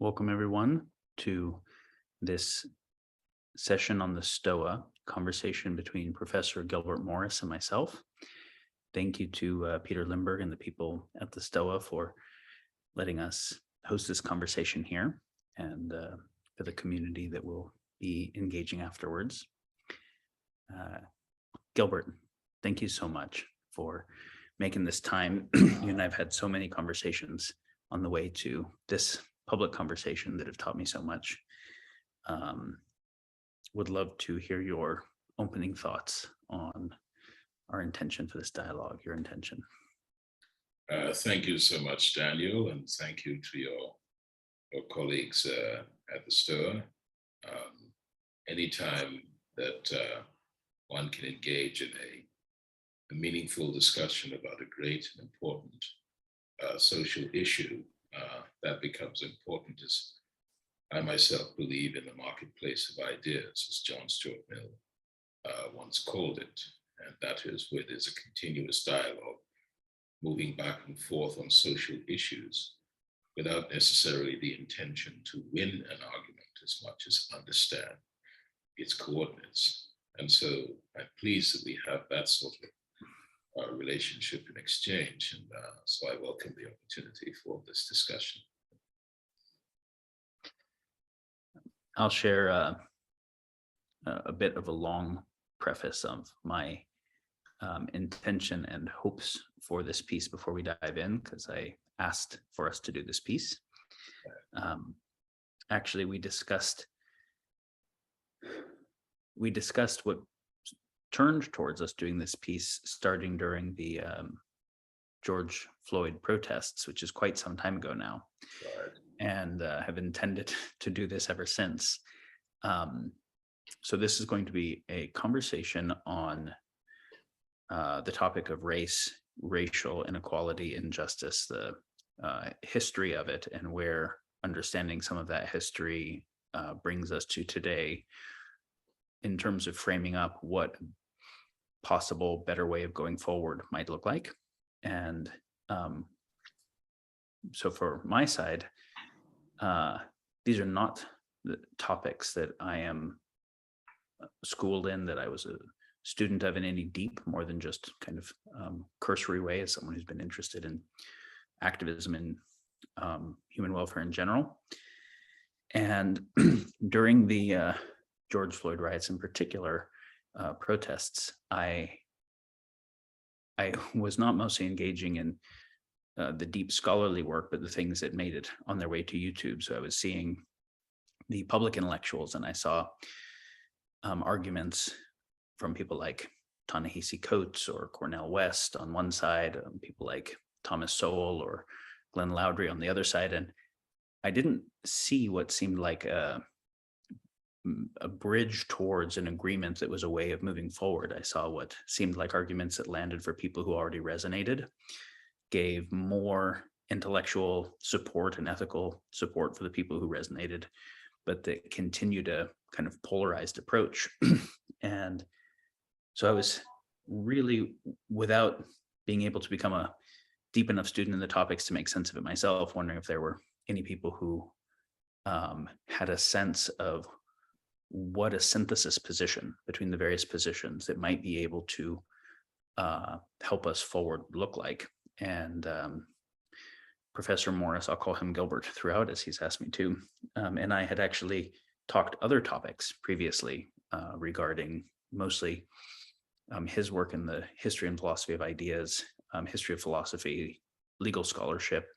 Welcome, everyone, to this session on the Stoa, conversation between Professor Gilbert Morris and myself. Thank you to Peter Limberg and the people at the Stoa for letting us host this conversation here, and for the community that will be engaging afterwards. Gilbert, thank you so much for making this time. You and I've had so many conversations on the way to this public conversation that have taught me so much. Would love to hear your opening thoughts on our intention for this dialogue, your intention. Thank you so much, Daniel, and thank you to your colleagues at the STOA. Anytime that one can engage in a meaningful discussion about a great and important social issue, that becomes important, as I myself believe in the marketplace of ideas, as John Stuart Mill once called it. And that is where there's a continuous dialogue moving back and forth on social issues without necessarily the intention to win an argument as much as understand its coordinates. And so I'm pleased that we have that sort of relationship and exchange. And so I welcome the opportunity for this discussion. I'll share a bit of a long preface of my intention and hopes for this piece before we dive in, because I asked for us to do this piece. Actually, we discussed what turned towards us doing this piece starting during the George Floyd protests, which is quite some time ago now. Right. And have intended to do this ever since. So this is going to be a conversation on the topic of race, racial inequality, injustice, the history of it, and where understanding some of that history brings us to today in terms of framing up what possible better way of going forward might look like. And so for my side, these are not the topics that I am schooled in, that I was a student of in any deep, more than just kind of cursory way, as someone who's been interested in activism and human welfare in general. And during the George Floyd riots in particular, protests, I was not mostly engaging in the deep scholarly work, but the things that made it on their way to YouTube. So I was seeing the public intellectuals, and I saw arguments from people like Ta-Nehisi Coates or Cornel West on one side, people like Thomas Sowell or Glenn Lowdry on the other side. And I didn't see what seemed like a bridge towards an agreement that was a way of moving forward. I saw what seemed like arguments that landed for people who already resonated, gave more intellectual support and ethical support for the people who resonated, but that continued a kind of polarized approach. And so I was really, without being able to become a deep enough student in the topics to make sense of it myself, wondering if there were any people who had a sense of what a synthesis position between the various positions that might be able to help us forward look like. And Professor Morris, I'll call him Gilbert throughout, as he's asked me to, and I had actually talked other topics previously regarding mostly his work in the history and philosophy of ideas, history of philosophy, legal scholarship,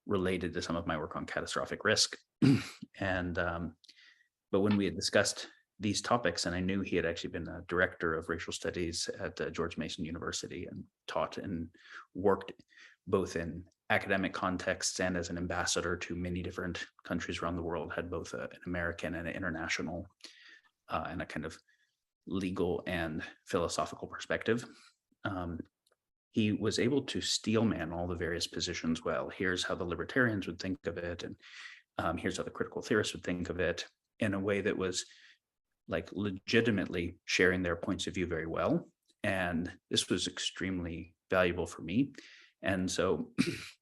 related to some of my work on catastrophic risk. And but when we had discussed these topics, and I knew he had actually been a director of racial studies at George Mason University and taught and worked both in academic contexts and as an ambassador to many different countries around the world, had both an American and an international and a kind of legal and philosophical perspective. He was able to steelman all the various positions well. Here's how the libertarians would think of it, and here's how the critical theorists would think of it, in a way that was like legitimately sharing their points of view very well. And this was extremely valuable for me. And so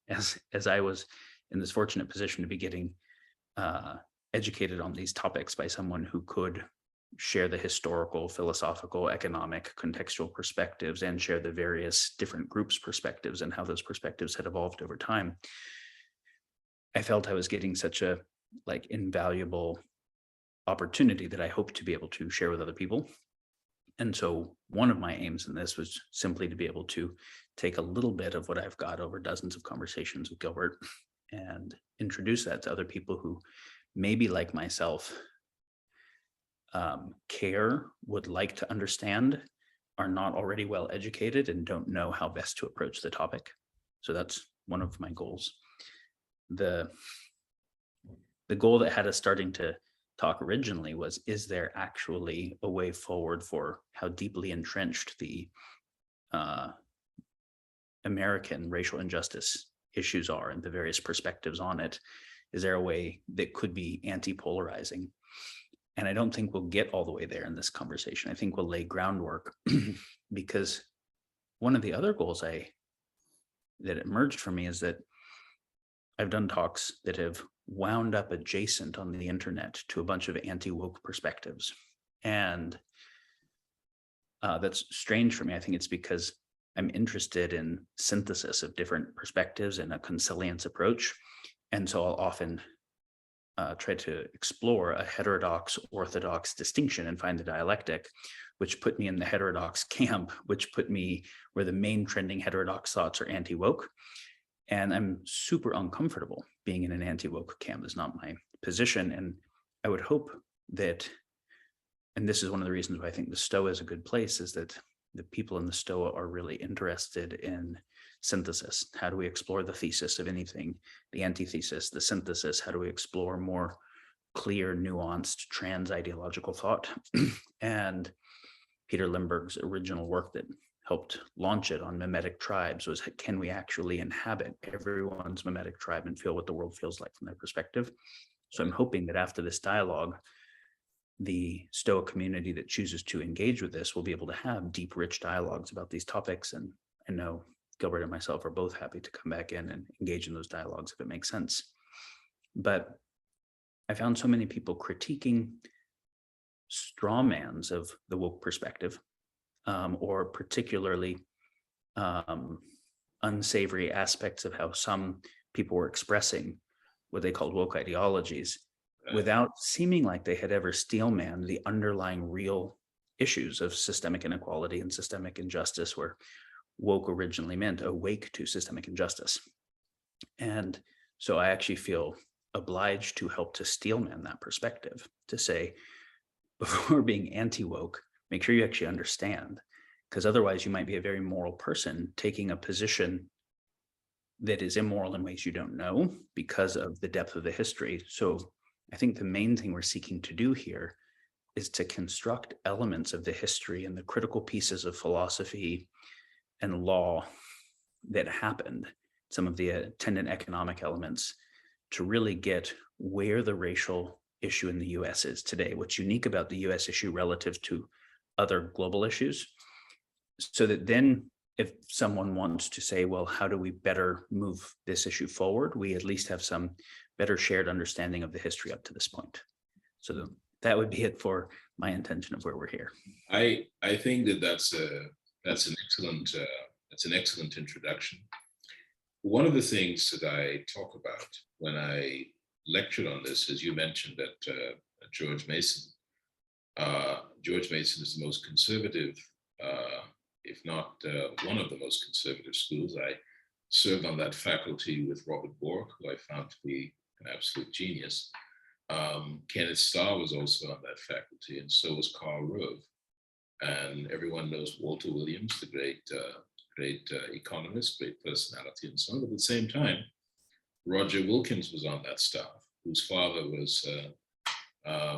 as I was in this fortunate position to be getting educated on these topics by someone who could share the historical, philosophical, economic, contextual perspectives and share the various different groups' perspectives and how those perspectives had evolved over time. I felt I was getting such a invaluable opportunity that I hope to be able to share with other people. And so one of my aims in this was simply to be able to take a little bit of what I've got over dozens of conversations with Gilbert and introduce that to other people who maybe like myself care, would like to understand, are not already well educated and don't know how best to approach the topic. So that's one of my goals. The goal that had us starting to talk originally was, is there actually a way forward for how deeply entrenched the American racial injustice issues are and the various perspectives on it? Is there a way that could be anti-polarizing? And I don't think we'll get all the way there in this conversation. I think we'll lay groundwork because one of the other goals that emerged for me is that I've done talks that have wound up adjacent on the internet to a bunch of anti-woke perspectives. And that's strange for me. I think it's because I'm interested in synthesis of different perspectives and a consilience approach. And so I'll often try to explore a heterodox orthodox distinction and find the dialectic, which put me in the heterodox camp, which put me where the main trending heterodox thoughts are anti-woke. And I'm super uncomfortable being in an anti-woke camp. Is not my position. And I would hope that, and this is one of the reasons why I think the Stoa is a good place, is that the people in the Stoa are really interested in synthesis. How do we explore the thesis of anything, the antithesis, the synthesis? How do we explore more clear, nuanced, trans-ideological thought? And Peter Limburg's original work that helped launch it on mimetic tribes was, can we actually inhabit everyone's mimetic tribe and feel what the world feels like from their perspective? So I'm hoping that after this dialogue, the Stoa community that chooses to engage with this will be able to have deep, rich dialogues about these topics. And I know Gilbert and myself are both happy to come back in and engage in those dialogues if it makes sense. But I found so many people critiquing strawmans of the woke perspective, or particularly unsavory aspects of how some people were expressing what they called woke ideologies, without seeming like they had ever steelmanned the underlying real issues of systemic inequality and systemic injustice, where woke originally meant awake to systemic injustice. And so I actually feel obliged to help to steelman that perspective, to say, before being anti-woke, make sure you actually understand, because otherwise you might be a very moral person taking a position that is immoral in ways you don't know because of the depth of the history. So I think the main thing we're seeking to do here is to construct elements of the history and the critical pieces of philosophy and law that happened, some of the attendant economic elements, to really get where the racial issue in the US is today, what's unique about the US issue relative to other global issues, so that then if someone wants to say, well, how do we better move this issue forward, we at least have some better shared understanding of the history up to this point. So that would be it for my intention of where we're here. I think that's an excellent introduction. One of the things that I talk about when I lectured on this, as you mentioned, at George Mason. George Mason is the most conservative, if not one of the most conservative schools. I served on that faculty with Robert Bork, who I found to be an absolute genius. Kenneth Starr was also on that faculty, and so was Karl Rove. And everyone knows Walter Williams, the great economist, great personality, and so on. But at the same time, Roger Wilkins was on that staff, whose father was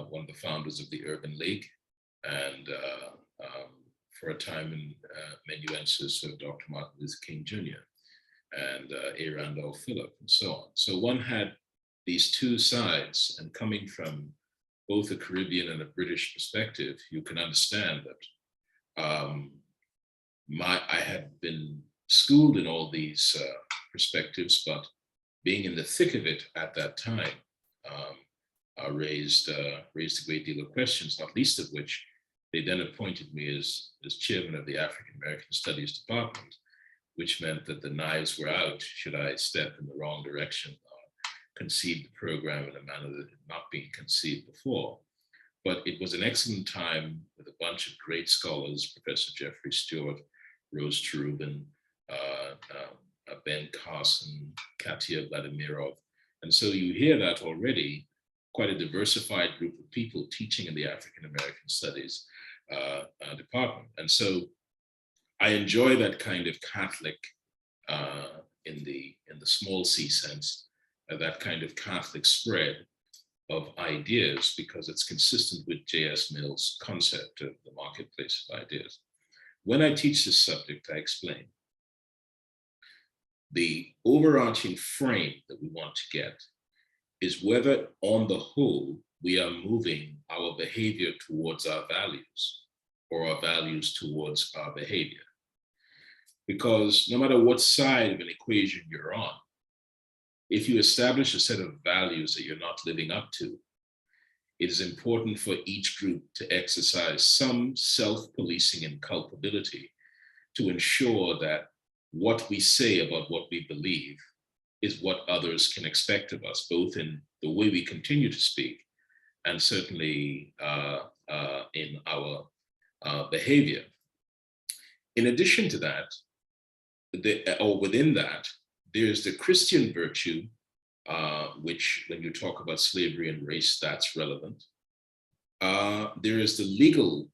one of the founders of the Urban League, and for a time in amanuensis of Dr. Martin Luther King Jr. and A. Randolph Phillip, and so on. So one had these two sides, and coming from both a Caribbean and a British perspective, you can understand that I had been schooled in all these perspectives, but being in the thick of it at that time, raised a great deal of questions, not least of which they then appointed me as chairman of the African American Studies Department, which meant that the knives were out should I step in the wrong direction or conceive the program in a manner that had not been conceived before. But it was an excellent time with a bunch of great scholars, Professor Jeffrey Stewart, Rose Cherubin, Ben Carson, Katia Vladimirov. And so you hear that already, quite a diversified group of people teaching in the African American Studies department. And so I enjoy that kind of Catholic, in the small c sense, that kind of Catholic spread of ideas, because it's consistent with J.S. Mill's concept of the marketplace of ideas. When I teach this subject, I explain the overarching frame that we want to get is whether, on the whole, we are moving our behavior towards our values or our values towards our behavior. Because no matter what side of an equation you're on, if you establish a set of values that you're not living up to, it is important for each group to exercise some self-policing and culpability to ensure that what we say about what we believe is what others can expect of us, both in the way we continue to speak and certainly in our behavior. In addition to that, or within that, there's the Christian virtue, which when you talk about slavery and race, that's relevant. There is the legal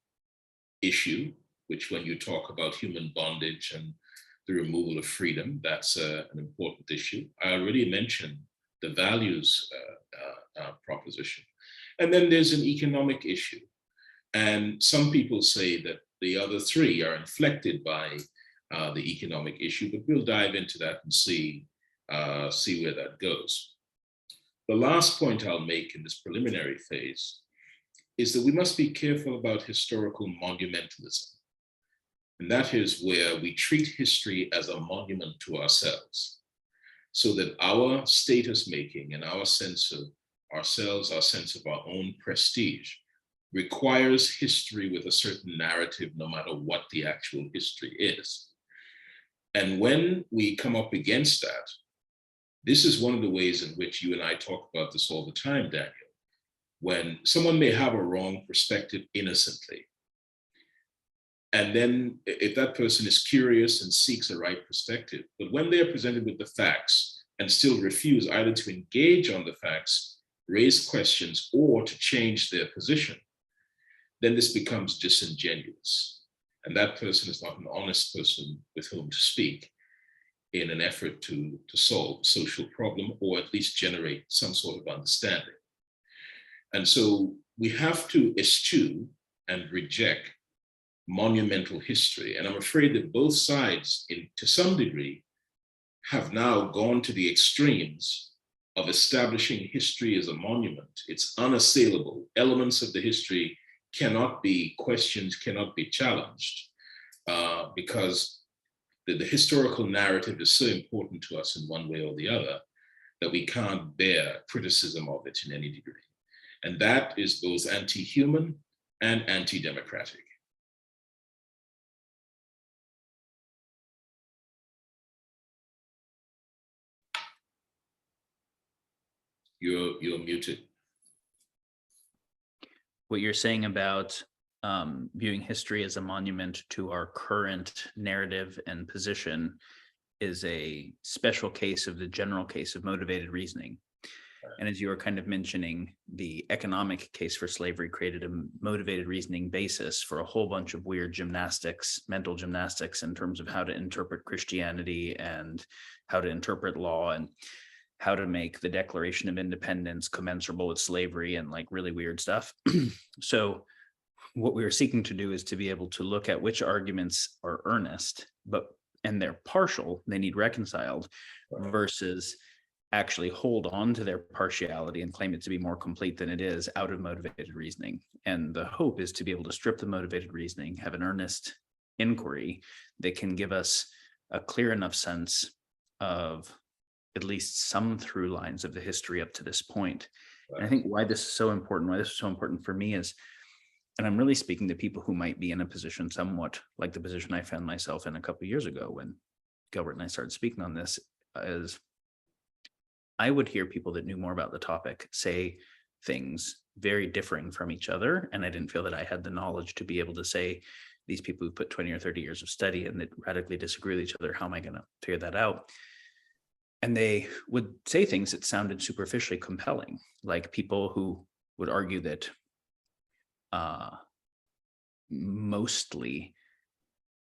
issue, which when you talk about human bondage and the removal of freedom, that's an important issue. I already mentioned the values proposition. And then there's an economic issue. And some people say that the other three are inflected by the economic issue, but we'll dive into that and see where that goes. The last point I'll make in this preliminary phase is that we must be careful about historical monumentalism. And that is where we treat history as a monument to ourselves, so that our status making and our sense of ourselves, our sense of our own prestige, requires history with a certain narrative, no matter what the actual history is. And when we come up against that, this is one of the ways in which you and I talk about this all the time, Daniel. When someone may have a wrong perspective innocently, and then if that person is curious and seeks a right perspective, but when they are presented with the facts and still refuse either to engage on the facts, raise questions, or to change their position, then this becomes disingenuous. And that person is not an honest person with whom to speak in an effort to solve a social problem, or at least generate some sort of understanding. And so we have to eschew and reject monumental history. And I'm afraid that both sides, to some degree, have now gone to the extremes of establishing history as a monument. It's unassailable. Elements of the history cannot be questioned, cannot be challenged, because the historical narrative is so important to us in one way or the other that we can't bear criticism of it in any degree. And that is both anti-human and anti-democratic. You're muted. What you're saying about viewing history as a monument to our current narrative and position is a special case of the general case of motivated reasoning. And as you were kind of mentioning, the economic case for slavery created a motivated reasoning basis for a whole bunch of weird gymnastics, mental gymnastics, in terms of how to interpret Christianity and how to interpret law and how to make the Declaration of Independence commensurable with slavery and like really weird stuff. So what we are seeking to do is to be able to look at which arguments are earnest, and they're partial, they need reconciled, versus actually hold on to their partiality and claim it to be more complete than it is out of motivated reasoning. And the hope is to be able to strip the motivated reasoning, have an earnest inquiry that can give us a clear enough sense of at least some through lines of the history up to this point, And I think why this is so important for me is, and I'm really speaking to people who might be in a position somewhat like the position I found myself in a couple of years ago when Gilbert and I started speaking on this, is I would hear people that knew more about the topic say things very differing from each other. And I didn't feel that I had the knowledge to be able to say, these people who put 20 or 30 years of study and that radically disagree with each other, how am I going to figure that out? And they would say things that sounded superficially compelling, like people who would argue that mostly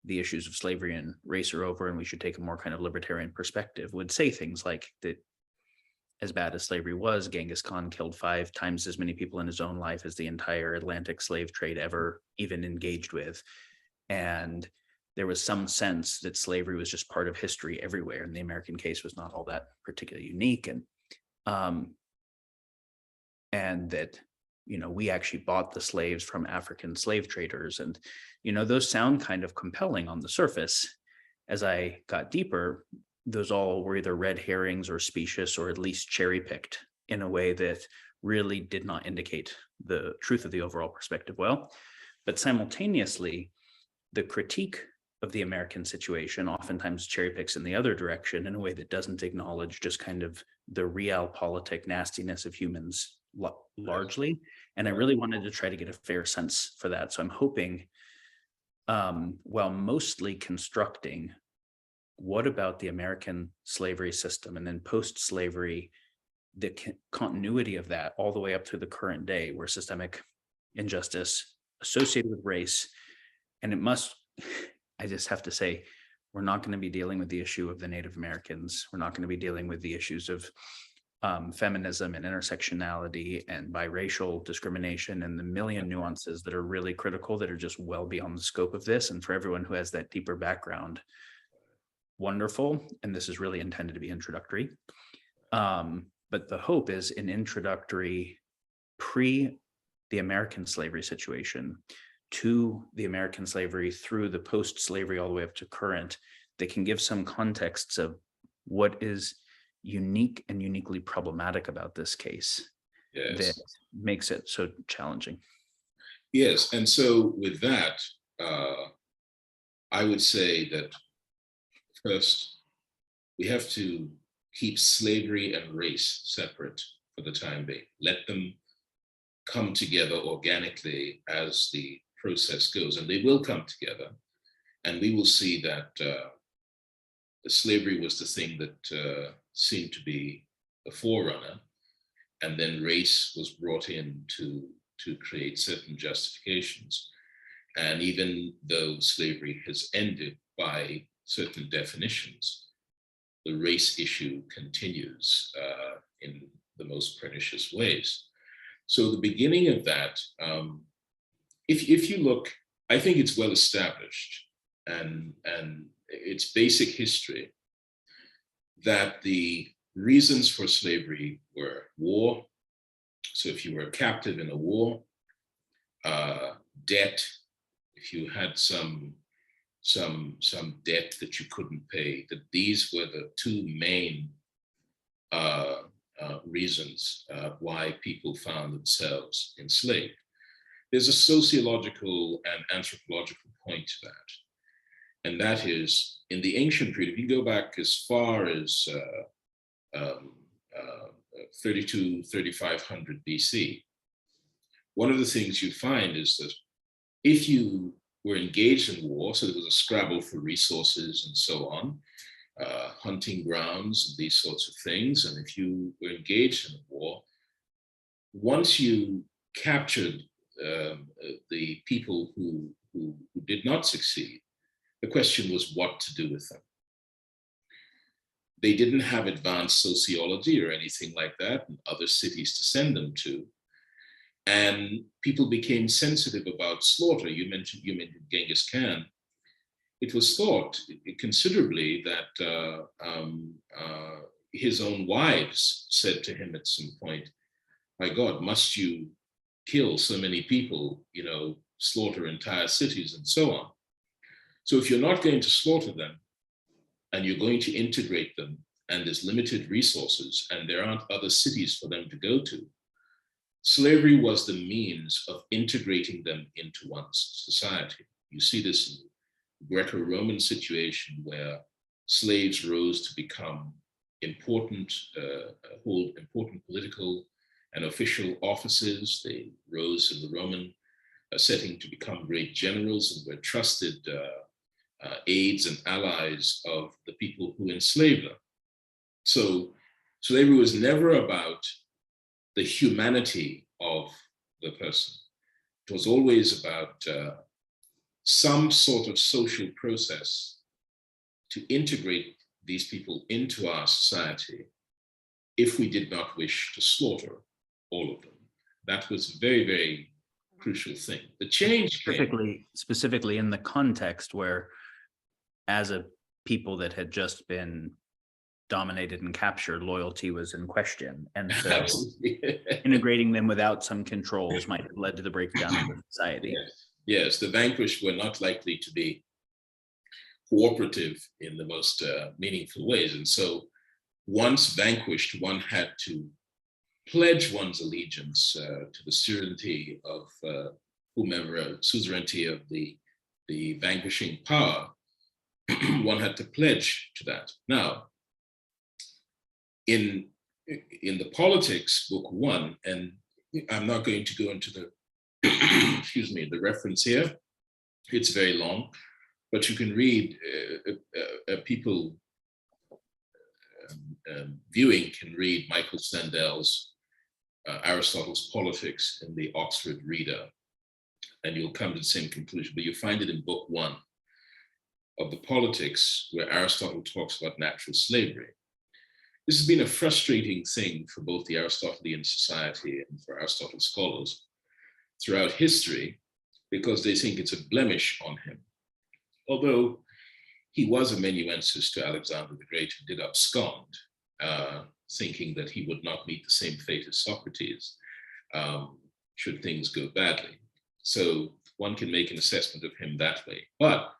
the issues of slavery and race are over and we should take a more kind of libertarian perspective, would say things like that as bad as slavery was, Genghis Khan killed 5 times as many people in his own life as the entire Atlantic slave trade ever even engaged with. And there was some sense that slavery was just part of history everywhere. And the American case was not all that particularly unique. And that, we actually bought the slaves from African slave traders. And, those sound kind of compelling on the surface. As I got deeper, those all were either red herrings or specious or at least cherry picked in a way that really did not indicate the truth of the overall perspective well. But simultaneously, the critique of the American situation oftentimes cherry picks in the other direction in a way that doesn't acknowledge just kind of the realpolitik nastiness of humans largely. And I really wanted to try to get a fair sense for that. So I'm hoping, while mostly constructing what about the American slavery system and then post-slavery, the continuity of that all the way up to the current day, where systemic injustice associated with race, and it must, I just have to say, we're not going to be dealing with the issue of the Native Americans. We're not going to be dealing with the issues of feminism and intersectionality and biracial discrimination and the million nuances that are really critical that are just well beyond the scope of this. And for everyone who has that deeper background, wonderful. And this is really intended to be introductory. But the hope is an introductory pre the American slavery situation to the American slavery through the post-slavery all the way up to current, that can give some contexts of what is unique and uniquely problematic about this case that makes it so challenging. Yes, and so with that, I would say that first, we have to keep slavery and race separate for the time being. Let them come together organically as the process goes, and they will come together. And we will see that the slavery was the thing that seemed to be a forerunner, and then race was brought in to create certain justifications. And even though slavery has ended by certain definitions, the race issue continues in the most pernicious ways. So the beginning of that, if you look, I think it's well established and it's basic history that the reasons for slavery were war. So if you were a captive in a war, debt, if you had some debt that you couldn't pay, that these were the 2 main reasons why people found themselves enslaved. There's a sociological and anthropological point to that. And that is, in the ancient period, if you go back as far as 3500 BC, one of the things you find is that if you were engaged in war, so there was a scrabble for resources and so on, hunting grounds and these sorts of things, and if you were engaged in a war, once you captured the people who did not succeed, the question was what to do with them. They didn't have advanced sociology or anything like that, and other cities to send them to. And people became sensitive about slaughter. You mentioned Genghis Khan. It was thought considerably that his own wives said to him at some point, "My God, must you kill so many people, slaughter entire cities and so on?" So if you're not going to slaughter them and you're going to integrate them, and there's limited resources and there aren't other cities for them to go to, slavery was the means of integrating them into one's society. You see this in the Greco-Roman situation where slaves rose to become important, hold important political and official offices. They rose in the Roman setting to become great generals and were trusted aides and allies of the people who enslaved them. So slavery was never about the humanity of the person. It was always about some sort of social process to integrate these people into our society if we did not wish to slaughter all of them. That was a very, very crucial thing. The change specifically in the context where, as a people that had just been dominated and captured, loyalty was in question. And so integrating them without some controls might have led to the breakdown of the society. Yes, the vanquished were not likely to be cooperative in the most meaningful ways. And so once vanquished, one had to pledge one's allegiance to the suzerainty of suzerainty of the vanquishing power. One had to pledge to that. Now, in the politics, book 1, and I'm not going to go into the excuse me, the reference here. It's very long, but you can read people viewing can read Michael Sandel's Aristotle's Politics in the Oxford Reader, and you'll come to the same conclusion. But you find it in book 1 of the Politics, where Aristotle talks about natural slavery. This has been a frustrating thing for both the Aristotelian society and for Aristotle scholars throughout history, because they think it's a blemish on him. Although he was amanuensis to Alexander the Great and did abscond, thinking that he would not meet the same fate as Socrates should things go badly. So one can make an assessment of him that way. But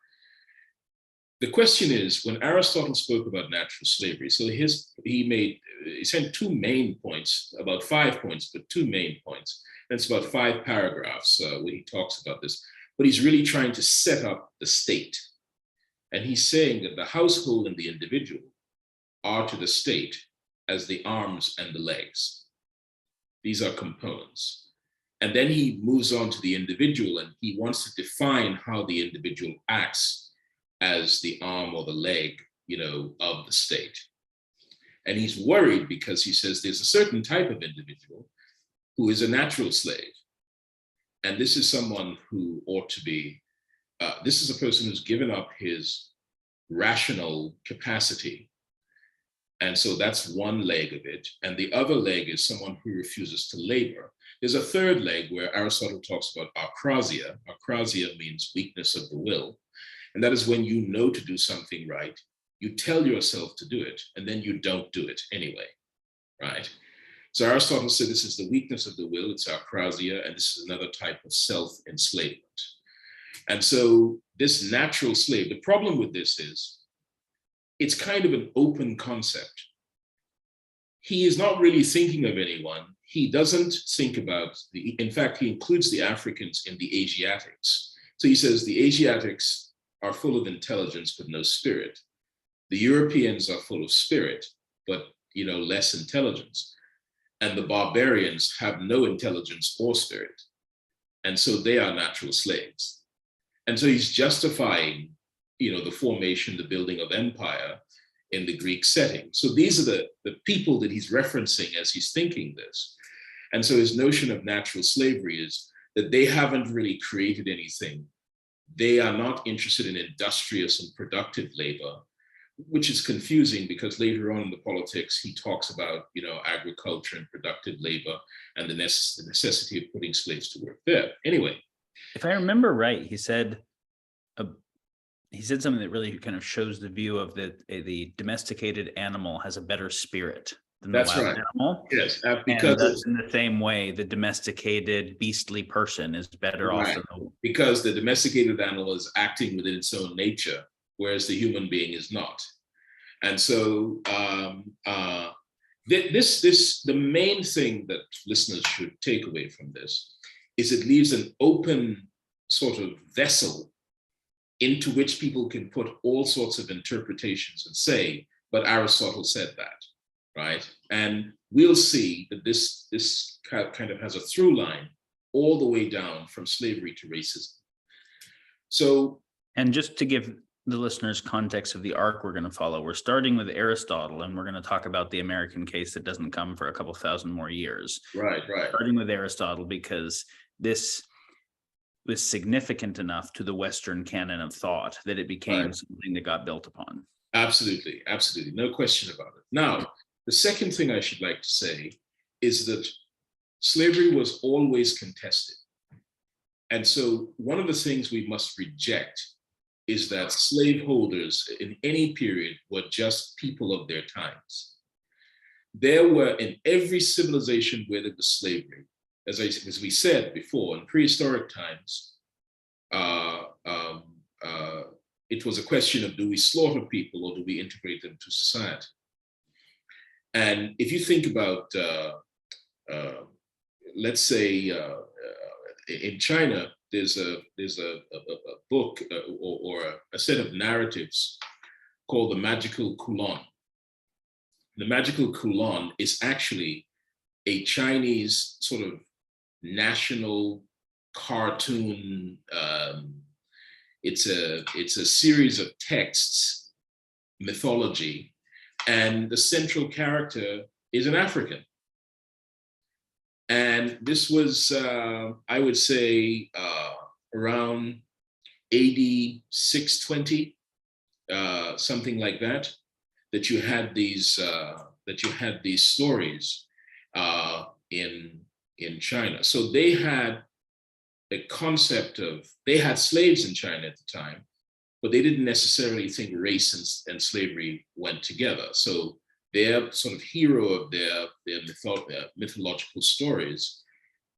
the question is, when Aristotle spoke about natural slavery, so he sent 2 main points, about 5 points, but 2 main points. And it's about 5 paragraphs when he talks about this. But he's really trying to set up the state. And he's saying that the household and the individual are to the state as the arms and the legs. These are components. And then he moves on to the individual, and he wants to define how the individual acts as the arm or the leg, of the state. And he's worried because he says there's a certain type of individual who is a natural slave. And this is someone who ought to be, this is a person who's given up his rational capacity. And so that's one leg of it. And the other leg is someone who refuses to labor. There's a third leg where Aristotle talks about akrasia. Akrasia means weakness of the will. And that is when you know to do something right, you tell yourself to do it, and then you don't do it anyway, right? So Aristotle said this is the weakness of the will, it's akrasia, and this is another type of self-enslavement. And so this natural slave, the problem with this is, it's kind of an open concept. He is not really thinking of anyone. He doesn't think about in fact, he includes the Africans in the Asiatics. So he says the Asiatics are full of intelligence, but no spirit. The Europeans are full of spirit, but less intelligence. And the barbarians have no intelligence or spirit. And so they are natural slaves. And so he's justifying, the formation, the building of empire in the Greek setting. So these are the people that he's referencing as he's thinking this. And so his notion of natural slavery is that they haven't really created anything. They are not interested in industrious and productive labor, which is confusing because later on in the Politics, he talks about, agriculture and productive labor and the necessity of putting slaves to work there. Anyway. If I remember right, he said something that really kind of shows the view of the domesticated animal has a better spirit than the wild animal. Yes, because that's in the same way the domesticated beastly person is better off than because the domesticated animal is acting within its own nature, whereas the human being is not. And so The main thing that listeners should take away from this is it leaves an open sort of vessel into which people can put all sorts of interpretations and say, but Aristotle said that, right? And we'll see that this kind of has a through line all the way down from slavery to racism. So, and just to give the listeners context of the arc we're going to follow, we're starting with Aristotle, and we're going to talk about the American case that doesn't come for a couple thousand more years. Right. Starting with Aristotle, because this was significant enough to the Western canon of thought that it became something that got built upon. Absolutely. No question about it. Now, the second thing I should like to say is that slavery was always contested. And so one of the things we must reject is that slaveholders in any period were just people of their times. There were, in every civilization where there was slavery, as we said before, in prehistoric times, it was a question of, do we slaughter people or do we integrate them to society? And if you think about, let's say, in China, there's a book or a set of narratives called the Magical Kulon. The Magical Kulon is actually a Chinese sort of national cartoon. It's a series of texts, mythology, and the central character is an African. And this was, I would say, around AD 620, something like that. That you had these stories in China. So they had a concept of, they had slaves in China at the time, but they didn't necessarily think race and slavery went together. So their sort of hero of their mythological stories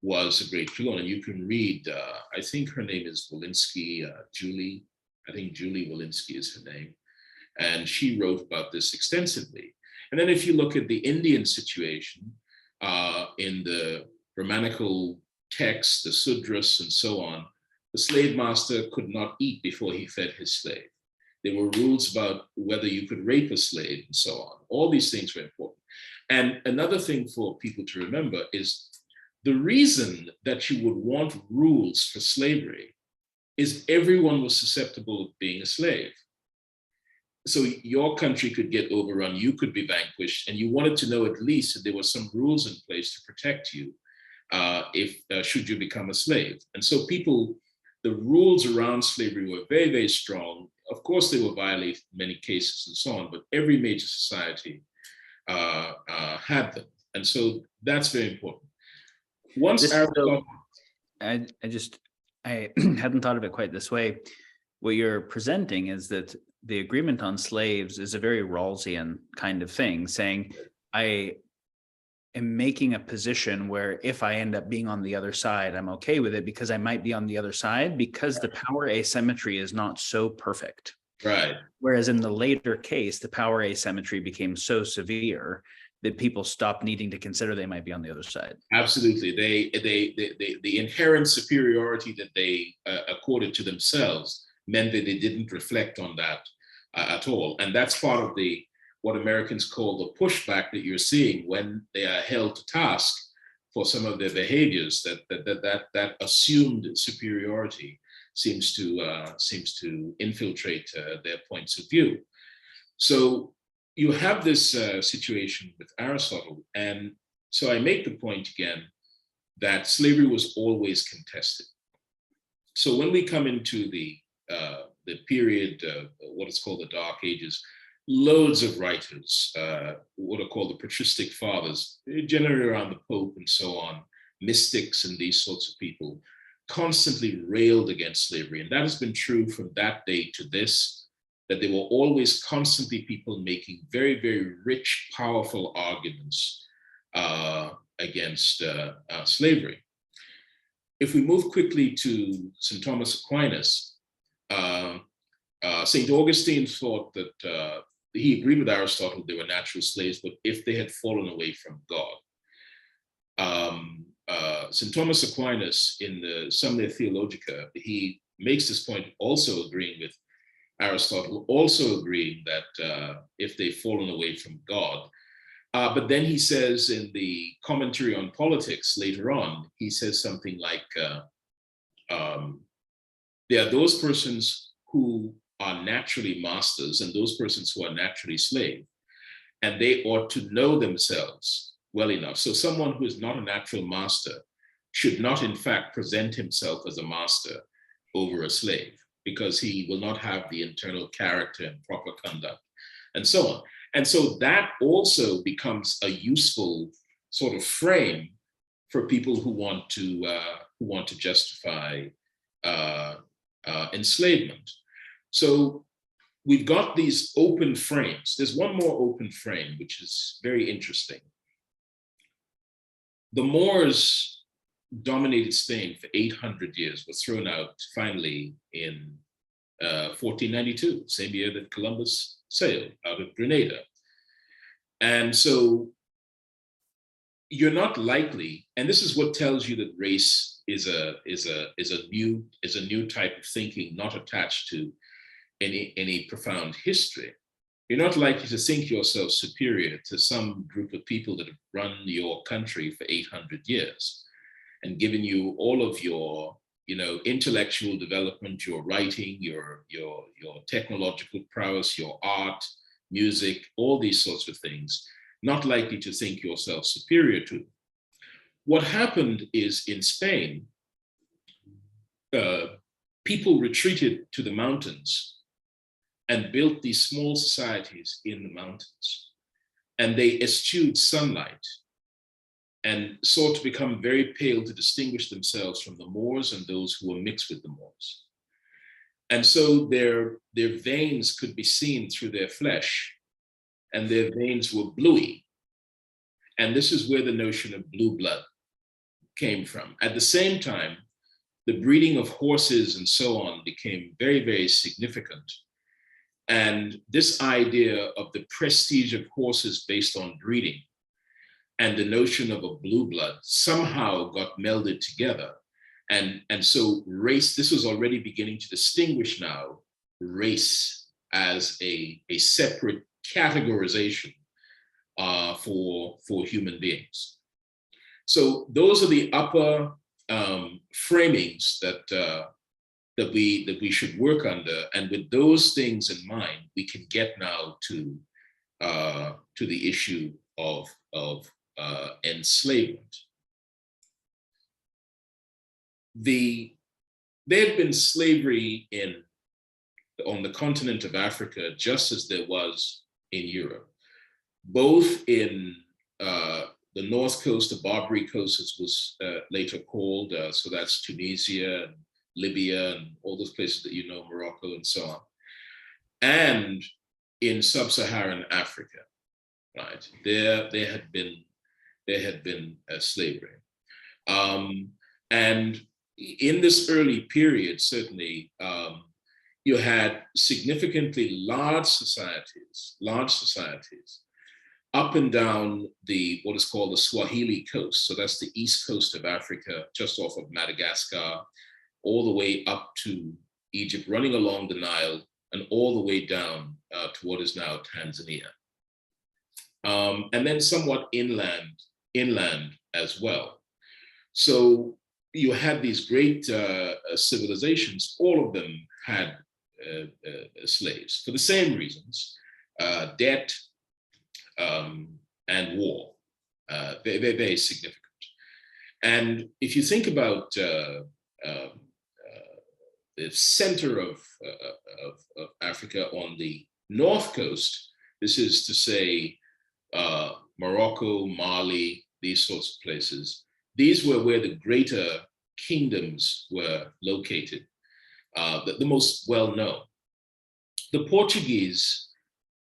was a great Kulon. And you can read, I think her name is Walensky, Julie. I think Julie Walensky is her name. And she wrote about this extensively. And then if you look at the Indian situation, in the Brahmanical texts, the Sudras and so on, the slave master could not eat before he fed his slave. There were rules about whether you could rape a slave and so on. All these things were important. And another thing for people to remember is the reason that you would want rules for slavery is everyone was susceptible of being a slave. So your country could get overrun, you could be vanquished, and you wanted to know at least that there were some rules in place to protect you should you become a slave. And so the rules around slavery were very, very strong. Of course, they were violated in many cases and so on, but every major society had them. And so that's very important. Once Aristotle... I hadn't thought of it quite this way. What you're presenting is that the agreement on slaves is a very Rawlsian kind of thing, saying, I am making a position where if I end up being on the other side, I'm okay with it because I might be on the other side because the power asymmetry is not so perfect. Right. Whereas in the later case, the power asymmetry became so severe that people stopped needing to consider they might be on the other side. Absolutely. The inherent superiority that they accorded to themselves meant that they didn't reflect on that at all. And that's part of what Americans call the pushback that you're seeing when they are held to task for some of their behaviors, that assumed superiority seems to infiltrate their points of view. So you have this situation with Aristotle. And so I make the point again that slavery was always contested. So when we come into the period, what is called the Dark Ages, loads of writers, what are called the patristic fathers, generally around the Pope and so on, mystics and these sorts of people, constantly railed against slavery. And that has been true from that day to this, that there were always constantly people making very, very rich, powerful arguments against slavery. If we move quickly to St. Thomas Aquinas, St. Augustine thought that he agreed with Aristotle, they were natural slaves, but if they had fallen away from God. St. Thomas Aquinas in the Summa Theologica, he makes this point, also agreeing with Aristotle, also agreeing that if they've fallen away from God. But then he says in the commentary on politics later on, he says something like, there are those persons who are naturally masters and those persons who are naturally slaves, and they ought to know themselves well enough. So someone who is not a natural master should not in fact present himself as a master over a slave, because he will not have the internal character and proper conduct and so on. And so that also becomes a useful sort of frame for people who want to justify enslavement. So we've got these open frames. There's one more open frame, which is very interesting. The Moors dominated Spain for 800 years, were thrown out finally in 1492, same year that Columbus sailed out of Grenada. And so you're not likely, and this is what tells you that race is a new type of thinking, not attached to any profound history. You're not likely to think yourself superior to some group of people that have run your country for 800 years and given you all of your, intellectual development, your writing, your technological prowess, your art, music, all these sorts of things, not likely to think yourself superior to. What happened is in Spain, people retreated to the mountains and built these small societies in the mountains. And they eschewed sunlight and sought to become very pale to distinguish themselves from the Moors and those who were mixed with the Moors. And so their veins could be seen through their flesh, and their veins were bluey. And this is where the notion of blue blood came from. At the same time, the breeding of horses and so on became very, very significant. And this idea of the prestige of horses based on breeding and the notion of a blue blood somehow got melded together. And so race, this was already beginning to distinguish now race as a separate categorization for human beings. So those are the upper framings that we should work under, and with those things in mind, we can get now to the issue of enslavement. There had been slavery on the continent of Africa just as there was in Europe, both in the North Coast, the Barbary Coast, as was later called, so that's Tunisia, and Libya, and all those places that Morocco and so on, and in sub-Saharan Africa, right? There had been slavery, and in this early period, certainly, you had significantly large societies up and down what is called the Swahili coast. So that's the east coast of Africa, just off of Madagascar, all the way up to Egypt, running along the Nile, and all the way down to what is now Tanzania. And then somewhat inland as well. So you had these great civilizations, all of them had slaves for the same reasons, debt and war, very, very significant. And if you think about the center of Africa on the north coast, this is to say Morocco, Mali, these sorts of places, these were where the greater kingdoms were located, the most well-known. The Portuguese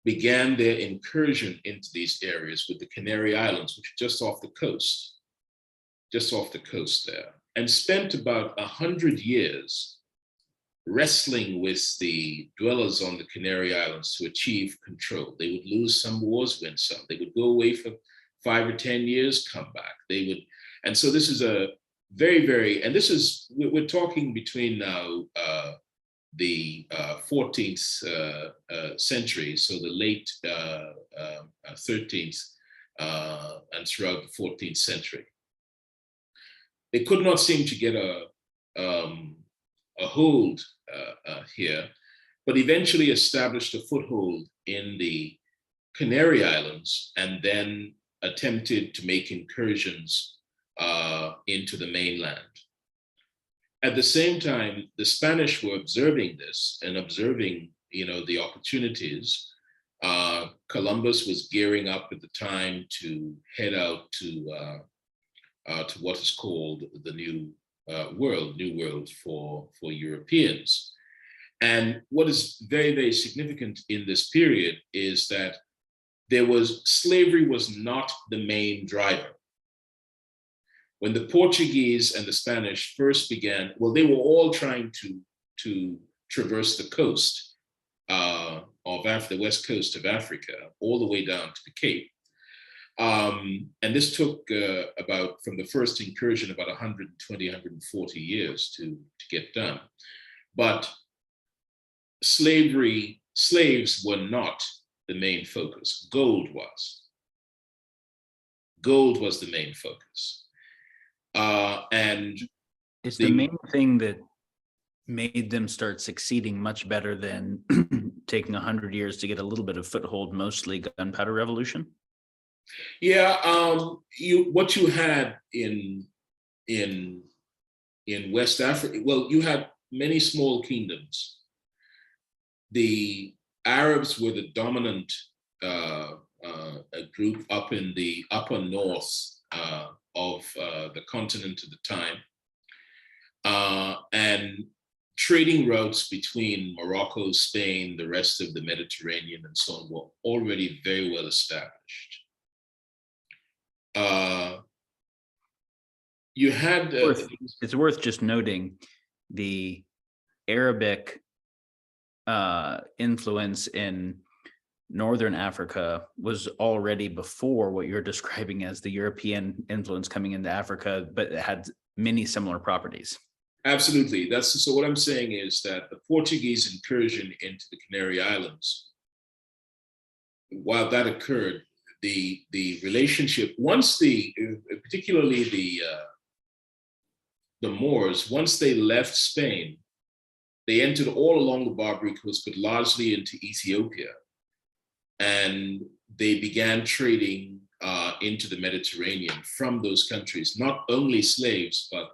began their incursion into these areas with the Canary Islands, which are just off the coast there, and spent about 100 years wrestling with the dwellers on the Canary Islands to achieve control. They would lose some wars, win some. They would go away for 5 or 10 years, come back. They would, and so this is a very, and this is, we're talking between now the 14th century, so the late 13th and throughout the 14th century. They could not seem to get a hold here, but eventually established a foothold in the Canary Islands and then attempted to make incursions into the mainland. At the same time, the Spanish were observing this and observing, the opportunities. Columbus was gearing up at the time to head out to what is called the New World for Europeans. And what is very, very significant in this period is that slavery was not the main driver. When the Portuguese and the Spanish first began, well, they were all trying to traverse the coast of Africa, the west coast of Africa, all the way down to the Cape. And this took from the first incursion, about 120, 140 years to get done. But slaves were not the main focus. Gold was. Gold was the main focus. And it's the main thing that made them start succeeding much better than taking 100 years to get a little bit of foothold, mostly Gunpowder Revolution. Yeah, what you had in West Africa, well, you had many small kingdoms. The Arabs were the dominant group up in the upper north of the continent at the time. And trading routes between Morocco, Spain, the rest of the Mediterranean and so on were already very well established. You had... it's worth just noting the Arabic influence in Northern Africa was already before what you're describing as the European influence coming into Africa, but it had many similar properties. Absolutely. So what I'm saying is that the Portuguese incursion into the Canary Islands, while that occurred, the relationship, particularly the Moors, once they left Spain, they entered all along the Barbary coast, but largely into Ethiopia. And they began trading into the Mediterranean from those countries, not only slaves, but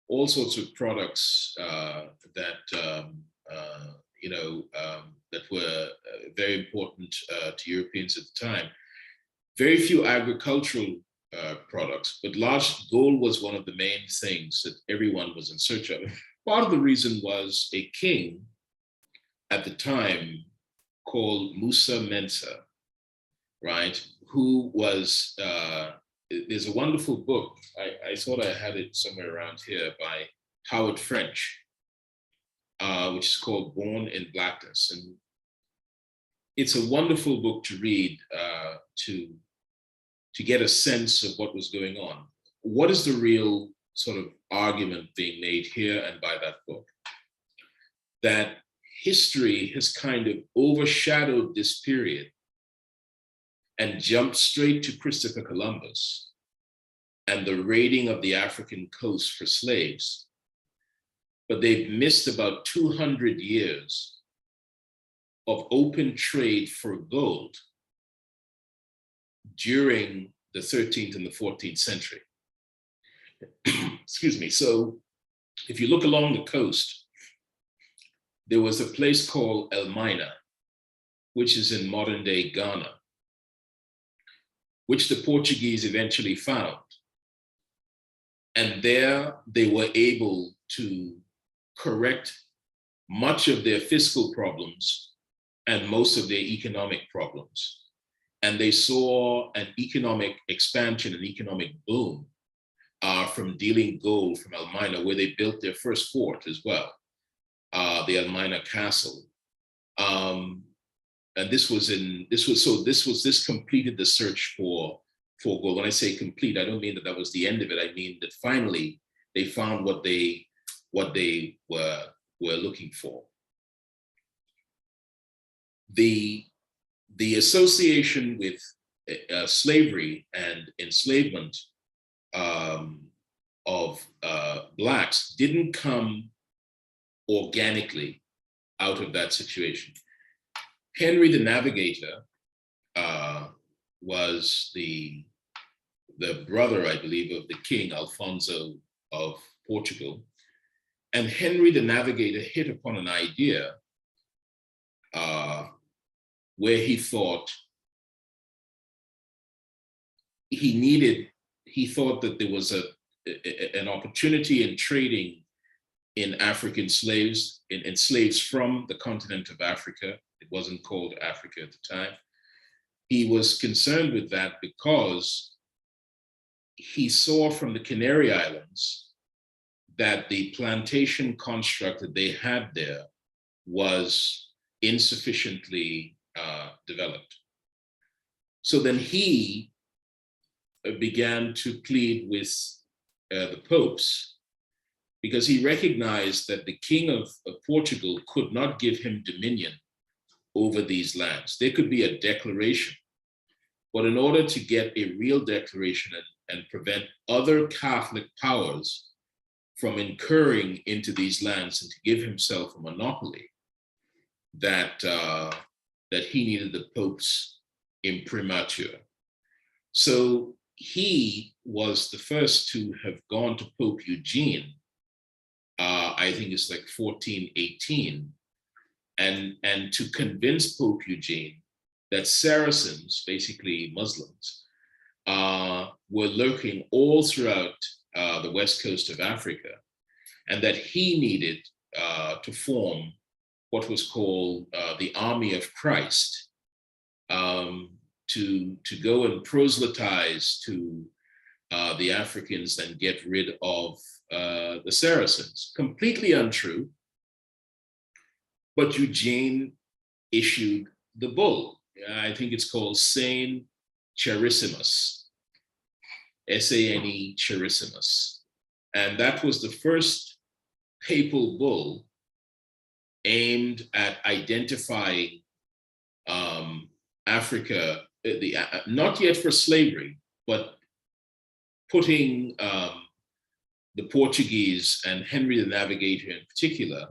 all sorts of products that were very important to Europeans at the time. Very few agricultural products, but large gold was one of the main things that everyone was in search of. Part of the reason was a king at the time called Musa Mensa, right? Who was, there's a wonderful book, I thought I had it somewhere around here, by Howard French, which is called Born in Blackness. And it's a wonderful book to read to get a sense of what was going on. What is the real sort of argument being made here and by that book? That history has kind of overshadowed this period and jumped straight to Christopher Columbus and the raiding of the African coast for slaves. But they've missed about 200 years of open trade for gold during the 13th and the 14th century. Excuse me. So if you look along the coast, there was a place called Elmina, which is in modern day Ghana, which the Portuguese eventually found. And there they were able to correct much of their fiscal problems and most of their economic problems. And they saw an economic expansion, an economic boom from dealing gold from Elmina, where they built their first fort as well. the Elmina Castle. And this completed the search for gold. When I say complete, I don't mean that was the end of it. I mean that finally they found what they were looking for. The association with slavery and enslavement of Blacks didn't come organically out of that situation. Henry the Navigator was the brother, I believe, of the King Alfonso of Portugal. And Henry the Navigator hit upon an idea where he thought that there was an opportunity in trading in African slaves, in slaves from the continent of Africa. It wasn't called Africa at the time. He was concerned with that because he saw from the Canary Islands that the plantation construct that they had there was insufficiently developed. So then he began to plead with the popes, because he recognized that the king of Portugal could not give him dominion over these lands. There could be a declaration, but in order to get a real declaration and prevent other Catholic powers from incurring into these lands and to give himself a monopoly, that he needed the Pope's imprimatur. So he was the first to have gone to Pope Eugene, I think it's like 1418, and to convince Pope Eugene that Saracens, basically Muslims, were lurking all throughout the west coast of Africa, and that he needed to form what was called the Army of Christ, to go and proselytize to the Africans and get rid of the Saracens. Completely untrue, but Eugene issued the bull. I think it's called Sane Charissimus, S-A-N-E Charissimus. And that was the first papal bull aimed at identifying Africa, not yet for slavery, but putting the Portuguese and Henry the Navigator in particular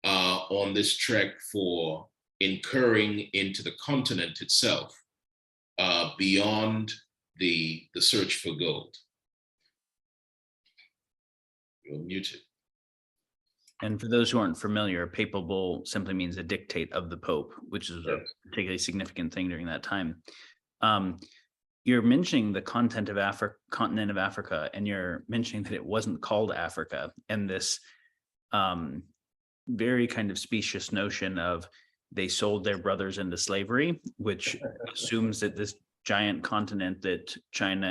on this trek for incurring into the continent itself, beyond the search for gold. You're muted. And for those who aren't familiar, papal bull simply means a dictate of the Pope, which is a particularly significant thing during that time. You're mentioning the continent of Africa, and you're mentioning that it wasn't called Africa, and this very kind of specious notion of they sold their brothers into slavery, which assumes that this giant continent that China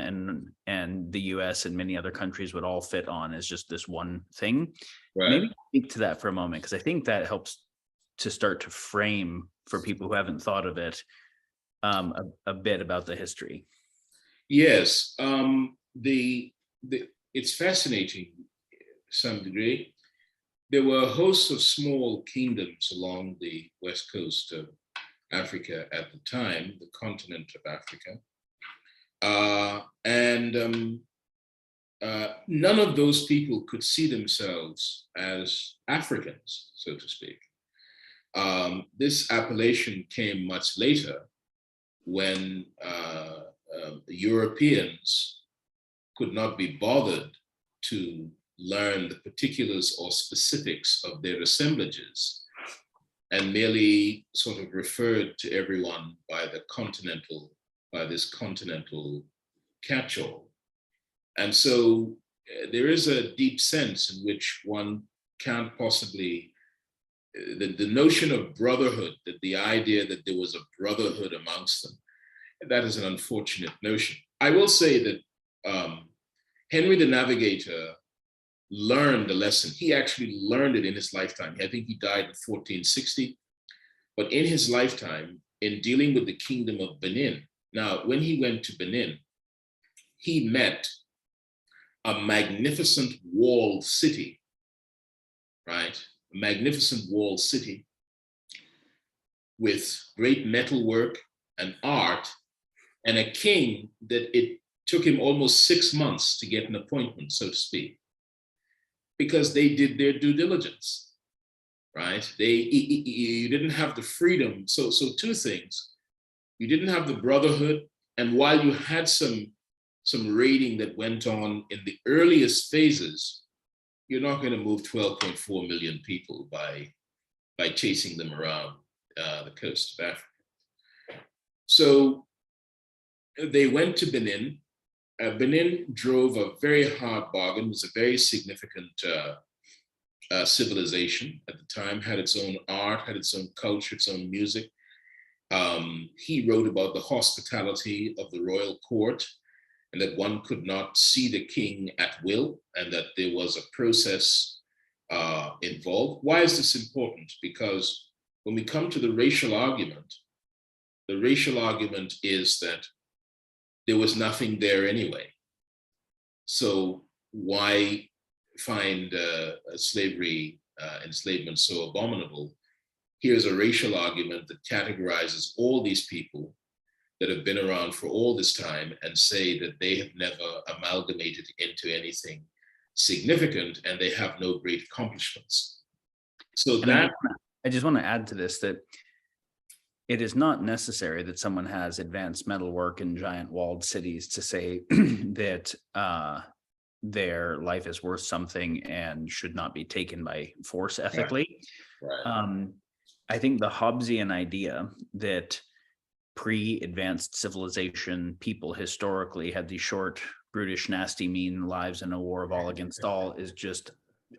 and the US and many other countries would all fit on is just this one thing. Right. Maybe speak to that for a moment, because I think that helps to start to frame for people who haven't thought of it a bit about the history. Yes, it's fascinating to some degree. There were hosts of small kingdoms along the west coast of Africa at the time, the continent of Africa. None of those people could see themselves as Africans, so to speak. This appellation came much later, when Europeans could not be bothered to learn the particulars or specifics of their assemblages, and merely sort of referred to everyone by this continental catch-all. And so there is a deep sense in which one can't possibly, the notion of brotherhood, that the idea that there was a brotherhood amongst them, that is an unfortunate notion. I will say that Henry the Navigator learned the lesson. He actually learned it in his lifetime. I think he died in 1460, but in his lifetime, in dealing with the kingdom of Benin. Now, when he went to Benin, he met a magnificent walled city, right? A magnificent walled city with great metalwork and art, and a king that it took him almost 6 months to get an appointment, so to speak, because they did their due diligence, right? You didn't have the freedom. So two things: you didn't have the brotherhood, and while you had some raiding that went on in the earliest phases, you're not going to move 12.4 million people by chasing them around the coast of Africa. So they went to Benin. Benin drove a very hard bargain. It was a very significant civilization at the time, had its own art, had its own culture, its own music. He wrote about the hospitality of the royal court, and that one could not see the king at will, and that there was a process involved. Why is this important? Because when we come to the racial argument is that there was nothing there anyway. So why find slavery, enslavement so abominable? Here's a racial argument that categorizes all these people that have been around for all this time and say that they have never amalgamated into anything significant and they have no great accomplishments. So that I just want to add to this that it is not necessary that someone has advanced metalwork and giant walled cities to say that their life is worth something and should not be taken by force ethically. Right. I think the Hobbesian idea that pre-advanced civilization people historically had these short, brutish, nasty, mean lives in a war of all against all is just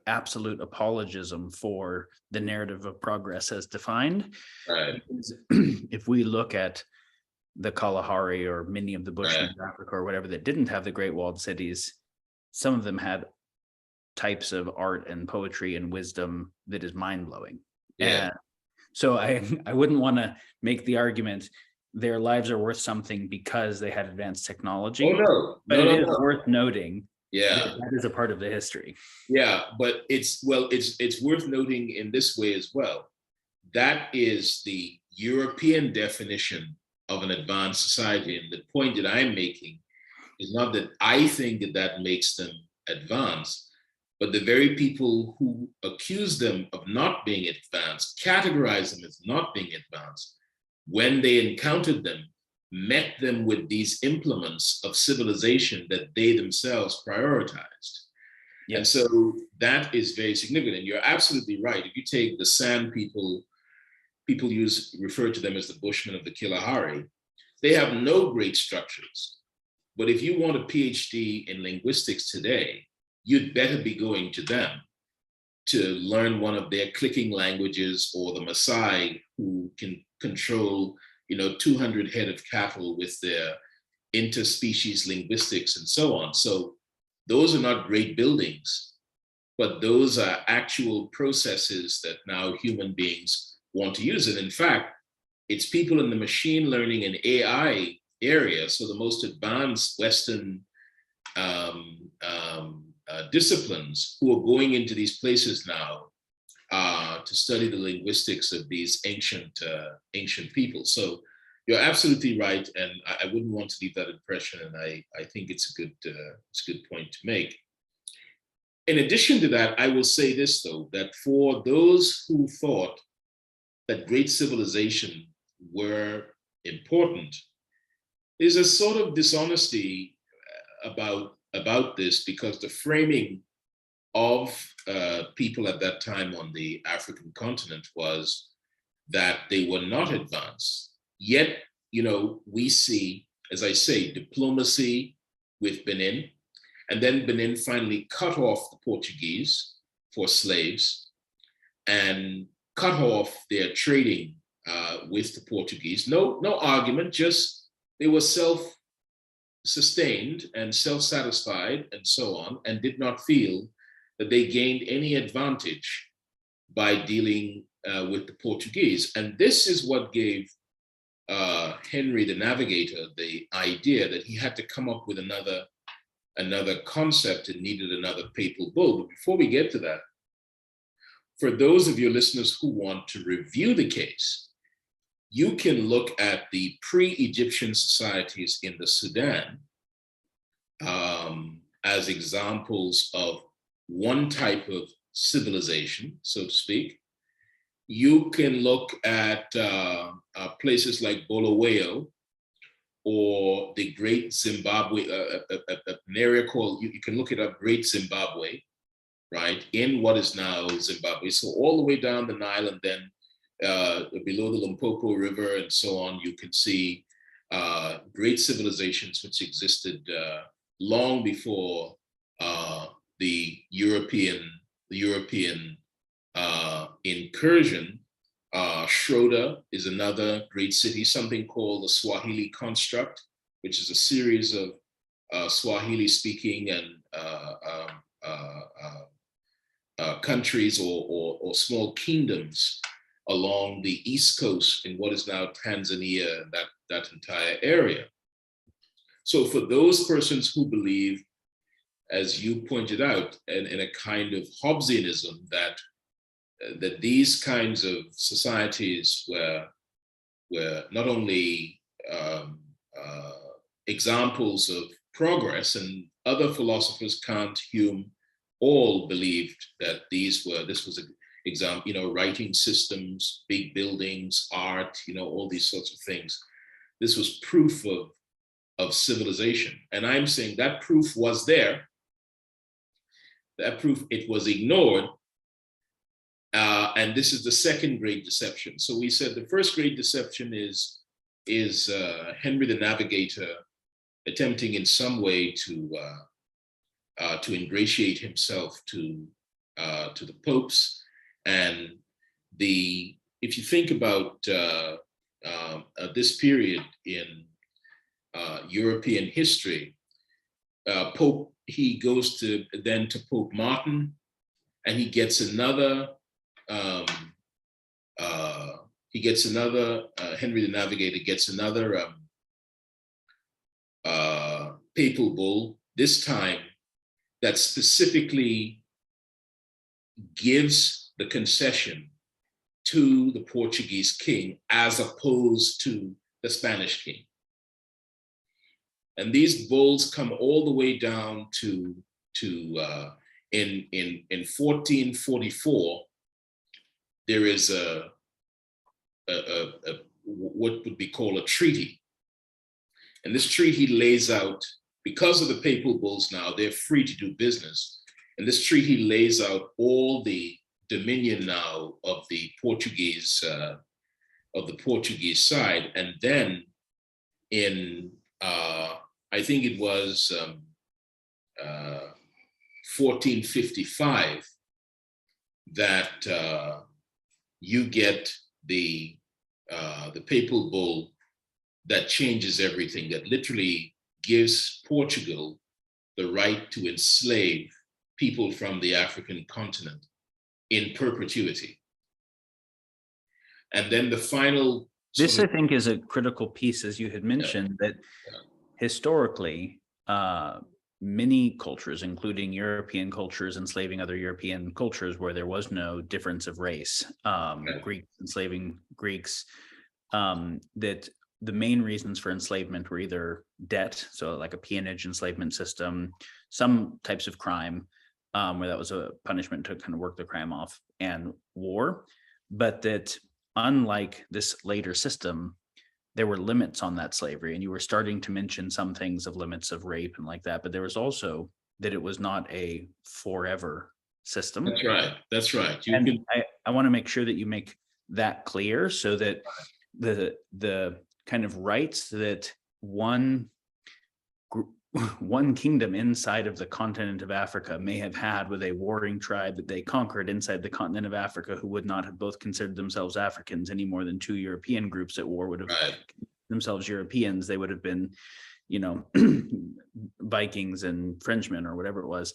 absolute apologism for the narrative of progress as defined. Right. If we look at the Kalahari or many of the Bushmen of Africa or whatever that didn't have the great walled cities, some of them had types of art and poetry and wisdom that is mind-blowing. Yeah. And so I wouldn't want to make the argument their lives are worth something because they had advanced technology. Oh no, but it is worth noting. Yeah, that is a part of the history. Yeah, but it's worth noting in this way as well. That is the European definition of an advanced society, and the point that I'm making is not that I think that makes them advanced, but the very people who accuse them of not being advanced, categorize them as not being advanced, when they encountered them, met them with these implements of civilization that they themselves prioritized. Yes. And so that is very significant. And you're absolutely right. If you take the San people refer to them as the Bushmen of the Kalahari, they have no great structures. But if you want a PhD in linguistics today, you'd better be going to them to learn one of their clicking languages, or the Maasai, who can control 200 head of cattle with their interspecies linguistics and so on. So those are not great buildings, but those are actual processes that now human beings want to use. And in fact, it's people in the machine learning and AI area, so the most advanced Western disciplines, who are going into these places now to study the linguistics of these ancient people. So you're absolutely right, and I wouldn't want to leave that impression. And I think it's a good point to make. In addition to that, I will say this though, that for those who thought that great civilization were important, there's a sort of dishonesty about this, because the framing of people at that time on the African continent was that they were not advanced. Yet, we see, as I say, diplomacy with Benin, and then Benin finally cut off the Portuguese for slaves and cut off their trading with the Portuguese. No argument, just they were self-sustained and self-satisfied and so on, and did not feel that they gained any advantage by dealing with the Portuguese. And this is what gave Henry the Navigator the idea that he had to come up with another concept and needed another papal bull. But before we get to that, for those of your listeners who want to review the case, you can look at the pre-Egyptian societies in the Sudan as examples of one type of civilization, so to speak. You can look at places like Bulawayo or the Great Zimbabwe, an area called, you can look it up, Great Zimbabwe, right, in what is now Zimbabwe. So all the way down the Nile and then below the Limpopo River and so on, you can see great civilizations which existed long before the European incursion. Schroeder is another great city, something called the Swahili construct, which is a series of Swahili speaking and countries or small kingdoms along the East Coast in what is now Tanzania, that entire area. So for those persons who believe, as you pointed out, in a kind of Hobbesianism, that these kinds of societies were not only examples of progress, and other philosophers, Kant, Hume, all believed that this was an example, writing systems, big buildings, art, all these sorts of things. This was proof of civilization. And I'm saying that proof was there. That proof, it was ignored. And this is the second great deception. So we said the first great deception is Henry the Navigator attempting in some way to ingratiate himself to the popes. And if you think about this period in European history, he goes to Pope Martin, and he gets another. Henry the Navigator gets another papal bull, this time that specifically gives the concession to the Portuguese king as opposed to the Spanish king. And these bulls come all the way down to in 1444, there is what would be called a treaty. And this treaty lays out, because of the papal bulls now, they're free to do business. And this treaty lays out all the dominion now of the Portuguese side. And then in, I think it was 1455, that you get the papal bull that changes everything, that literally gives Portugal the right to enslave people from the African continent in perpetuity. And then the final... This, I think, is a critical piece, as you had mentioned, that historically, many cultures, including European cultures enslaving other European cultures where there was no difference of race, Greeks enslaving Greeks, that the main reasons for enslavement were either debt, so like a peonage enslavement system, some types of crime, where that was a punishment to kind of work the crime off, and war. But that unlike this later system, there were limits on that slavery. And you were starting to mention some things of limits of rape and like that, but there was also that it was not a forever system. That's right. That's right. I want to make sure that you make that clear, so that the kind of rights that one kingdom inside of the continent of Africa may have had with a warring tribe that they conquered inside the continent of Africa, who would not have both considered themselves Africans any more than two European groups at war would have themselves Europeans. They would have been, Vikings and Frenchmen or whatever it was.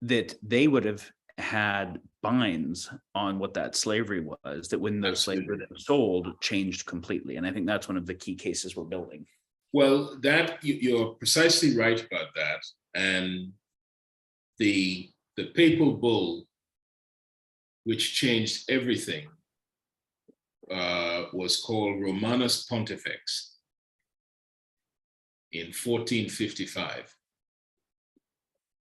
that they would have had binds on what that slavery was, that when those slaves were then sold, changed completely. And I think that's one of the key cases we're building. Well, you're precisely right about that. And the papal bull, which changed everything, was called Romanus Pontifex in 1455.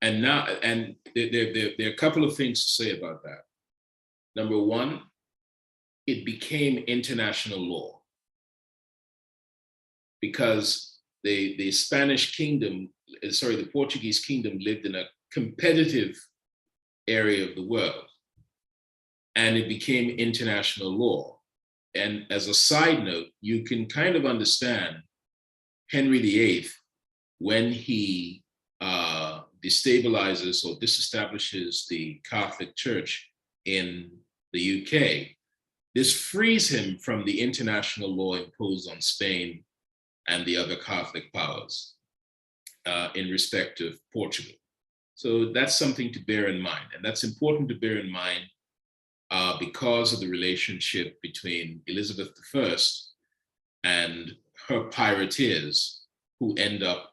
And now, and there are a couple of things to say about that. Number one, it became international law because the Spanish kingdom, the Portuguese kingdom lived in a competitive area of the world, and it became international law. And as a side note, you can kind of understand Henry VIII when he destabilizes or disestablishes the Catholic Church in the UK. This frees him from the international law imposed on Spain and the other Catholic powers in respect of Portugal. So that's something to bear in mind. And that's important to bear in mind because of the relationship between Elizabeth I and her pirateers, who end up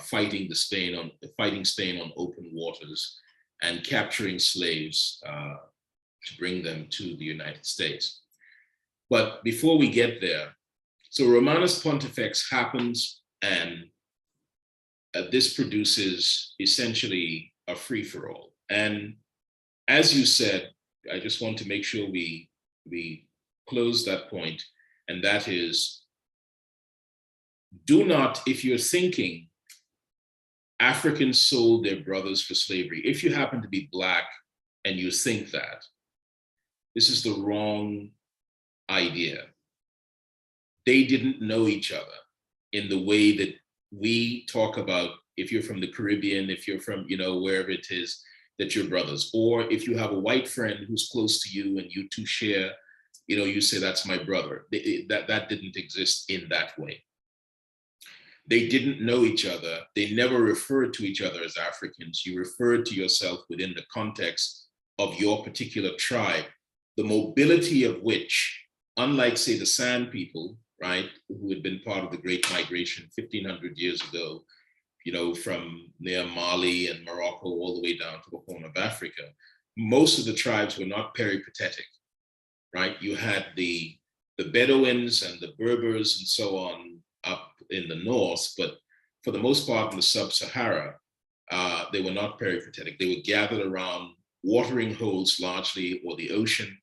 fighting Spain on open waters and capturing slaves to bring them to the United States. But before we get there, so Romanus Pontifex happens, and this produces essentially a free-for-all. And as you said, I just want to make sure we close that point, and that is, do not, if you're thinking Africans sold their brothers for slavery, if you happen to be Black and you think that, this is the wrong idea. They didn't know each other in the way that we talk about, if you're from the Caribbean, if you're from, wherever it is that you're brothers, or if you have a white friend who's close to you and you two share, you say, that's my brother. That didn't exist in that way. They didn't know each other. They never referred to each other as Africans. You referred to yourself within the context of your particular tribe, the mobility of which, unlike, say, the Sand people, right, who had been part of the Great Migration 1,500 years ago, from near Mali and Morocco all the way down to the Horn of Africa, most of the tribes were not peripatetic, right? You had the Bedouins and the Berbers and so on up in the north, but for the most part in the sub-Sahara, they were not peripatetic. They were gathered around watering holes largely, or the ocean,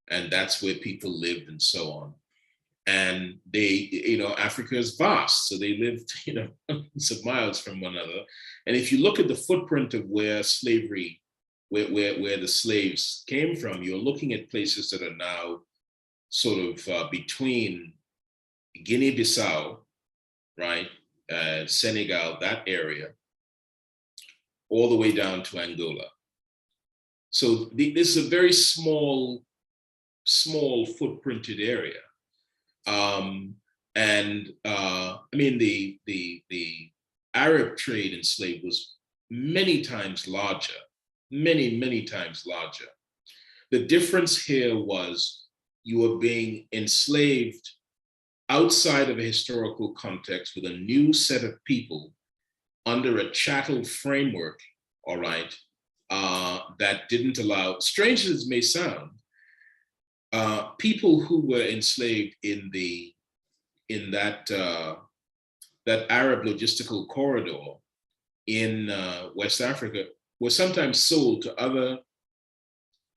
and that's where people lived and so on. And they, Africa is vast, so they lived, hundreds of miles from one another. And if you look at the footprint of where slavery, where the slaves came from, you're looking at places that are now sort of between Guinea-Bissau, right, Senegal, that area, all the way down to Angola. So this is a very small footprinted area. The Arab trade in slave was many times larger, many times larger. The difference here was you were being enslaved outside of a historical context with a new set of people under a chattel framework, all right, that didn't allow, strange as it may sound, people who were enslaved in that Arab logistical corridor in West Africa were sometimes sold to other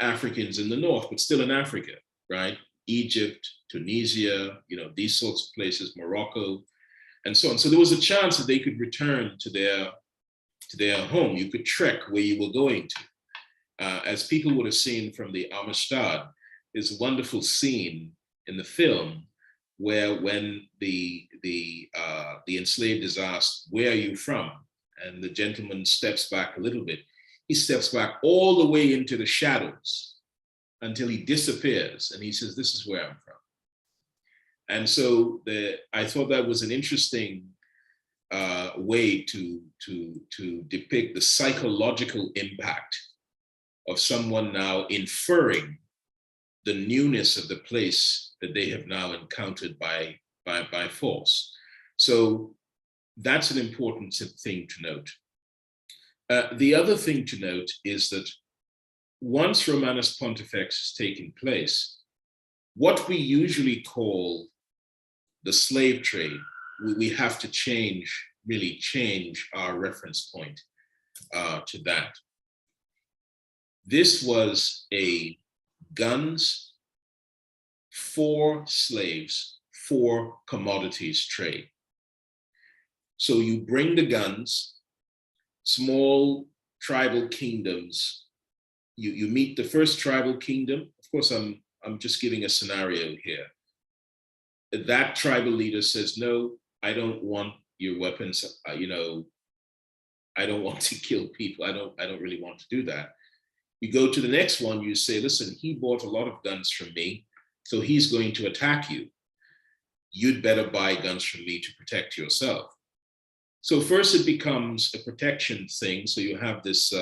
Africans in the north, but still in Africa, right? Egypt, Tunisia, these sorts of places, Morocco, and so on. So there was a chance that they could return to their home. You could trek where you were going to. As people would have seen from the Amistad, there's a wonderful scene in the film where when the enslaved is asked, where are you from? And the gentleman steps back a little bit. He steps back all the way into the shadows until he disappears. And he says, this is where I'm from. And so I thought that was an interesting way to depict the psychological impact of someone now inferring the newness of the place that they have now encountered by force. So that's an important thing to note. The other thing to note is that once Romanus Pontifex has taken place, what we usually call the slave trade, we have to really change our reference point to that. This was a guns for slaves, for commodities trade. So you bring the guns, small tribal kingdoms, you meet the first tribal kingdom. Of course, I'm just giving a scenario here. That tribal leader says, no, I don't want your weapons. I don't want to kill people. I don't really want to do that. You go to the next one, you say, listen, he bought a lot of guns from me, so he's going to attack you. You'd better buy guns from me to protect yourself. So first it becomes a protection thing. So you have this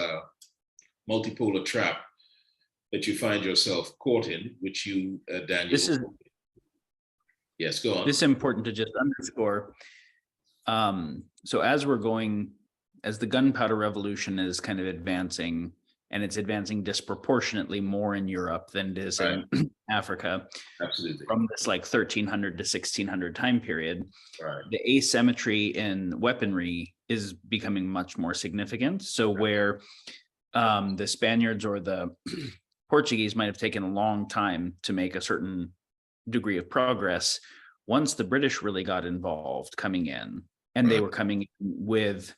multipolar trap that you find yourself caught in, which you, Daniel. Yes, go on. This is important to just underscore. So as the gunpowder revolution is kind of advancing, and it's advancing disproportionately more in Europe than it is in Africa. Absolutely. From this like 1300 to 1600 time period, right. The asymmetry in weaponry is becoming much more significant. So where the Spaniards or the Portuguese might have taken a long time to make a certain degree of progress, once the British really got involved coming in, and they were coming in with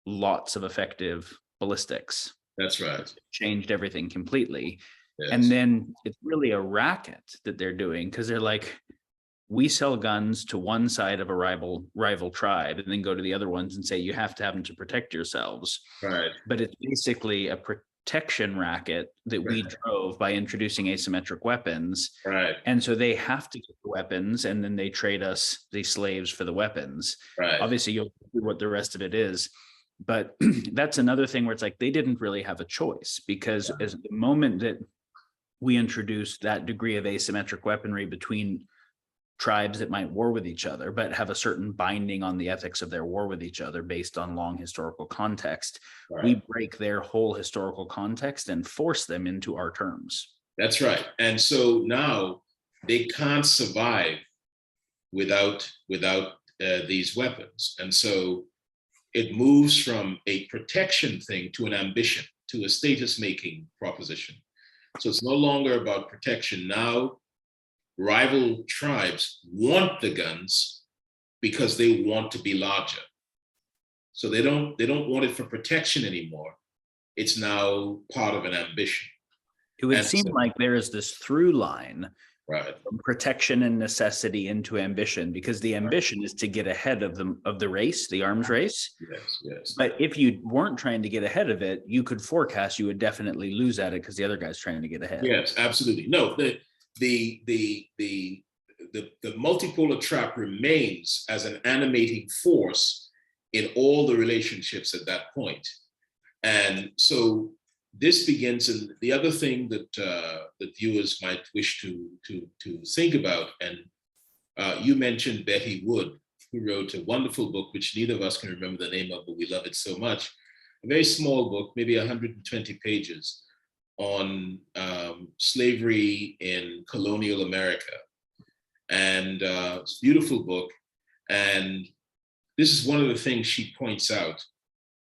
lots of effective ballistics. That's right. It changed everything completely. Yes. And then it's really a racket that they're doing, because they're like, we sell guns to one side of a rival tribe and then go to the other ones and say, you have to have them to protect yourselves. Right. But it's basically a protection racket that we drove by introducing asymmetric weapons. Right. And so they have to get the weapons, and then they trade us the slaves for the weapons. Right. Obviously, you'll see what the rest of it is. But that's another thing where it's like they didn't really have a choice, because as the moment that we introduced that degree of asymmetric weaponry between tribes that might war with each other, but have a certain binding on the ethics of their war with each other based on long historical context, we break their whole historical context and force them into our terms. That's right. And so now they can't survive without these weapons. And so it moves from a protection thing to an ambition, to a status-making proposition. So it's no longer about protection. Now, rival tribes want the guns because they want to be larger. So they don't want it for protection anymore. It's now part of an ambition. It would seem like there is this through line from protection and necessity into ambition, because the ambition is to get ahead of the race, the arms race. Yes. But if you weren't trying to get ahead of it, you could forecast you would definitely lose at it because the other guy's trying to get ahead. Yes, absolutely. No, the multipolar trap remains as an animating force in all the relationships at that point. And so this begins, and the other thing that that viewers might wish to think about, and you mentioned Betty Wood, who wrote a wonderful book, which neither of us can remember the name of, but we love it so much. A very small book, maybe 120 pages, on slavery in colonial America. And it's a beautiful book. And this is one of the things she points out.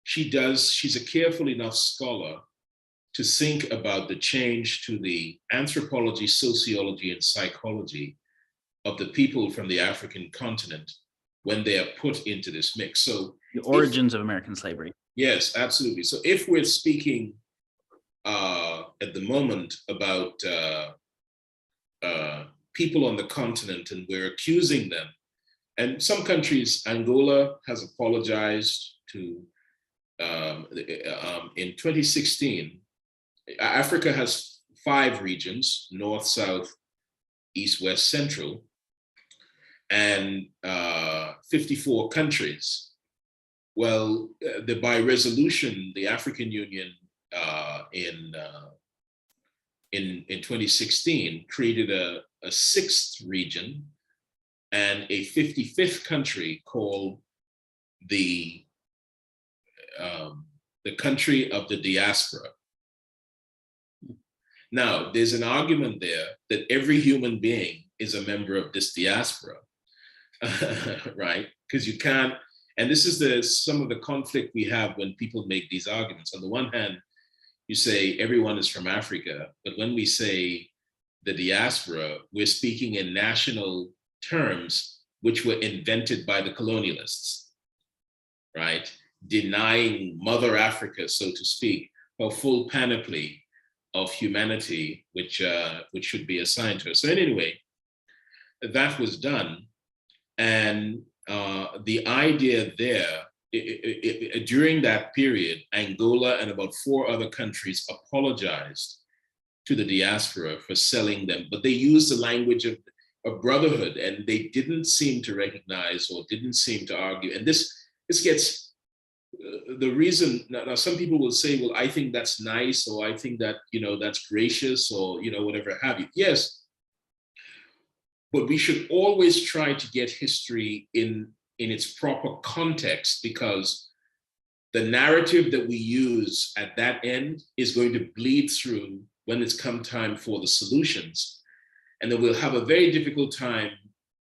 She's a careful enough scholar to think about the change to the anthropology, sociology, and psychology of the people from the African continent when they are put into this mix. So the origins of American slavery. Yes, absolutely. So if we're speaking at the moment about people on the continent, and we're accusing them, and some countries, Angola has apologized to, in 2016, Africa has 5 regions: North, South, East, West, Central, and 54 countries. Well, by resolution, the African Union in 2016 created a sixth region and a 55th country called the country of the diaspora. Now, there's an argument there that every human being is a member of this diaspora, right? Because you can't, and this is some of the conflict we have when people make these arguments. On the one hand, you say everyone is from Africa, but when we say the diaspora, we're speaking in national terms which were invented by the colonialists, right? Denying Mother Africa, so to speak, her full panoply of humanity, which should be assigned to her. So anyway, that was done. And the idea there, during that period, Angola and about 4 other countries apologized to the diaspora for selling them, but they used the language of brotherhood, and they didn't seem to recognize or didn't seem to argue. And this gets the reason. Now some people will say, well, I think that's nice, or I think that, that's gracious, or, whatever have you. Yes, but we should always try to get history in its proper context, because the narrative that we use at that end is going to bleed through when it's come time for the solutions. And then we'll have a very difficult time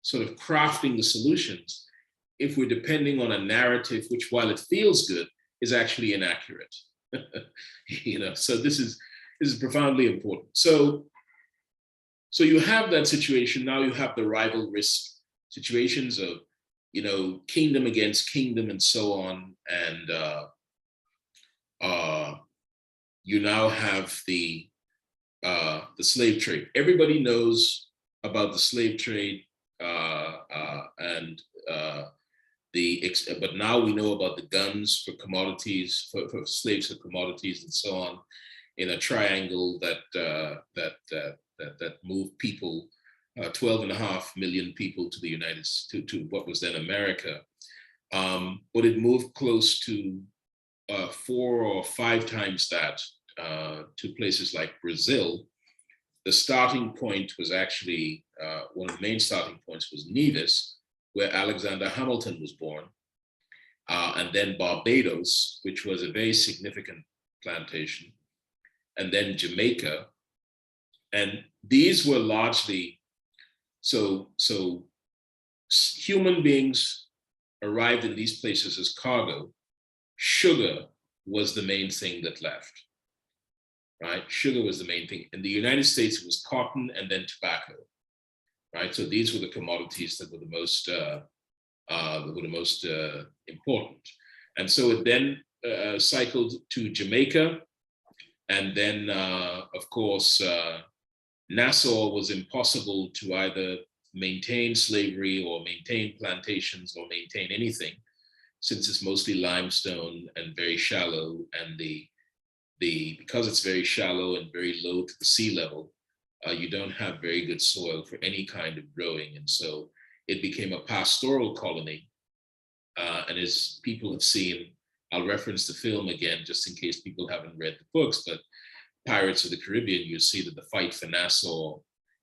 sort of crafting the solutions if we're depending on a narrative which, while it feels good, is actually inaccurate. So this is profoundly important. So you have that situation. Now you have the rival risk situations of, kingdom against kingdom and so on. And you now have the slave trade. Everybody knows about the slave trade, but now we know about the guns for commodities, for slaves for commodities and so on, in a triangle that moved people, 12.5 million people to the United States, to what was then America. But it moved close to 4 or 5 times that to places like Brazil. The starting point was actually, one of the main starting points was Nevis, where Alexander Hamilton was born, and then Barbados, which was a very significant plantation, and then Jamaica. And these were largely, so human beings arrived in these places as cargo. Sugar was the main thing that left, right? Sugar was the main thing. In the United States, it was cotton and then tobacco, right? So these were the commodities that were the most important. And so it then cycled to Jamaica, and then, of course, Nassau was impossible to either maintain slavery or maintain plantations or maintain anything, since it's mostly limestone and very shallow, and because it's very shallow and very low to the sea level, you don't have very good soil for any kind of growing. And so it became a pastoral colony. And as people have seen, I'll reference the film again, just in case people haven't read the books, but Pirates of the Caribbean, you see that the fight for Nassau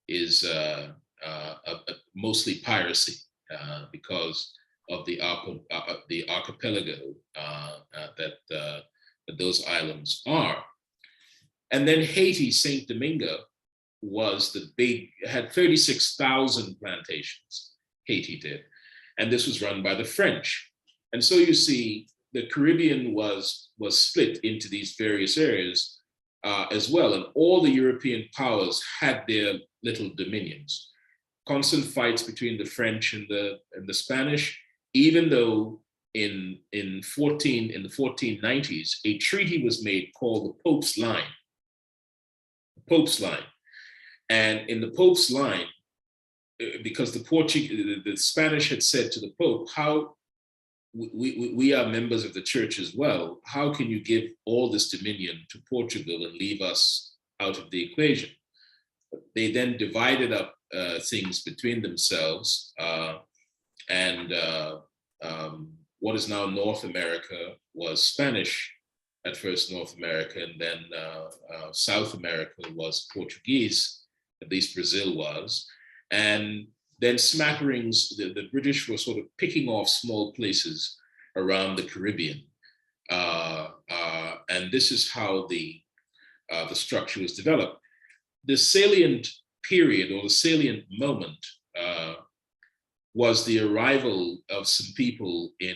is mostly piracy, because of the archipelago that those islands are. And then Haiti, Saint Domingo, had 36,000 plantations, Haiti did. And this was run by the French. And so you see the Caribbean was split into these various areas as well. And all the European powers had their little dominions. Constant fights between the French and the Spanish, even though in the 1490s, a treaty was made called the Pope's Line. Pope's Line. And in the Pope's Line, because the Spanish had said to the Pope, how we are members of the church as well, how can you give all this dominion to Portugal and leave us out of the equation? They then divided up things between themselves, and what is now North America was Spanish, at first North America, and then South America was Portuguese, at least Brazil was. And then smatterings, the British were sort of picking off small places around the Caribbean. And this is how the structure was developed. The salient period, or the salient moment, was the arrival of some people in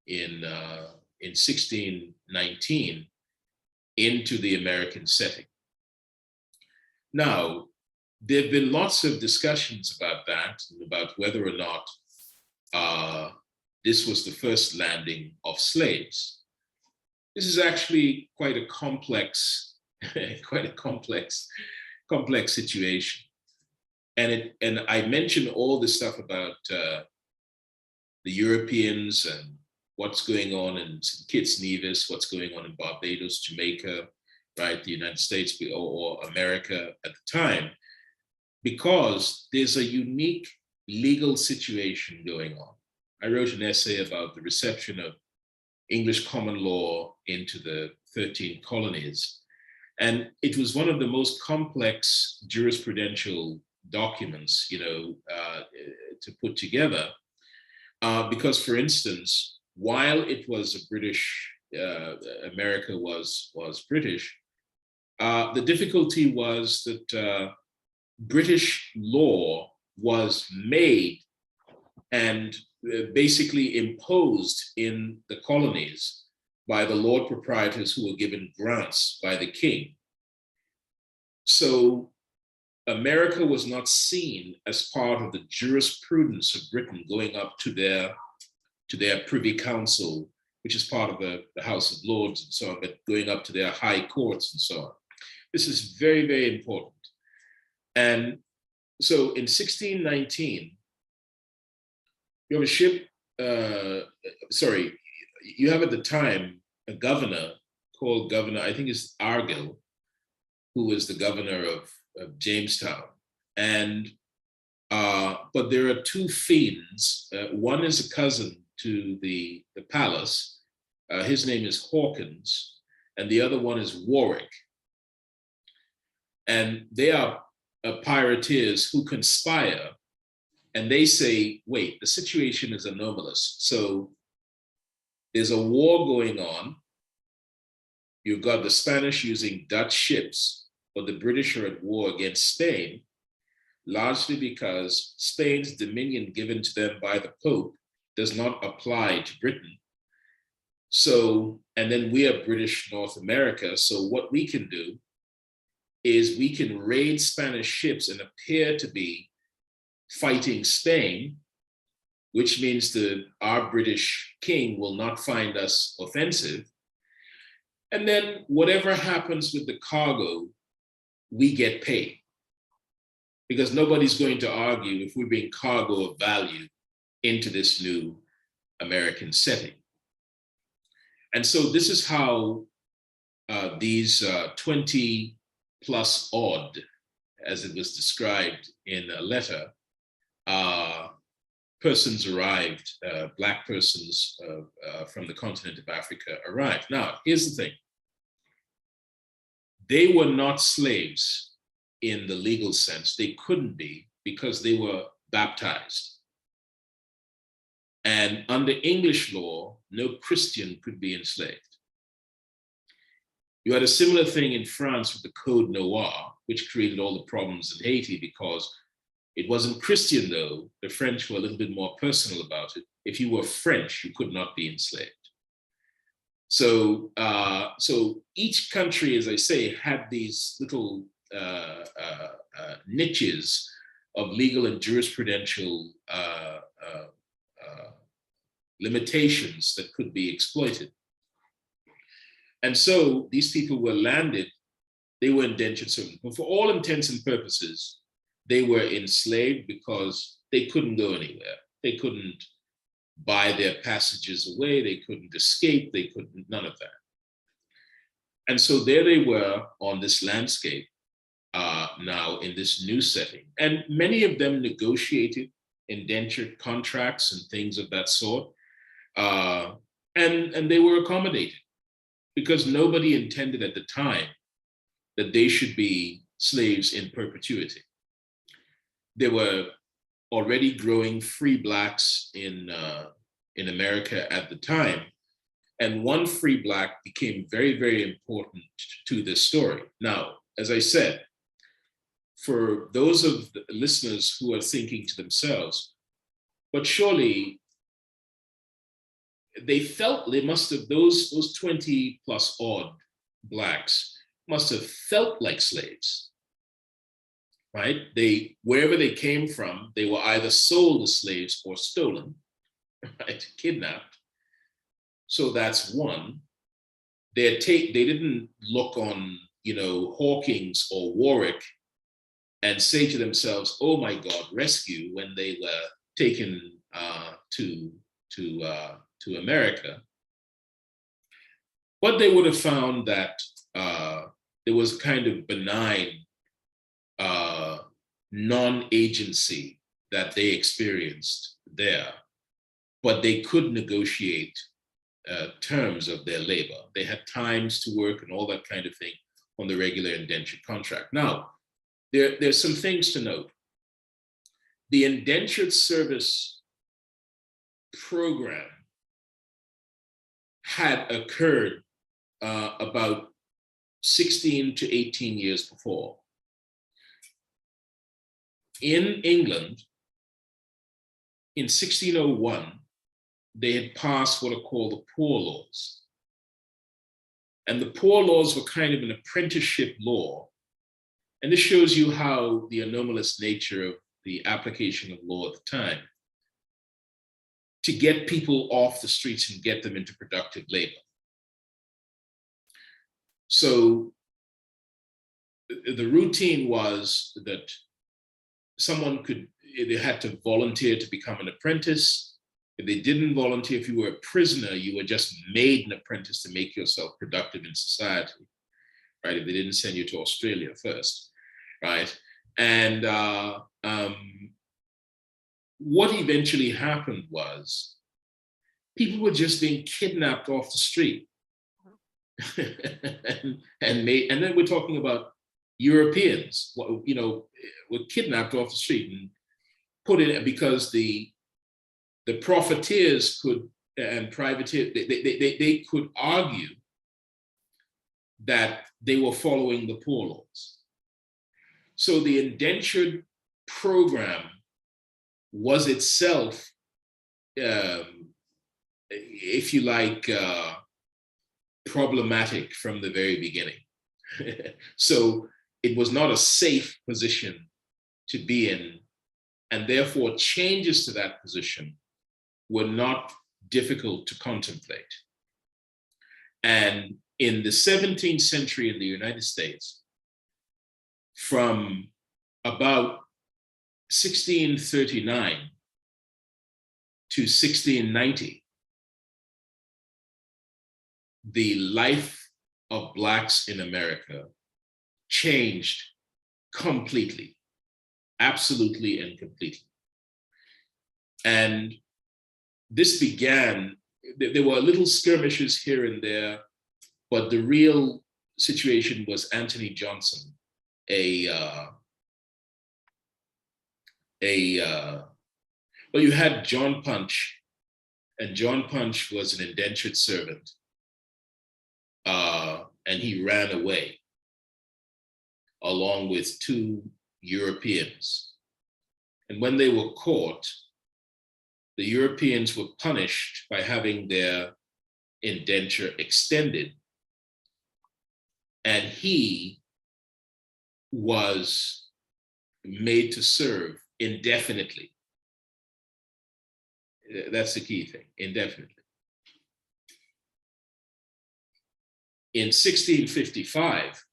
1619 into the American setting. Now, there have been lots of discussions about that, about whether or not this was the first landing of slaves. This is actually quite a complex, complex situation. And I mentioned all this stuff about the Europeans and what's going on in St. Kitts Nevis, what's going on in Barbados, Jamaica, right, the United States or America at the time, because there's a unique legal situation going on. I wrote an essay about the reception of English common law into the 13 colonies. And it was one of the most complex jurisprudential documents, to put together, because, for instance, while it was a British, America was British, the difficulty was that British law was made and basically imposed in the colonies by the Lord proprietors who were given grants by the king. So America was not seen as part of the jurisprudence of Britain going up to their Privy Council, which is part of the House of Lords and so on, but going up to their high courts and so on. This is very, very important. And so in 1619, you have a ship, you have at the time a governor called Governor, I think it's Argyll, who was the governor of Jamestown. And, but there are two fiends. One is a cousin to the palace. His name is Hawkins, and the other one is Warwick. And they are pirateers who conspire, and they say, wait, the situation is anomalous. So there's a war going on. You've got the Spanish using Dutch ships, but the British are at war against Spain, largely because Spain's dominion given to them by the Pope does not apply to Britain. So, and then we are British North America. So what we can do is we can raid Spanish ships and appear to be fighting Spain, which means that our British king will not find us offensive. And then whatever happens with the cargo, we get paid. Because nobody's going to argue if we bring cargo of value into this new American setting. And so this is how these 20 plus odd, as it was described in a letter, persons arrived, Black persons from the continent of Africa arrived. Now, here's the thing. They were not slaves in the legal sense. They couldn't be because they were baptized. And under English law, no Christian could be enslaved. You had a similar thing in France with the Code Noir, which created all the problems in Haiti because it wasn't Christian, though. The French were a little bit more personal about it. If you were French, you could not be enslaved. So, so each country, as I say, had these little niches of legal and jurisprudential limitations that could be exploited. And so these people were landed, they were indentured servants. But for all intents and purposes, they were enslaved because they couldn't go anywhere. They couldn't buy their passages away, they couldn't escape, they couldn't, none of that. And so there they were on this landscape now in this new setting. And many of them negotiated indentured contracts and things of that sort. And they were accommodated because nobody intended at the time that they should be slaves in perpetuity. There were already growing free Blacks in America at the time. And one free Black became very, very important to this story. Now, as I said, for those of the listeners who are thinking to themselves, but surely they felt they must have, those 20 plus odd Blacks must have felt like slaves, right? Wherever they came from, they were either sold as slaves or stolen, right? Kidnapped. So that's one. They didn't look on, Hawkins or Warwick and say to themselves, "Oh my God, rescue!" when they were taken to America. But they would have found that there was kind of benign non-agency that they experienced there, but they could negotiate terms of their labor. They had times to work and all that kind of thing on the regular indentured contract. Now, there's some things to note. The indentured service program had occurred about 16 to 18 years before. In England, in 1601, they had passed what are called the Poor Laws. And the Poor Laws were kind of an apprenticeship law. And this shows you how the anomalous nature of the application of law at the time, to get people off the streets and get them into productive labor. So the routine was that they had to volunteer to become an apprentice. If they didn't volunteer, if you were a prisoner, you were just made an apprentice to make yourself productive in society, right? If they didn't send you to Australia first, right? And what eventually happened was people were just being kidnapped off the street. and then we're talking about Europeans, were kidnapped off the street and put in because the profiteers and privateers, they could argue that they were following the Poor Laws. So the indentured program was itself, if you like, problematic from the very beginning. So it was not a safe position to be in, and therefore changes to that position were not difficult to contemplate. And in the 17th century in the United States, from about 1639 to 1690, the life of Blacks in America changed completely, absolutely and completely. And this began, there were little skirmishes here and there, but the real situation was Anthony Johnson, well, you had John Punch, and John Punch was an indentured servant, and he ran away along with two Europeans. And when they were caught, the Europeans were punished by having their indenture extended. And he was made to serve indefinitely. That's the key thing, indefinitely. In 1655,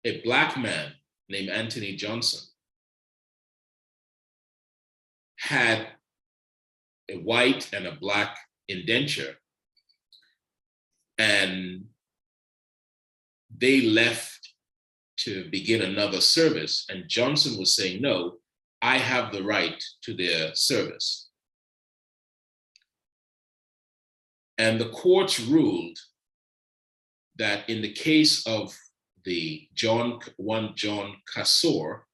a Black man named Anthony Johnson had a white and a Black indenture, and they left to begin another service. And Johnson was saying, no, I have the right to their service. And the courts ruled that in the case of the John Casor,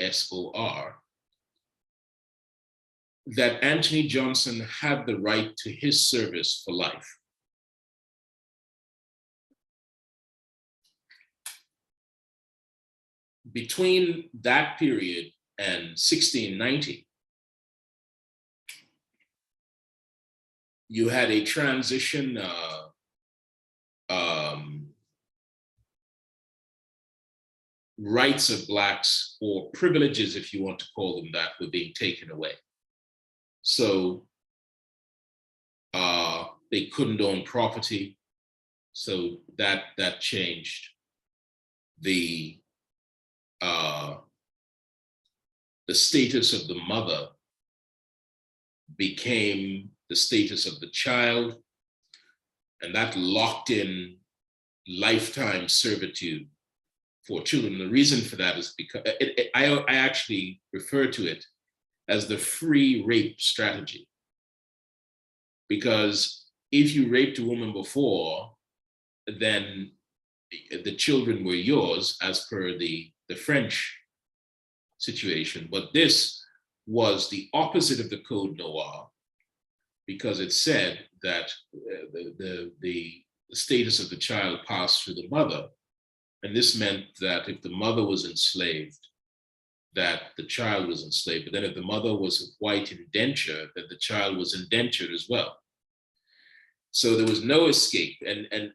Casor, that Anthony Johnson had the right to his service for life. Between that period and 1690, you had a transition rights of Blacks, or privileges, if you want to call them that, were being taken away. So they couldn't own property. So that changed. The status of the mother became the status of the child, and that locked in lifetime servitude for children. The reason for that is because I actually refer to it as the free rape strategy. Because if you raped a woman before, then the children were yours as per the French situation. But this was the opposite of the Code Noir, because it said that the status of the child passed through the mother. And this meant that if the mother was enslaved, that the child was enslaved. But then if the mother was of white indenture, that the child was indentured as well. So there was no escape. And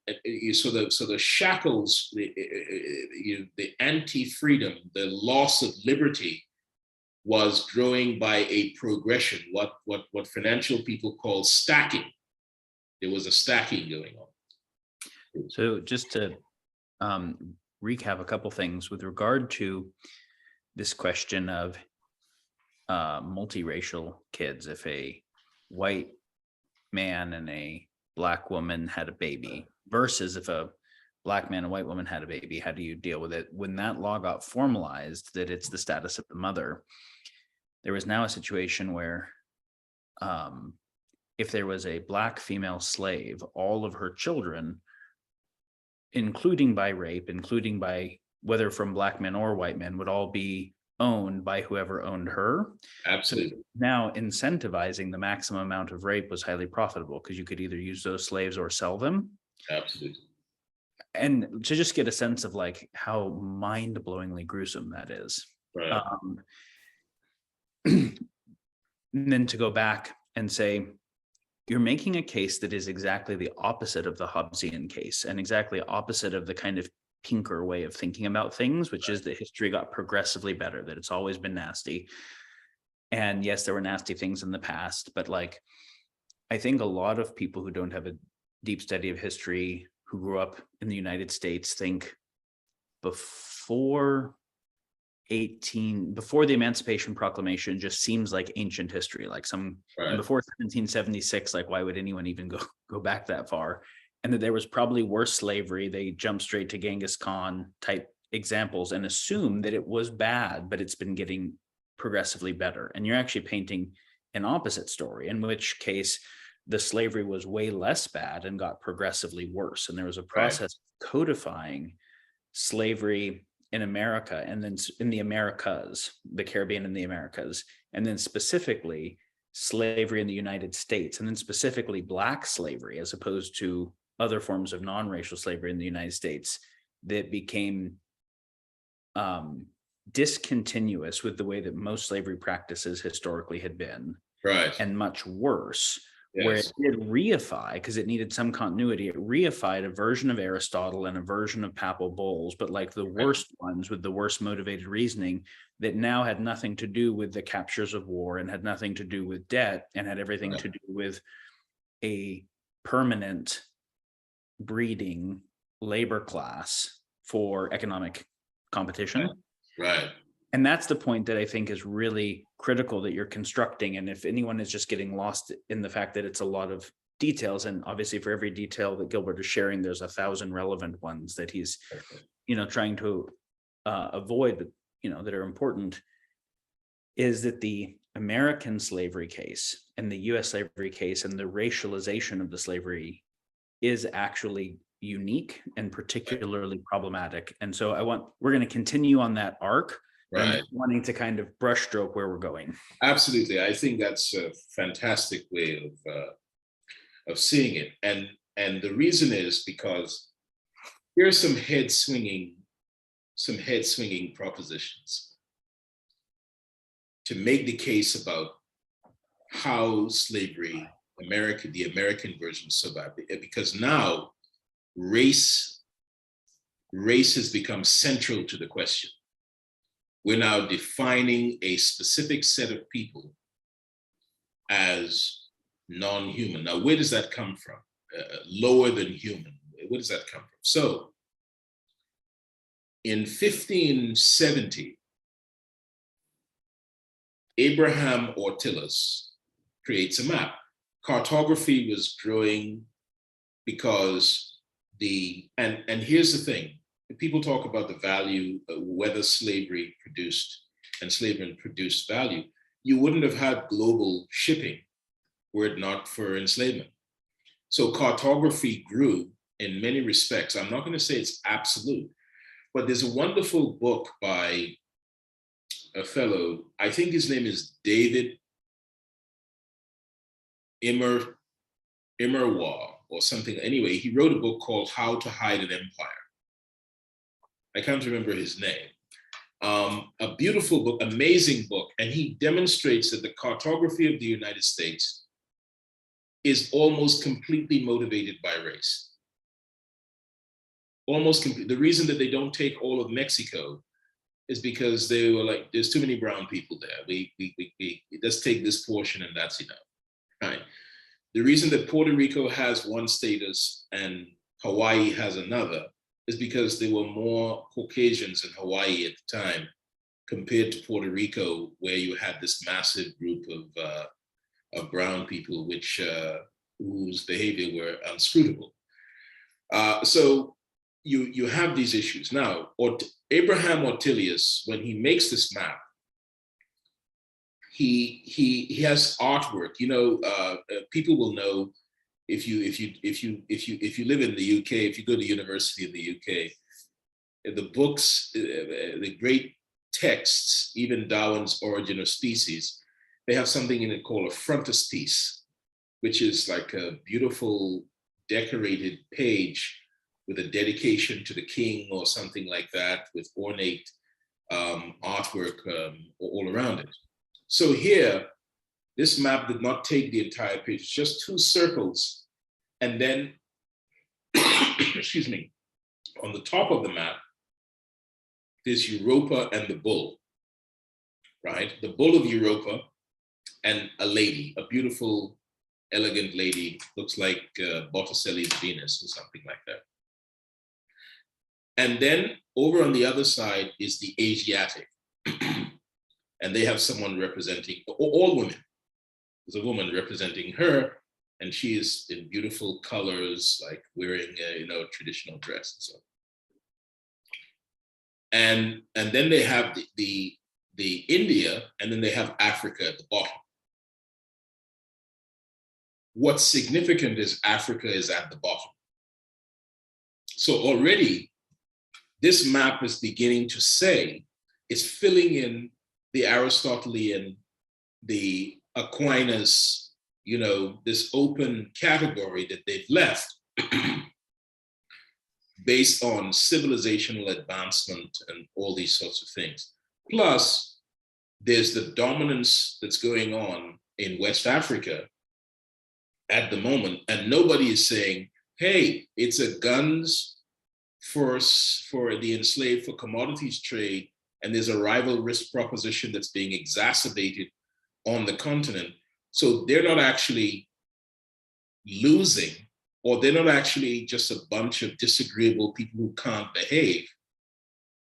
so the shackles, the anti-freedom, the loss of liberty was growing by a progression, what financial people call stacking. There was a stacking going on. So just to recap a couple things with regard to this question of multiracial kids. If a white man and a Black woman had a baby versus if a Black man and white woman had a baby, how do you deal with it? When that law got formalized, that it's the status of the mother, there was now a situation where if there was a Black female slave, all of her children, including by rape, including by whether from Black men or white men, would all be owned by whoever owned her. Absolutely. So now incentivizing the maximum amount of rape was highly profitable because you could either use those slaves or sell them. Absolutely. And to just get a sense of like how mind-blowingly gruesome that is. Right. And then to go back and say, you're making a case that is exactly the opposite of the Hobbesian case and exactly opposite of the kind of pinker way of thinking about things, which is that history got progressively better, that it's always been nasty. And yes, there were nasty things in the past, but like, I think a lot of people who don't have a deep study of history, who grew up in the United States, think before the Emancipation Proclamation just seems like ancient history, like and before 1776, like why would anyone even go back that far? And that there was probably worse slavery. They jumped straight to Genghis Khan type examples and assume that it was bad, but it's been getting progressively better. And you're actually painting an opposite story, in which case the slavery was way less bad and got progressively worse. And there was a process of codifying slavery in America, and then in the Americas, the Caribbean and the Americas, and then specifically slavery in the United States, and then specifically Black slavery, as opposed to other forms of non-racial slavery in the United States, that became discontinuous with the way that most slavery practices historically had been, and much worse. Yes. Where it did reify, because it needed some continuity, it reified a version of Aristotle and a version of Papal bulls, but like the worst ones with the worst motivated reasoning, that now had nothing to do with the captures of war and had nothing to do with debt and had everything to do with a permanent breeding labor class for economic competition. Right. And that's the point that I think is really critical that you're constructing. And if anyone is just getting lost in the fact that it's a lot of details, and obviously for every detail that Gilbert is sharing, there's 1,000 relevant ones that he's, trying to avoid, that are important, is that the American slavery case and the US slavery case and the racialization of the slavery is actually unique and particularly problematic. And so we're going to continue on that arc. And I'm Right. just wanting to kind of brushstroke where we're going. Absolutely. I think that's a fantastic way of seeing it. And the reason is because here's some head swinging propositions to make the case about how slavery, the American version survived. Because now race has become central to the question. We're now defining a specific set of people as non-human. Now, where does that come from? Lower than human. Where does that come from? So, in 1570, Abraham Ortelius creates a map. Cartography was growing because and here's the thing, people talk about the value, whether slavery produced, enslavement produced value. You wouldn't have had global shipping were it not for enslavement. So cartography grew in many respects. I'm not going to say it's absolute, but there's a wonderful book by a fellow, I think his name is David Immerwahr or something. Anyway, he wrote a book called How to Hide an Empire. I can't remember his name. A beautiful book, amazing book. And he demonstrates that the cartography of the United States is almost completely motivated by race. Almost completely. The reason that they don't take all of Mexico is because they were like, there's too many brown people there. We let's take this portion and that's enough, right? The reason that Puerto Rico has one status and Hawaii has another is because there were more Caucasians in Hawaii at the time compared to Puerto Rico, where you had this massive group of brown people, whose behavior were unscrutable. So you have these issues. Now, Abraham Ortelius, when he makes this map, he has artwork. People will know if you live in the UK, if you go to university in the UK, the books, the great texts, even Darwin's Origin of Species, they have something in it called a frontispiece, which is like a beautiful decorated page with a dedication to the king or something like that, with ornate artwork all around it. So here, this map did not take the entire page, it's just two circles. And then, excuse me, on the top of the map, there's Europa and the bull, right? The bull of Europa and a lady, a beautiful, elegant lady, looks like Botticelli's Venus or something like that. And then over on the other side is the Asiatic. And they have someone representing all women. There's a woman representing her, and she is in beautiful colors, like wearing a traditional dress and so on. And then they have the India, and then they have Africa at the bottom. What's significant is Africa is at the bottom. So already, this map is beginning to say, it's filling in the Aristotelian, the Aquinas, this open category that they've left based on civilizational advancement and all these sorts of things. Plus, there's the dominance that's going on in West Africa at the moment, and nobody is saying, hey, it's a guns for the enslaved, for commodities trade, and there's a rival risk proposition that's being exacerbated on the continent. So they're not actually losing, or they're not actually just a bunch of disagreeable people who can't behave.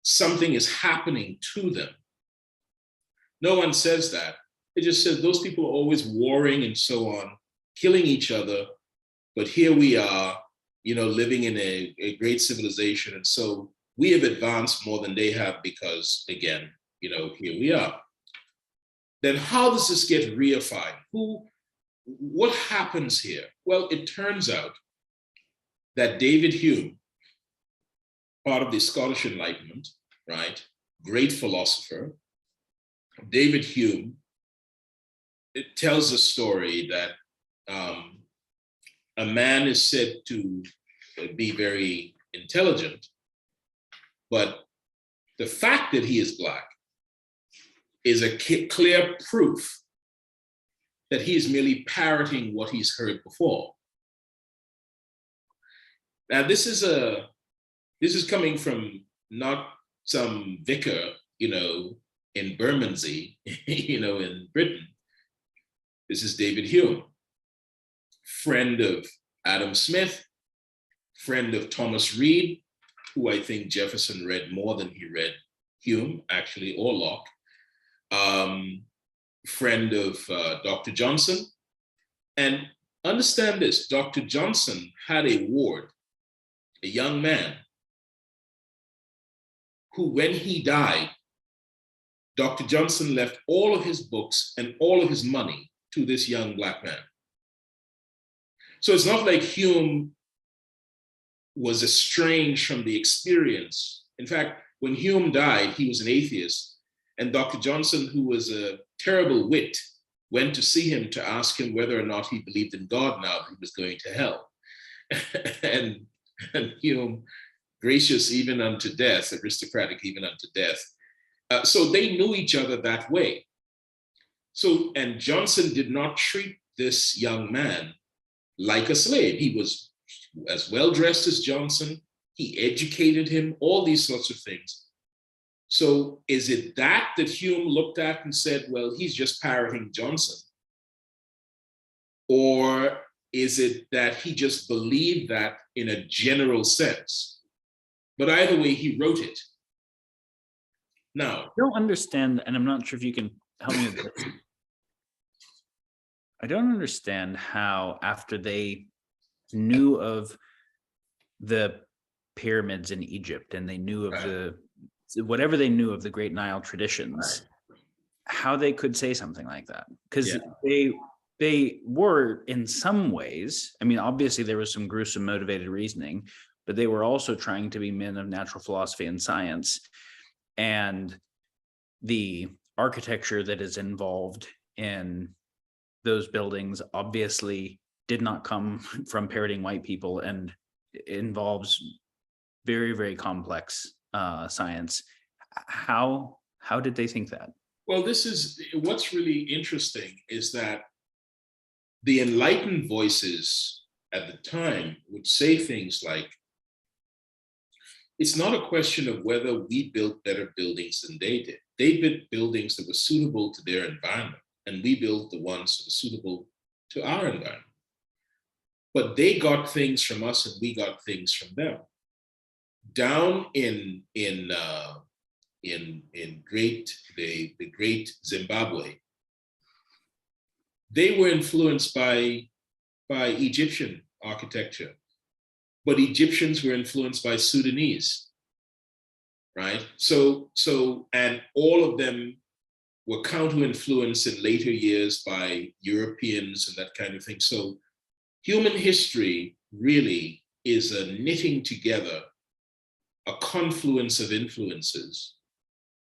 Something is happening to them. No one says that. It just says those people are always warring and so on, killing each other. But here we are, living in a great civilization. And so we have advanced more than they have because, again, here we are. then how does this get reified? What happens here? Well, it turns out that David Hume, part of the Scottish Enlightenment, right? Great philosopher. David Hume, it tells a story that a man is said to be very intelligent, but the fact that he is Black is a clear proof that he is merely parroting what he's heard before. Now, this is coming from not some vicar, in Bermondsey, in Britain. This is David Hume, friend of Adam Smith, friend of Thomas Reed, who I think Jefferson read more than he read Hume, actually, or Locke. Friend of Dr. Johnson. And understand this, Dr. Johnson had a ward, a young man, who, when he died, Dr. Johnson left all of his books and all of his money to this young Black man. So it's not like Hume was estranged from the experience. In fact, when Hume died, he was an atheist, and Dr. Johnson, who was a terrible wit, went to see him to ask him whether or not he believed in God now that he was going to hell. and Hume, gracious even unto death, aristocratic even unto death. So they knew each other that way. So, and Johnson did not treat this young man like a slave. He was as well dressed as Johnson. He educated him, all these sorts of things. So is it that Hume looked at and said, well, he's just parroting Johnson? Or is it that he just believed that in a general sense? But either way, he wrote it. Now, I don't understand, and I'm not sure if you can help me with this. I don't understand how, after they knew of the pyramids in Egypt and they knew of whatever they knew of the Great Nile traditions, how they could say something like that. Because they were, in some ways, I mean, obviously there was some gruesome motivated reasoning, but they were also trying to be men of natural philosophy and science. And the architecture that is involved in those buildings obviously did not come from parroting white people and involves very, very complex science. How did they think that? Well, this is what's really interesting, is that the enlightened voices at the time would say things like, it's not a question of whether we built better buildings than they did. They built buildings that were suitable to their environment, and we built the ones that were suitable to our environment. But they got things from us and we got things from them. Down in the great Zimbabwe, they were influenced by Egyptian architecture, but Egyptians were influenced by Sudanese, right? So and all of them were counter-influenced in later years by Europeans and that kind of thing. So human history really is a knitting together, a confluence of influences,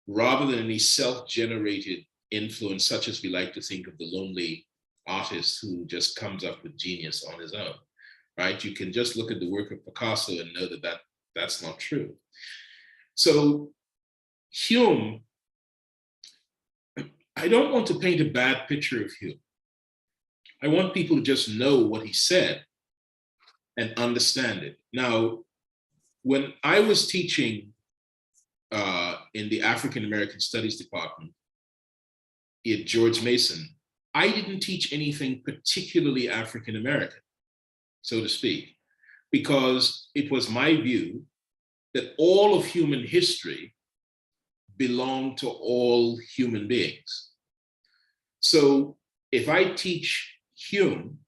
rather than any self-generated influence, such as we like to think of the lonely artist who just comes up with genius on his own, right? You can just look at the work of Picasso and know that that's not true. So Hume, I don't want to paint a bad picture of Hume. I want people to just know what he said and understand it. Now, when I was teaching in the African American Studies department at George Mason, I didn't teach anything particularly African American, so to speak, because it was my view that all of human history belonged to all human beings. So if I teach Hume,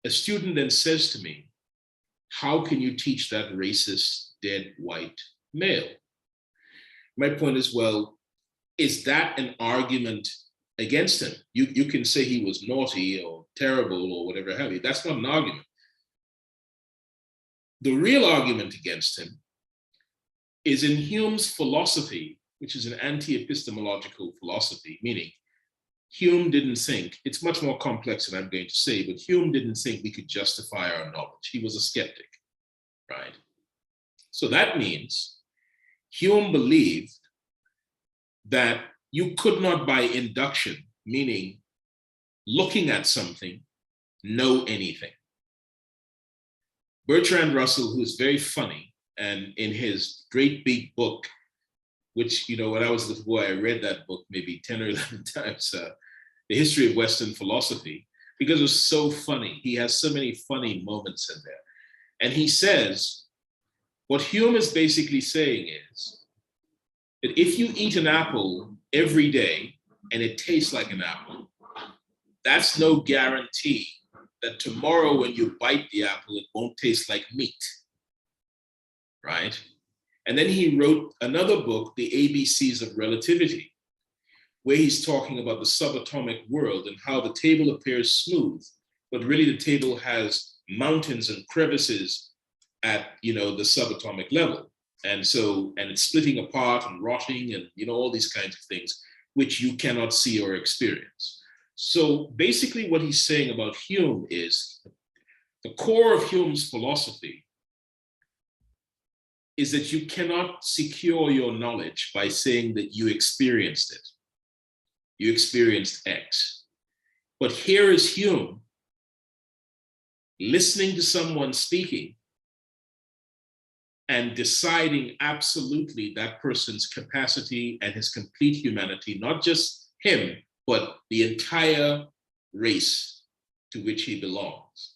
a student then says to me, how can you teach that racist, dead white male? My point is, well, is that an argument against him. You can say he was naughty or terrible or whatever have you. That's not an argument. The real argument against him is in Hume's philosophy, which is an anti-epistemological philosophy, meaning Hume didn't think, it's much more complex than I'm going to say, but Hume didn't think we could justify our knowledge. He was a skeptic, right? So that means Hume believed that you could not by induction, meaning looking at something, know anything. Bertrand Russell, who's very funny, and in his great big book, which, you know, when I was a little boy, I read that book maybe 10 or 11 times, The History of Western Philosophy, because it was so funny. He has so many funny moments in there. And he says, what Hume is basically saying is that if you eat an apple every day and it tastes like an apple, that's no guarantee that tomorrow when you bite the apple, it won't taste like meat, right? And then he wrote another book, The ABCs of Relativity, where he's talking about the subatomic world and how the table appears smooth, but really the table has mountains and crevices at, you know, the subatomic level. And so, and it's splitting apart and rotting and, you know, all these kinds of things, which you cannot see or experience. So basically what he's saying about Hume is the core of Hume's philosophy is that you cannot secure your knowledge by saying that you experienced it. You experienced X. But here is Hume listening to someone speaking and deciding absolutely that person's capacity and his complete humanity, not just him, but the entire race to which he belongs.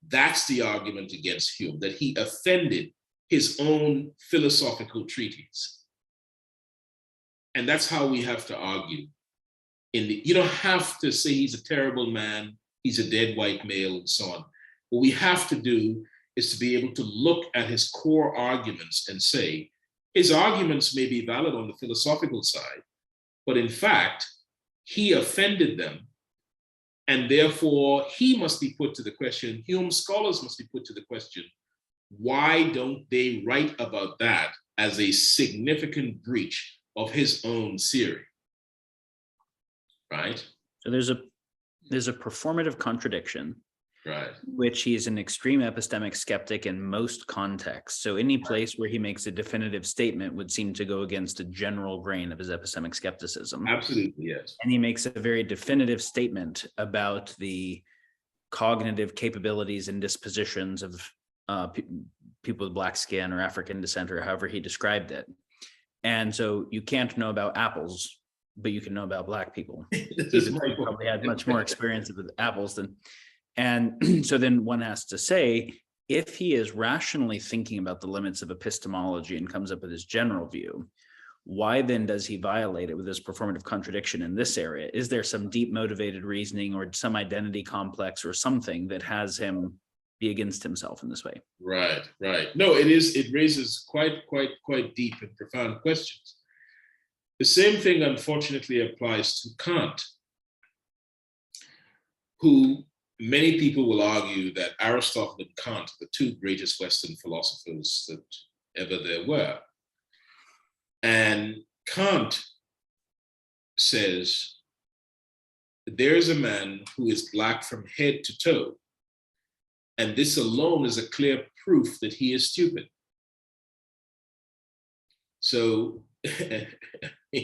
That's the argument against Hume, that he offended his own philosophical treatise. And that's how we have to argue. You don't have to say he's a terrible man, he's a dead white male, and so on. What we have to do is to be able to look at his core arguments and say, his arguments may be valid on the philosophical side, but in fact, he offended them. And therefore, he must be put to the question, Hume scholars must be put to the question, why don't they write about that as a significant breach of his own theory, right? So there's a performative contradiction, right? Which he's an extreme epistemic skeptic in most contexts. So any place where he makes a definitive statement would seem to go against a general grain of his epistemic skepticism. Absolutely, yes. And he makes a very definitive statement about the cognitive capabilities and dispositions of people with black skin or African descent, or however he described it. And so you can't know about apples, but you can know about black people. He probably had much more experience with apples than, and so then one has to say, if he is rationally thinking about the limits of epistemology and comes up with his general view, why then does he violate it with this performative contradiction in this area? Is there some deep motivated reasoning or some identity complex or something that has him be against himself in this way? Right, right. No, it raises quite deep and profound questions. The same thing, unfortunately, applies to Kant, who many people will argue that Aristotle and Kant are the two greatest Western philosophers that ever there were. And Kant says, there is a man who is black from head to toe, and this alone is a clear proof that he is stupid. So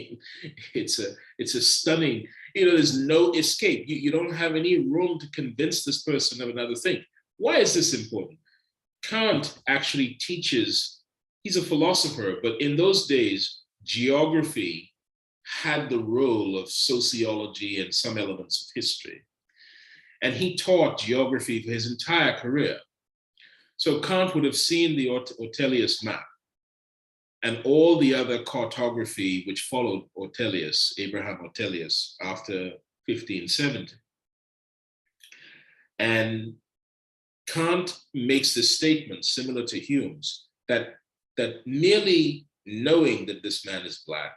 it's a stunning, there's no escape. You don't have any room to convince this person of another thing. Why is this important? Kant actually teaches, he's a philosopher, but in those days, geography had the role of sociology and some elements of history. And he taught geography for his entire career. So Kant would have seen the Ortelius map and all the other cartography which followed Ortelius, Abraham Ortelius, after 1570. And Kant makes this statement similar to Hume's, that merely knowing that this man is black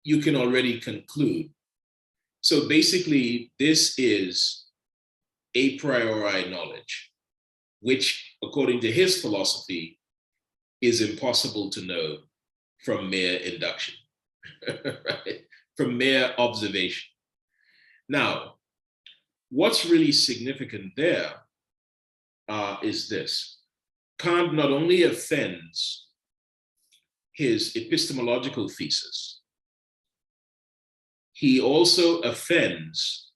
you can already conclude. So basically, this is a priori knowledge, which, according to his philosophy, is impossible to know from mere induction, right? From mere observation. Now, what's really significant there is this. Kant not only offends his epistemological thesis, he also offends,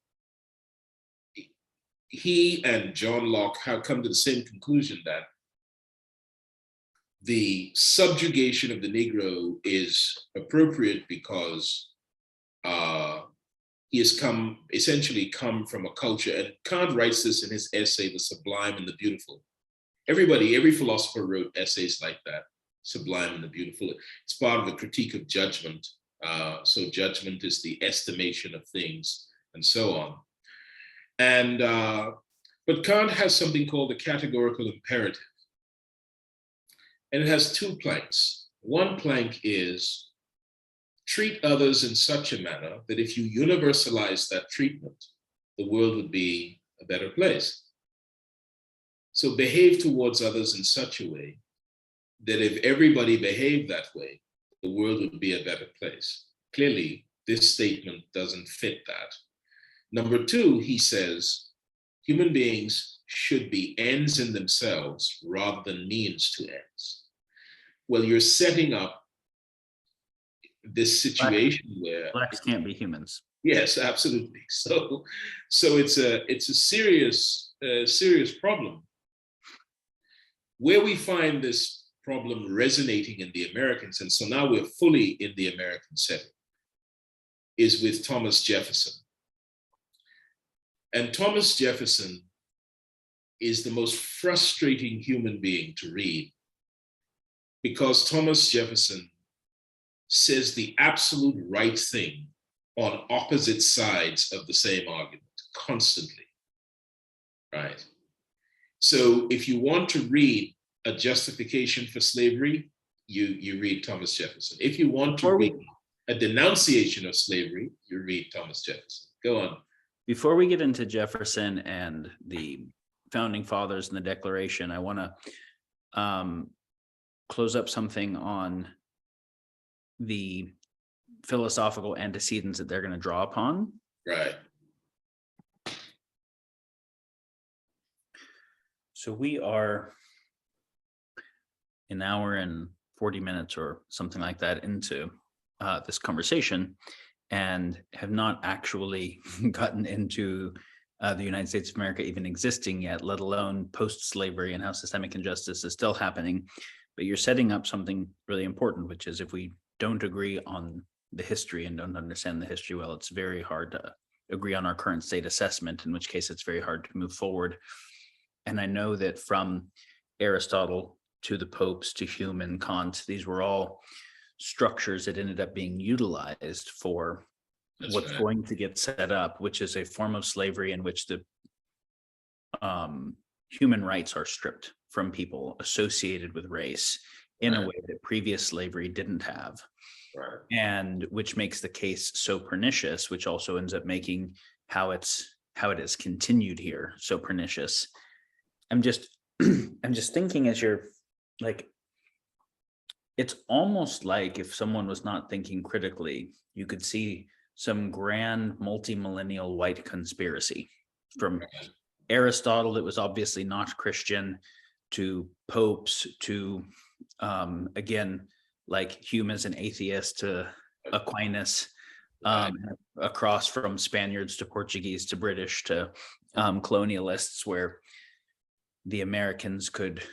he and John Locke have come to the same conclusion that the subjugation of the Negro is appropriate because he has essentially come from a culture, and Kant writes this in his essay, The Sublime and the Beautiful. Every philosopher wrote essays like that, Sublime and the Beautiful. It's part of the critique of judgment. So judgment is the estimation of things and so on. And, but Kant has something called the categorical imperative. And it has two planks. One plank is treat others in such a manner that if you universalize that treatment, the world would be a better place. So behave towards others in such a way that if everybody behaved that way, the world would be a better place. Clearly, this statement doesn't fit that. Number two, he says, human beings should be ends in themselves rather than means to ends. Well, you're setting up this situation where blacks can't be humans. Yes, absolutely. So it's a serious problem. Where we find this problem resonating in the Americans, and so now we're fully in the American setting, is with Thomas Jefferson. And Thomas Jefferson is the most frustrating human being to read, because Thomas Jefferson says the absolute right thing on opposite sides of the same argument constantly, right? So if you want to read a justification for slavery, you read Thomas Jefferson. If you want to read a denunciation of slavery, you read Thomas Jefferson. Go on. Before we get into Jefferson and the founding fathers and the Declaration, I want to close up something on the philosophical antecedents that they're going to draw upon. Right. So we are an hour and 40 minutes or something like that into this conversation, and have not actually gotten into the United States of America even existing yet, let alone post-slavery and how systemic injustice is still happening. But you're setting up something really important, which is if we don't agree on the history and don't understand the history well, it's very hard to agree on our current state assessment, in which case it's very hard to move forward. And I know that from Aristotle to the popes to Hume and Kant, these were all structures that ended up being utilized for what's going to get set up, which is a form of slavery in which the human rights are stripped from people associated with race in a way that previous slavery didn't have. Right. And which makes the case so pernicious, which also ends up making how it is continued here so pernicious. I'm just thinking, as you're like, it's almost like if someone was not thinking critically, you could see some grand multi-millennial white conspiracy from Aristotle that was obviously not Christian, to popes, to again, like Hume as an atheist, to Aquinas, across from Spaniards to Portuguese to British to colonialists, where the Americans could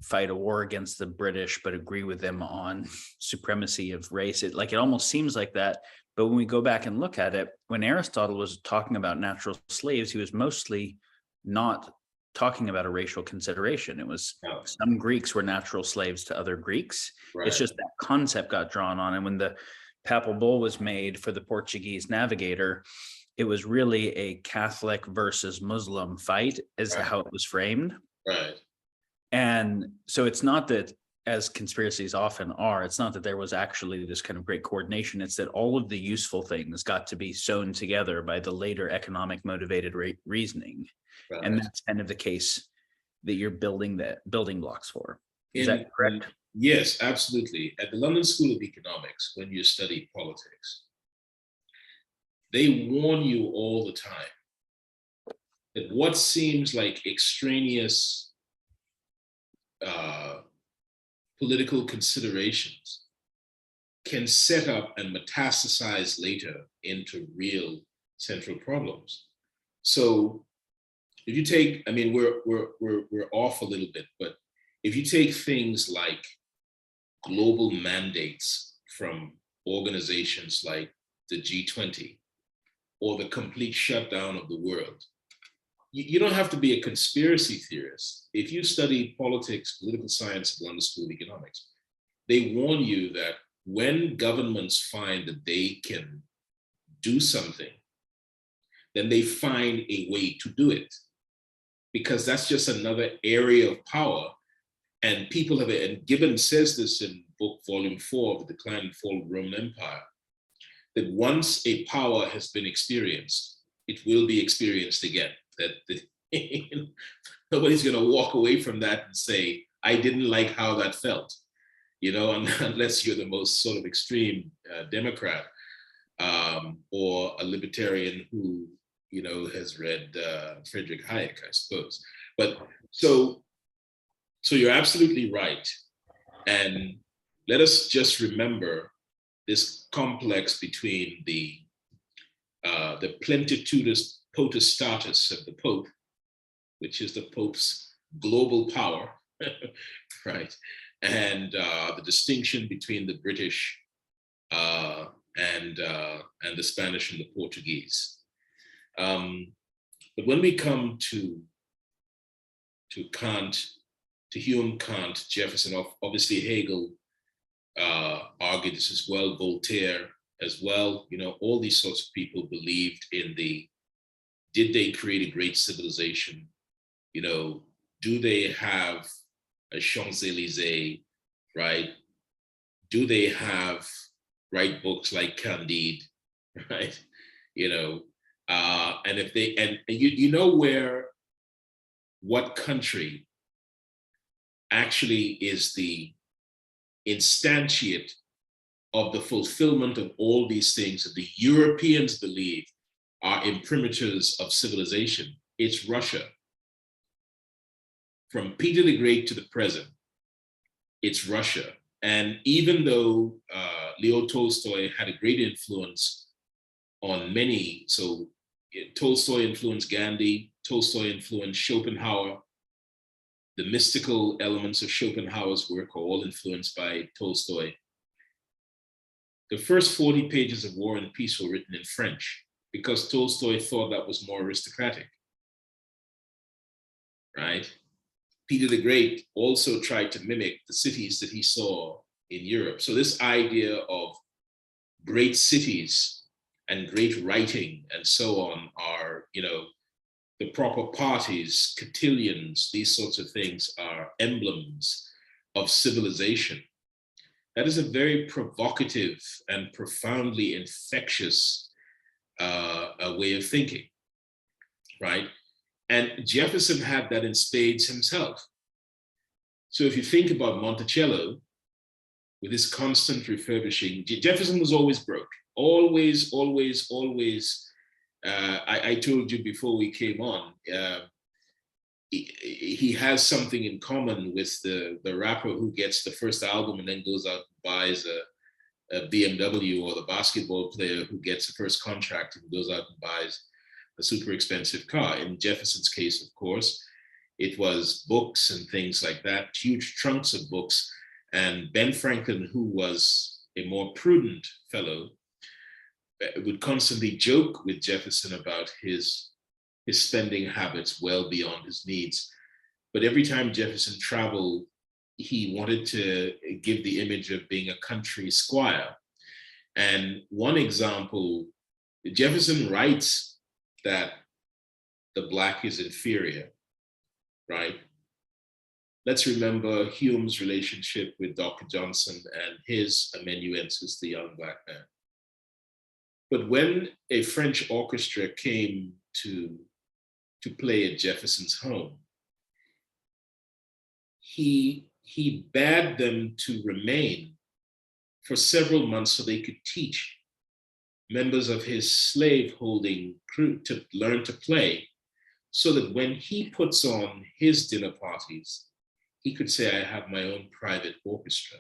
fight a war against the British but agree with them on supremacy of race. It almost seems like that. But when we go back and look at it, when Aristotle was talking about natural slaves, he was mostly not talking about a racial consideration. It was some Greeks were natural slaves to other Greeks. Right. It's just that concept got drawn on. And when the Papal bull was made for the Portuguese navigator, it was really a Catholic versus Muslim fight as to how it was framed. Right. And so it's not that as conspiracies often are, it's not that there was actually this kind of great coordination. It's that all of the useful things got to be sewn together by the later economic motivated reasoning. Right. And that's kind of the case that you're building the building blocks for. Is that correct? Yes, absolutely. At the London School of Economics, when you study politics, they warn you all the time that what seems like extraneous political considerations can set up and metastasize later into real central problems. So if you take, I mean, we're off a little bit, but if you take things like global mandates from organizations like the G20 or the complete shutdown of the world, you don't have to be a conspiracy theorist. If you study politics, political science at London School of Economics, they warn you that when governments find that they can do something, then they find a way to do it, because that's just another area of power. And people have, and Gibbon says this in book volume 4 of The Decline and Fall of the Roman Empire, that once a power has been experienced, it will be experienced again. That nobody's going to walk away from that and say, I didn't like how that felt, you know, unless you're the most sort of extreme Democrat or a libertarian who, you know, has read Friedrich Hayek, I suppose. But so you're absolutely right. And let us just remember this complex between the plenitude potestatis of the Pope, which is the Pope's global power, right? And the distinction between the British and the Spanish and the Portuguese. But when we come to Kant, to Hume, Kant, Jefferson, obviously Hegel argued this as well, Voltaire as well, you know, all these sorts of people believed in did they create a great civilization? You know, do they have a Champs-Élysées, right? Do they write books like Candide, right? You know, and if they, and you know what country actually is the instantiate of the fulfillment of all these things that the Europeans believe are imprimaturs of civilization? It's Russia. From Peter the Great to the present, it's Russia. And even though Leo Tolstoy had a great influence on many, so Tolstoy influenced Gandhi, Tolstoy influenced Schopenhauer, the mystical elements of Schopenhauer's work are all influenced by Tolstoy. The first 40 pages of War and Peace were written in French because Tolstoy thought that was more aristocratic, right? Peter the Great also tried to mimic the cities that he saw in Europe. So this idea of great cities and great writing and so on are, you know, the proper parties, cotillions, these sorts of things are emblems of civilization. That is a very provocative and profoundly infectious way of thinking, right? And Jefferson had that in spades himself. So if you think about Monticello, with his constant refurbishing, Jefferson was always broke, always. I told you before we came on, he has something in common with the rapper who gets the first album and then goes out and buys a BMW, or the basketball player who gets the first contract and goes out and buys a super expensive car. In Jefferson's case, of course, it was books and things like that, huge trunks of books. And Ben Franklin, who was a more prudent fellow, would constantly joke with Jefferson about his spending habits well beyond his needs. But every time Jefferson traveled, he wanted to give the image of being a country squire. And one example, Jefferson writes that the Black is inferior, right? let's remember Hume's relationship with Dr. Johnson and his amanuensis, the young black man. But when a French orchestra came to play at Jefferson's home, he bade them to remain for several months so they could teach members of his slave-holding crew to learn to play, so that when he puts on his dinner parties, he could say, I have my own private orchestra.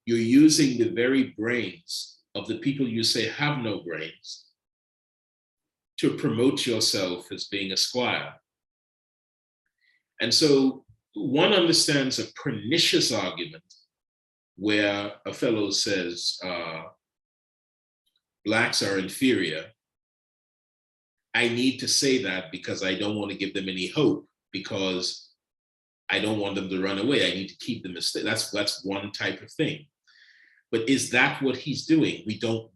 You're using the very brains of the people you say have no brains to promote yourself as being a squire. And so one understands a pernicious argument where a fellow says, Blacks are inferior. I need to say that because I don't want to give them any hope, because I don't want them to run away. I need to keep them as that's one type of thing. But is that what he's doing? We don't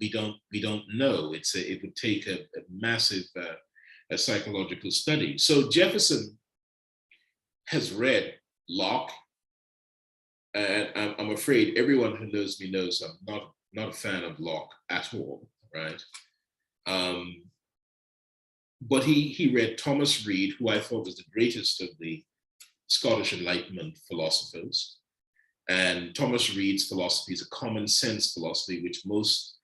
know. It would take a massive a psychological study. So Jefferson has read Locke, and I'm afraid everyone who knows me knows I'm not a fan of Locke at all, right? But he read Thomas Reid, who I thought was the greatest of the Scottish Enlightenment philosophers. And Thomas Reid's philosophy is a common sense philosophy, which most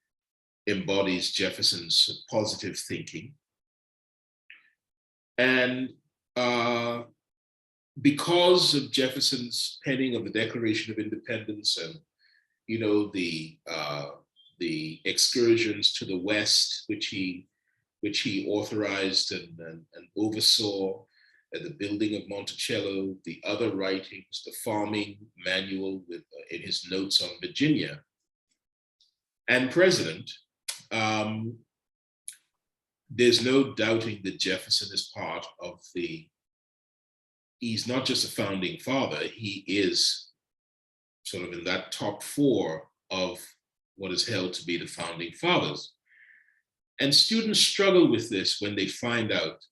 embodies Jefferson's positive thinking. And because of Jefferson's penning of the Declaration of Independence and, you know, the excursions to the West, which he authorized and oversaw, the building of Monticello, the other writings, the farming manual in his notes on Virginia, and President, there's no doubting that Jefferson is part of he's not just a founding father, he is sort of in that top four of what is held to be the founding fathers. And students struggle with this when they find out,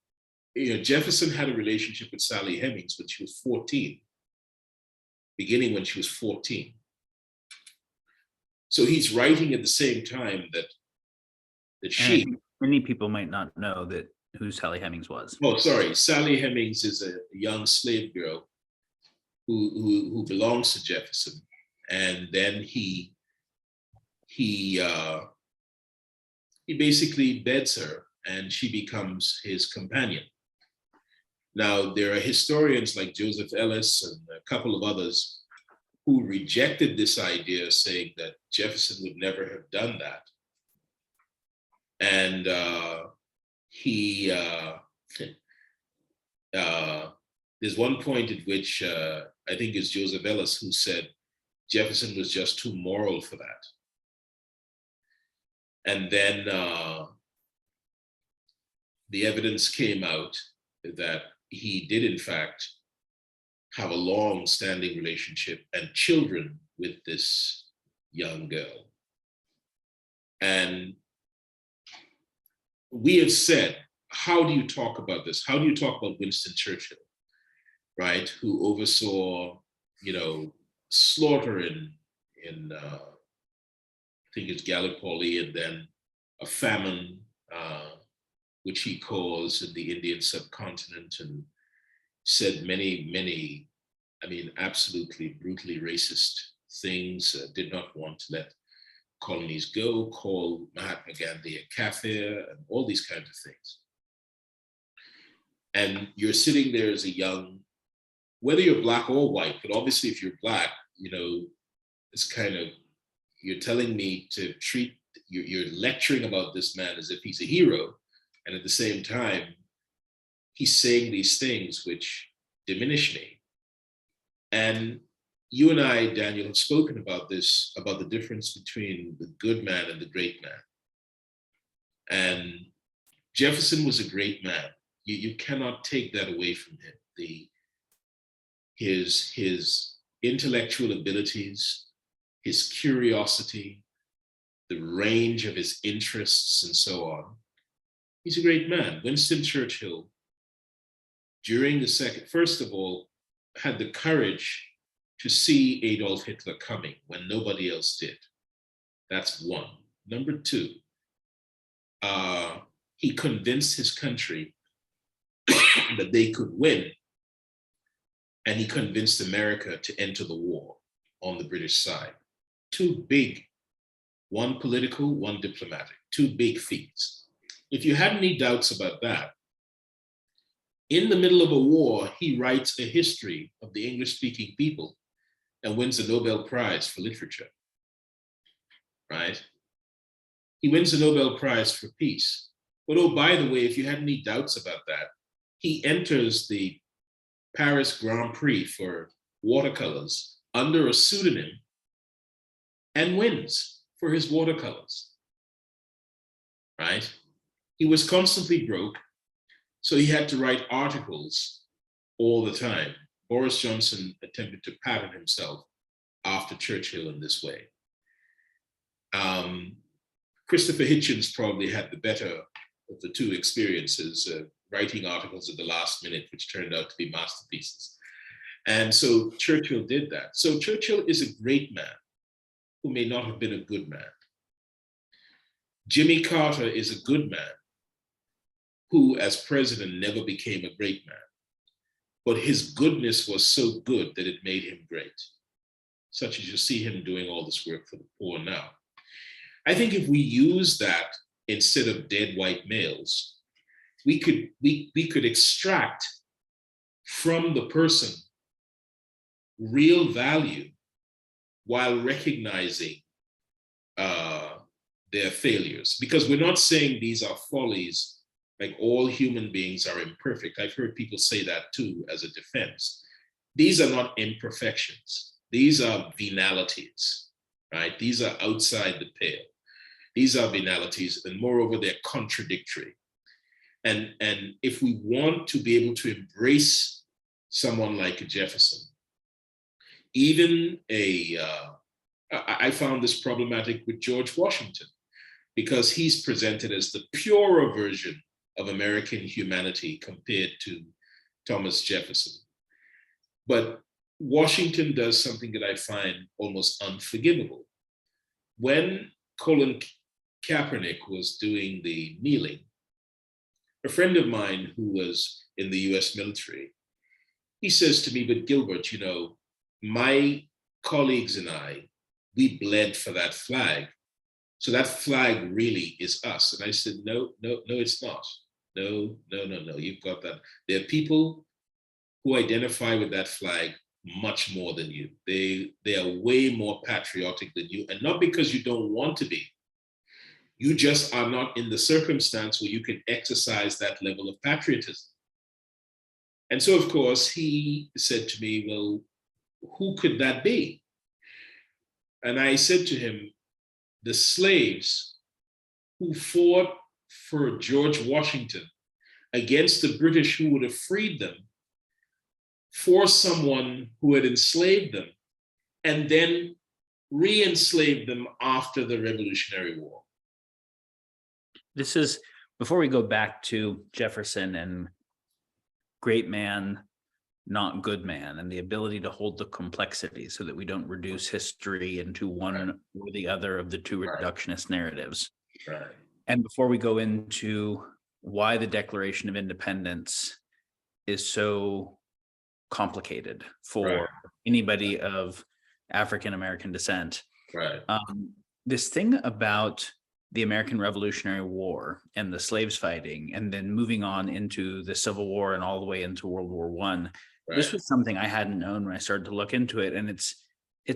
you know, Jefferson had a relationship with Sally Hemings when she was 14, beginning when she was 14. So he's writing at the same time that she. And many people might not know who Sally Hemings was. Oh, sorry. Sally Hemings is a young slave girl who belongs to Jefferson. And then he basically beds her and she becomes his companion. Now, there are historians like Joseph Ellis and a couple of others who rejected this idea, saying that Jefferson would never have done that. And there's one point at which I think it's Joseph Ellis who said Jefferson was just too moral for that. And then the evidence came out that he did, in fact, have a long-standing relationship and children with this young girl. And we have said, how do you talk about this? How do you talk about Winston Churchill, right? Who oversaw, you know, slaughter in I think it's Gallipoli, and then a famine, which he caused in the Indian subcontinent, and said many, I mean, absolutely brutally racist things, did not want to let colonies go, called Mahatma Gandhi a kafir, and all these kinds of things. And you're sitting there as a young, whether you're black or white, but obviously if you're black, you know, it's kind of, you're telling me to treat, you're lecturing about this man as if he's a hero. And at the same time, he's saying these things which diminish me. And you and I, Daniel, have spoken about this, about the difference between the good man and the great man. And Jefferson was a great man. You cannot take that away from him. His intellectual abilities, his curiosity, the range of his interests, and so on. He's a great man. Winston Churchill, during the first of all, had the courage to see Adolf Hitler coming when nobody else did. That's one. Number two, he convinced his country that they could win, and he convinced America to enter the war on the British side. Two big, one political, one diplomatic, two big feats. If you had any doubts about that, in the middle of a war, he writes a history of the English-speaking people and wins the Nobel Prize for literature, right? He wins the Nobel Prize for peace. But oh, by the way, if you had any doubts about that, he enters the Paris Grand Prix for watercolors under a pseudonym and wins for his watercolors, right? He was constantly broke, so he had to write articles all the time. Boris Johnson attempted to pattern himself after Churchill in this way. Christopher Hitchens probably had the better of the two experiences, writing articles at the last minute, which turned out to be masterpieces. And so Churchill did that. So Churchill is a great man who may not have been a good man. Jimmy Carter is a good man who, as president, never became a great man. But his goodness was so good that it made him great, such as you see him doing all this work for the poor now. I think if we use that instead of dead white males, we could extract from the person real value while recognizing their failures. Because we're not saying these are follies, like all human beings are imperfect. I've heard people say that too as a defense. These are not imperfections. These are venalities, right? These are outside the pale. These are venalities, and moreover, they're contradictory. And if we want to be able to embrace someone like a Jefferson, even I found this problematic with George Washington, because he's presented as the purer version of American humanity compared to Thomas Jefferson. But Washington does something that I find almost unforgivable. When Colin Kaepernick was doing the kneeling, a friend of mine who was in the US military, he says to me, but Gilbert, you know, my colleagues and I, we bled for that flag. So that flag really is us. And I said, no, it's not. No, you've got that. There are people who identify with that flag much more than you. They are way more patriotic than you, and not because you don't want to be. You just are not in the circumstance where you can exercise that level of patriotism. And so, of course, he said to me, well, who could that be? And I said to him, the slaves who fought for George Washington against the British who would have freed them for someone who had enslaved them and then re-enslaved them after the Revolutionary War. This is, before we go back to Jefferson and great man, not good man, and the ability to hold the complexity so that we don't reduce history into one or the other of the two reductionist narratives. Right. And before we go into why the Declaration of Independence is so complicated for anybody of African American descent, this thing about the American Revolutionary War and the slaves fighting, and then moving on into the Civil War and all the way into World War I. This was something I hadn't known when I started to look into it, and it's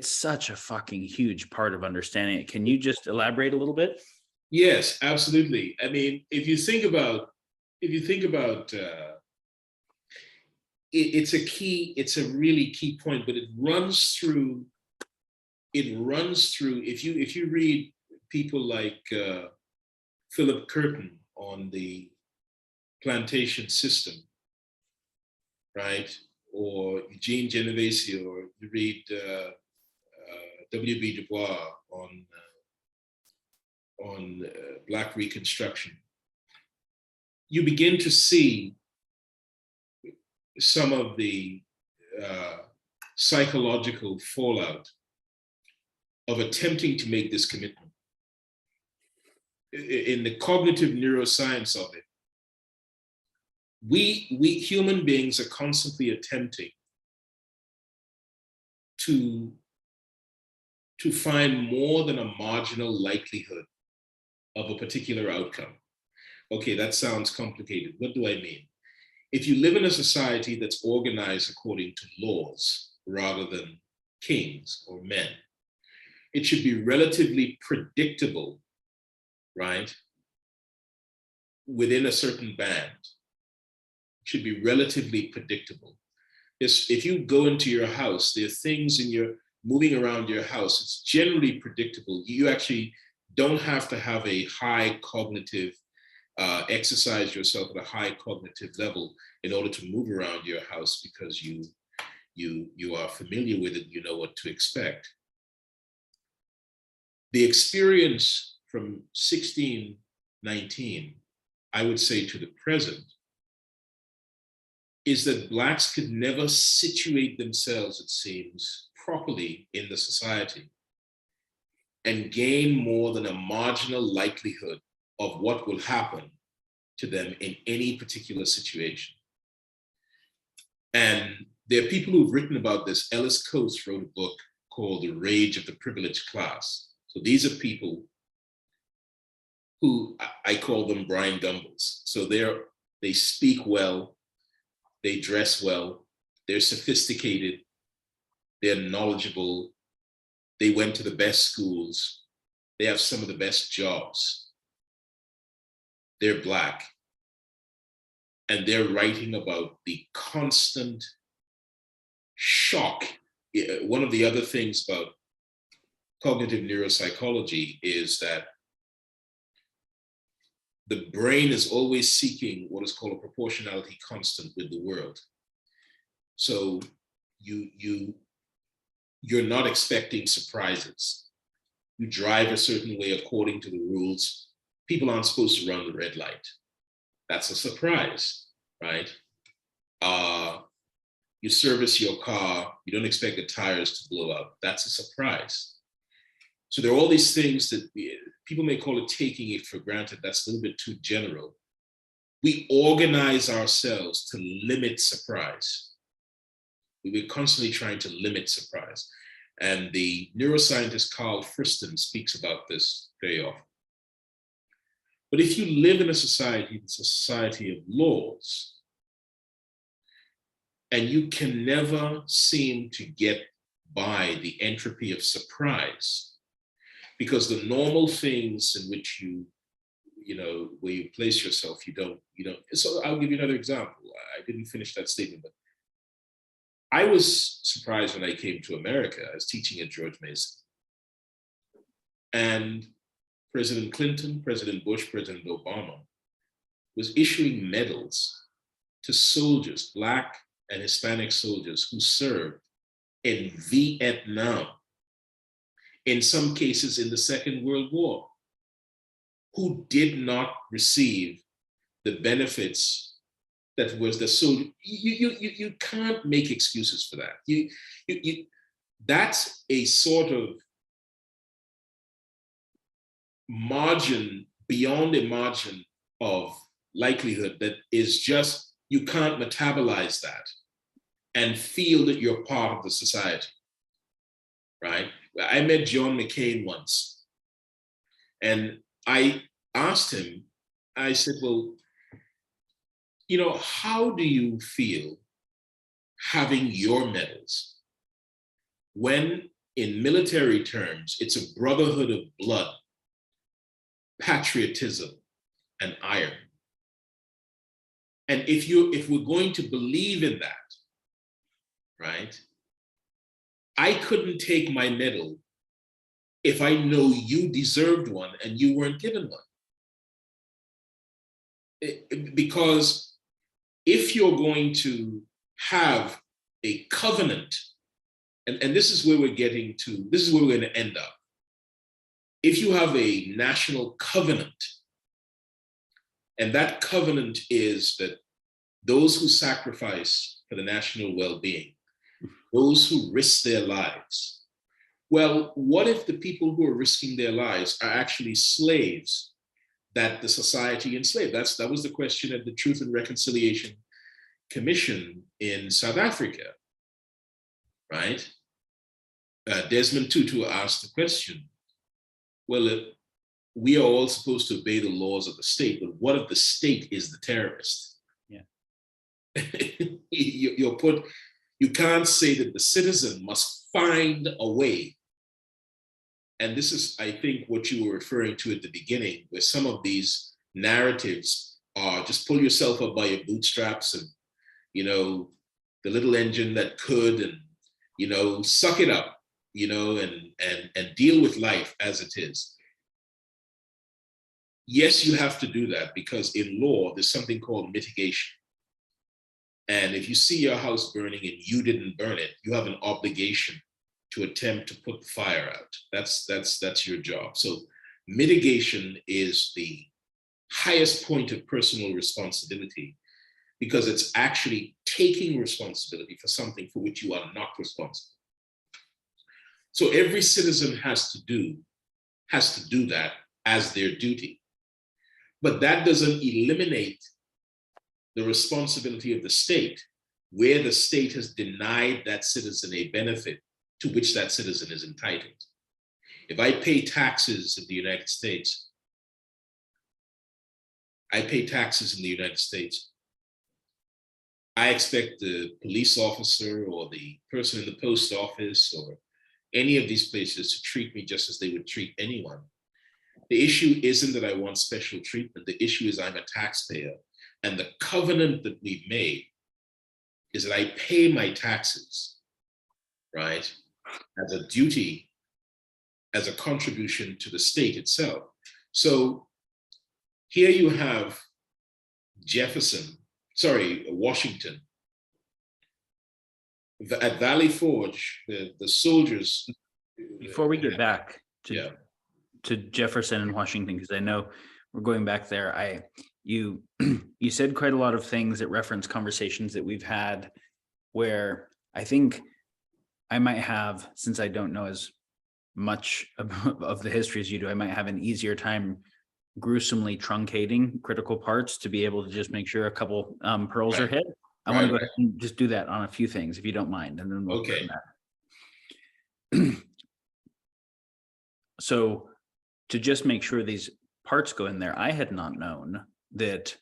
such a fucking huge part of understanding it. Can you just elaborate a little bit? Yes, absolutely. I mean, if you think about it's a really key point, but it runs through. If you read people like Philip Curtin on the plantation system, right? Or Eugene Genovese, or you read W.B. Du Bois on Black Reconstruction, you begin to see some of the psychological fallout of attempting to make this commitment. In the cognitive neuroscience of it, we human beings are constantly attempting to find more than a marginal likelihood of a particular outcome. Okay, that sounds complicated. What do I mean? If you live in a society that's organized according to laws rather than kings or men, it should be relatively predictable, right? Within a certain band, it should be relatively predictable. If you go into your house, there are things in your moving around your house, it's generally predictable. You actually don't have to have a high cognitive, exercise yourself at a high cognitive level in order to move around your house, because you are familiar with it, you know what to expect. The experience from 1619, I would say, to the present, is that Blacks could never situate themselves, it seems, properly in the society and gain more than a marginal likelihood of what will happen to them in any particular situation. And there are people who've written about this. Ellis Coates wrote a book called The Rage of the Privileged Class. So these are people who I call them Brian Gumbles. So they speak well, they dress well, they're sophisticated, they're knowledgeable, they went to the best schools, they have some of the best jobs, they're Black, and they're writing about the constant shock. One of the other things about cognitive neuropsychology is that the brain is always seeking what is called a proportionality constant with the world. So you're not expecting surprises. You drive a certain way according to the rules. People aren't supposed to run the red light. That's a surprise, right? You service your car, you don't expect the tires to blow out. That's a surprise. So there are all these things that people may call it taking it for granted. That's a little bit too general. We organize ourselves to limit surprise. We're constantly trying to limit surprise. And the neuroscientist Carl Friston speaks about this very often. But if you live in a society that's a society of laws, and you can never seem to get by the entropy of surprise, because the normal things in which where you place yourself, you don't. So I'll give you another example. I didn't finish that statement, but I was surprised when I came to America. I was teaching at George Mason. And President Clinton, President Bush, President Obama was issuing medals to soldiers, Black and Hispanic soldiers who served in Vietnam, in some cases in the Second World War, who did not receive the benefits that was the soldier. You can't make excuses for that. That's a sort of margin beyond a margin of likelihood that is just, you can't metabolize that and feel that you're part of the society, right? I met John McCain once, and I asked him, I said, well, how do you feel having your medals when in military terms, it's a brotherhood of blood, patriotism, and iron? And if we're going to believe in that, right? I couldn't take my medal if I know you deserved one and you weren't given one. Because if you're going to have a covenant, and this is where we're getting to, this is where we're going to end up. If you have a national covenant, and that covenant is that those who sacrifice for the national well-being those who risk their lives. Well, what if the people who are risking their lives are actually slaves that the society enslaved? That was the question at the Truth and Reconciliation Commission in South Africa, right? Desmond Tutu asked the question, well, we are all supposed to obey the laws of the state, but what if the state is the terrorist? Yeah. You can't say that the citizen must find a way. And this is, I think, what you were referring to at the beginning, where some of these narratives are just pull yourself up by your bootstraps and, the little engine that could, and, suck it up, and deal with life as it is. Yes, you have to do that because in law, there's something called mitigation. And if you see your house burning and you didn't burn it, you have an obligation to attempt to put the fire out. That's your job. So mitigation is the highest point of personal responsibility because it's actually taking responsibility for something for which you are not responsible. So every citizen has to do that as their duty. But that doesn't eliminate the responsibility of the state, where the state has denied that citizen a benefit to which that citizen is entitled. If I pay taxes in the United States, I expect the police officer or the person in the post office or any of these places to treat me just as they would treat anyone. The issue isn't that I want special treatment. The issue is I'm a taxpayer. And the covenant that we've made is that I pay my taxes, right, as a duty, as a contribution to the state itself. So here you have Washington. At Valley Forge, the soldiers. Before we get back to Jefferson and Washington, because I know we're going back there, you said quite a lot of things that reference conversations that we've had where I think I might have, since I don't know as much of the history as you do, I might have an easier time gruesomely truncating critical parts to be able to just make sure a couple pearls are hit. I want to go ahead and just do that on a few things, if you don't mind, and then we'll come back. So to just make sure these parts go in there, I had not known that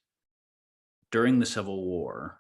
during the Civil War,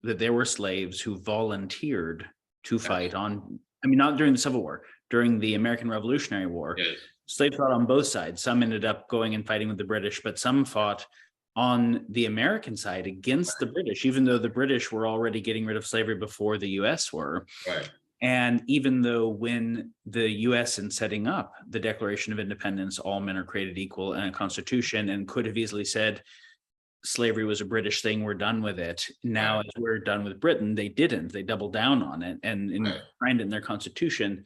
that there were slaves who volunteered to fight on, not during the Civil War, during the American Revolutionary War. Yes. Slaves fought on both sides. Some ended up going and fighting with the British, but some fought on the American side against the British, even though the British were already getting rid of slavery before the US were. Right. And even though when the US, in setting up the Declaration of Independence, all men are created equal and a constitution, and could have easily said slavery was a British thing, we're done with it. Now, as we're done with Britain, they didn't. They doubled down on it and enshrined it in their constitution.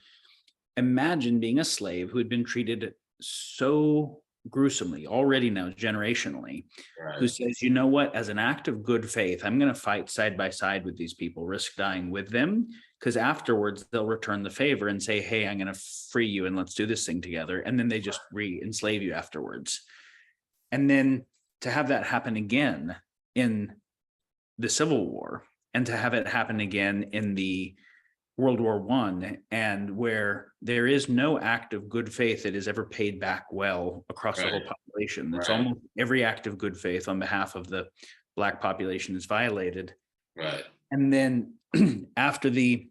Imagine being a slave who had been treated so gruesomely, already now generationally, who says, you know what, as an act of good faith, I'm going to fight side by side with these people, risk dying with them, because afterwards they'll return the favor and say, hey, I'm going to free you and let's do this thing together. And then they just re-enslave you afterwards. And then to have that happen again in the Civil War, and to have it happen again in the World War I, and where there is no act of good faith that is ever paid back well across the whole population. It's almost every act of good faith on behalf of the Black population is violated. Right. And then after the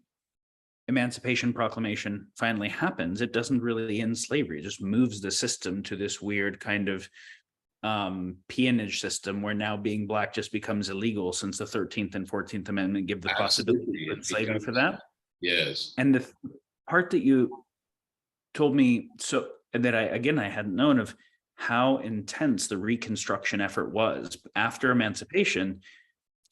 Emancipation Proclamation finally happens, it doesn't really end slavery. It just moves the system to this weird kind of peonage system where now being Black just becomes illegal, since the 13th and 14th Amendment give the possibility of slavery for that. Yes. And the part that you told me, so that I hadn't known, of how intense the Reconstruction effort was after emancipation,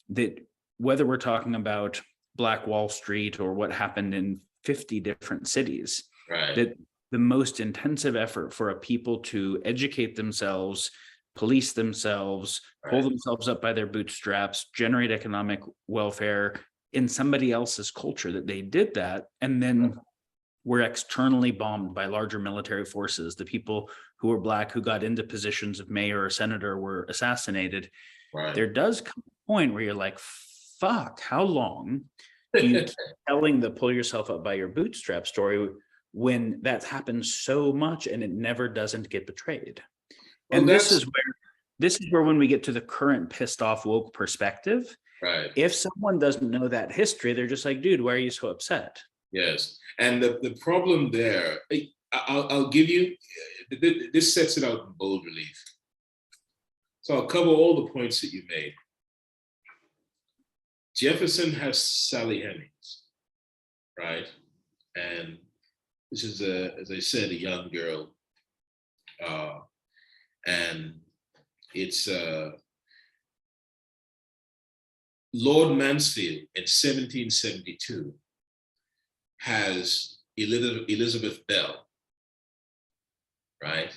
that whether we're talking about Black Wall Street or what happened in 50 different cities, that the most intensive effort for a people to educate themselves, police themselves, pull themselves up by their bootstraps, generate economic welfare, in somebody else's culture that they did that, and then were externally bombed by larger military forces. The people who were Black who got into positions of mayor or senator were assassinated. Right. There does come a point where you're like, fuck, how long do you keep telling the pull yourself up by your bootstrap story when that happens so much and it never doesn't get betrayed? Well, And this is where when we get to the current pissed off woke perspective, right. if someone doesn't know that history, they're just like, dude, why are you so upset? Yes. And the problem there, I'll give you, this sets it out in bold relief. So I'll cover all the points that you made. Jefferson has Sally Hemings, right? And this is, as I said, a young girl. And it's Lord Mansfield in 1772 has Elizabeth Bell, right?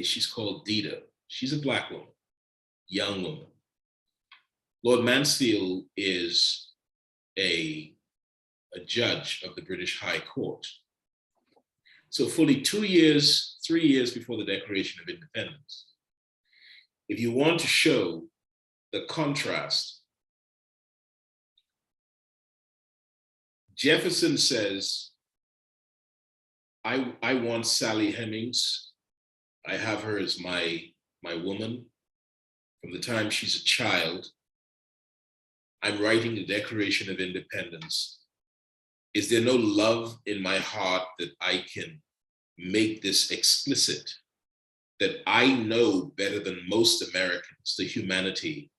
She's called Dita. She's a Black woman, young woman. Lord Mansfield is a judge of the British High Court. So fully 3 years before the Declaration of Independence, if you want to show the contrast, Jefferson says, I want Sally Hemings. I have her as my woman from the time she's a child. I'm writing the Declaration of Independence. Is there no love in my heart that I can make this explicit, that I know better than most Americans the humanity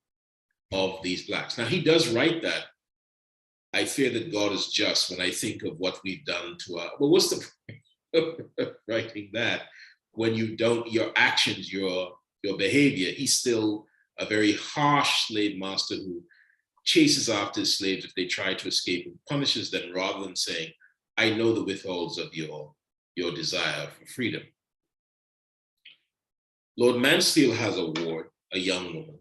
of these Blacks? Now, he does write that. I fear that God is just when I think of what we've done to our, well, what's the point of writing that when you don't, your actions, your behavior? He's still a very harsh slave master who chases after his slaves if they try to escape and punishes them, rather than saying, I know the withholds of your desire for freedom. Lord Mansfield has a ward, a young woman.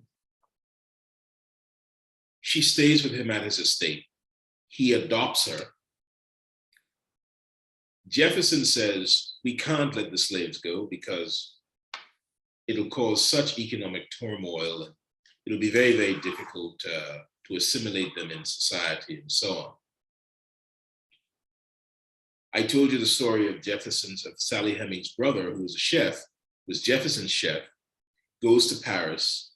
She stays with him at his estate. He adopts her. Jefferson says, we can't let the slaves go because it'll cause such economic turmoil. And it'll be very, very difficult to assimilate them in society and so on. I told you the story of Sally Hemings' brother, who was a chef, was Jefferson's chef, goes to Paris.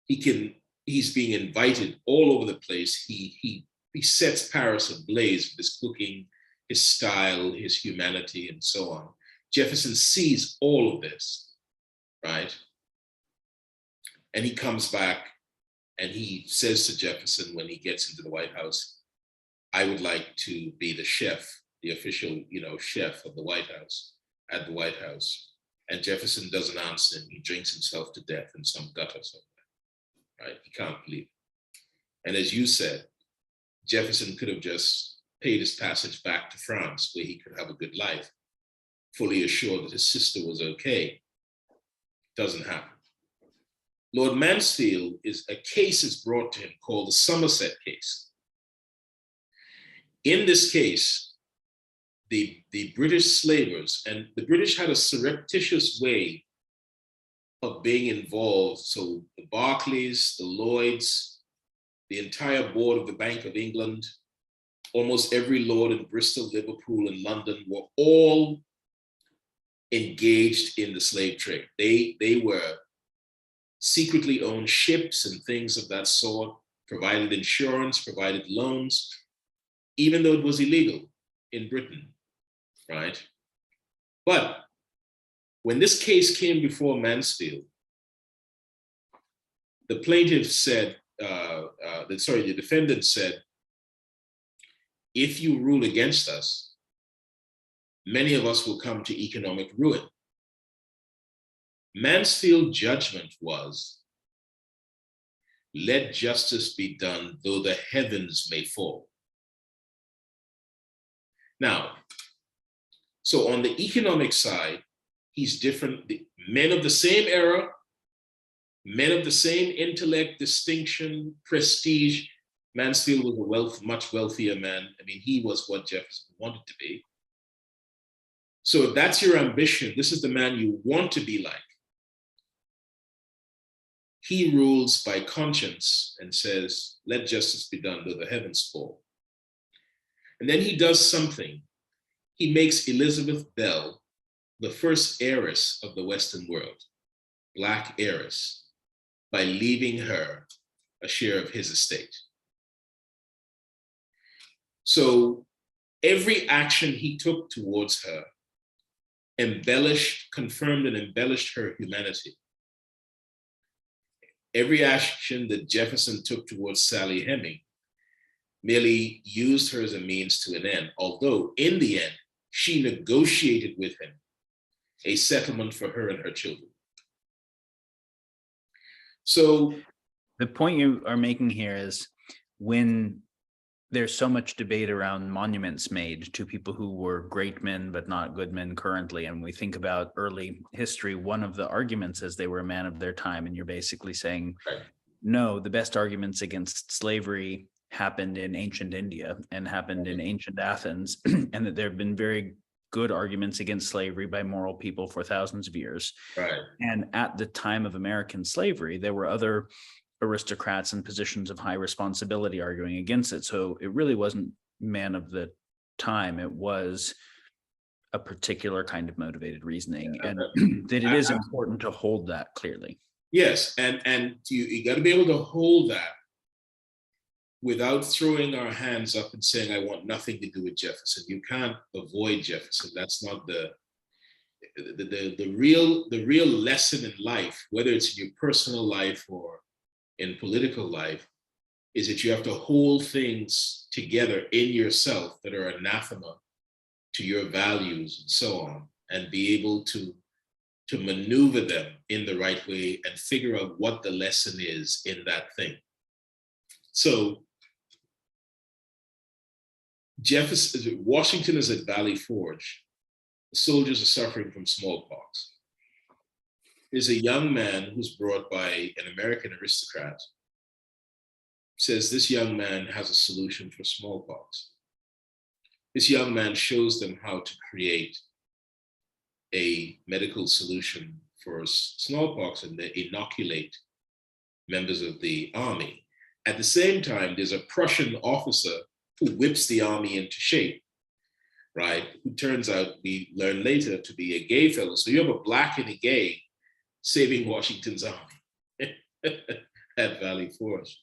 He's being invited all over the place. He sets Paris ablaze with his cooking, his style, his humanity, and so on. Jefferson sees all of this, right? And he comes back and he says to Jefferson when he gets into the White House, I would like to be the chef, the official, chef of the White House, at the White House. And Jefferson doesn't answer him. He drinks himself to death in some gutter somewhere, right? He can't believe it. And as you said, Jefferson could have just paid his passage back to France where he could have a good life, fully assured that his sister was okay. Doesn't happen. Lord Mansfield a case is brought to him called the Somerset case. In this case, the British slavers, and the British had a surreptitious way of being involved. So the Barclays, the Lloyds, the entire board of the Bank of England, almost every lord in Bristol, Liverpool, and London were all engaged in the slave trade. They were secretly owned ships and things of that sort, provided insurance, provided loans, even though it was illegal in Britain, right? But when this case came before Mansfield, the plaintiff said, the defendant said, if you rule against us, many of us will come to economic ruin. Mansfield's judgment was, let justice be done, though the heavens may fall. Now, so on the economic side, he's different. Men of the same era, men of the same intellect, distinction, prestige, Mansfield was a much wealthier man. I mean, he was what Jefferson wanted to be. So if that's your ambition, this is the man you want to be like. He rules by conscience and says, let justice be done, though the heavens fall. And then he does something. He makes Elizabeth Bell the first heiress of the Western world, Black heiress, by leaving her a share of his estate. So every action he took towards her confirmed and embellished her humanity. Every action that Jefferson took towards Sally Heming merely used her as a means to an end, although in the end, she negotiated with him a settlement for her and her children. So the point you are making here is, when there's so much debate around monuments made to people who were great men but not good men currently, and we think about early history, one of the arguments is they were a man of their time, and you're basically saying, right. No, the best arguments against slavery happened in ancient India and happened in ancient Athens, and that there have been very good arguments against slavery by moral people for thousands of years. Right. And at the time of American slavery, there were other aristocrats in positions of high responsibility arguing against it. So it really wasn't man of the time. It was a particular kind of motivated reasoning, and that it is important to hold that clearly. Yes, and you got to be able to hold that without throwing our hands up and saying, I want nothing to do with Jefferson. You can't avoid Jefferson. That's not the real lesson in life, whether it's in your personal life or in political life, is that you have to hold things together in yourself that are anathema to your values and so on, and be able to maneuver them in the right way and figure out what the lesson is in that thing. So Washington is at Valley Forge. The soldiers are suffering from smallpox. There's a young man who's brought by an American aristocrat, says this young man has a solution for smallpox. This young man shows them how to create a medical solution for smallpox, and they inoculate members of the army. At the same time, there's a Prussian officer who whips the army into shape, right? Who turns out, we learn later, to be a gay fellow. So you have a black and a gay saving Washington's army at Valley Forge.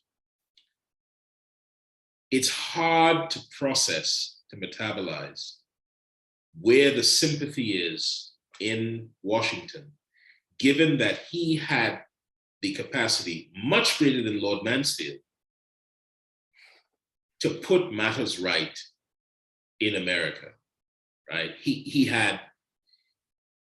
It's hard to process, to metabolize where the sympathy is in Washington, given that he had the capacity, much greater than Lord Mansfield, to put matters right in America, right? He had,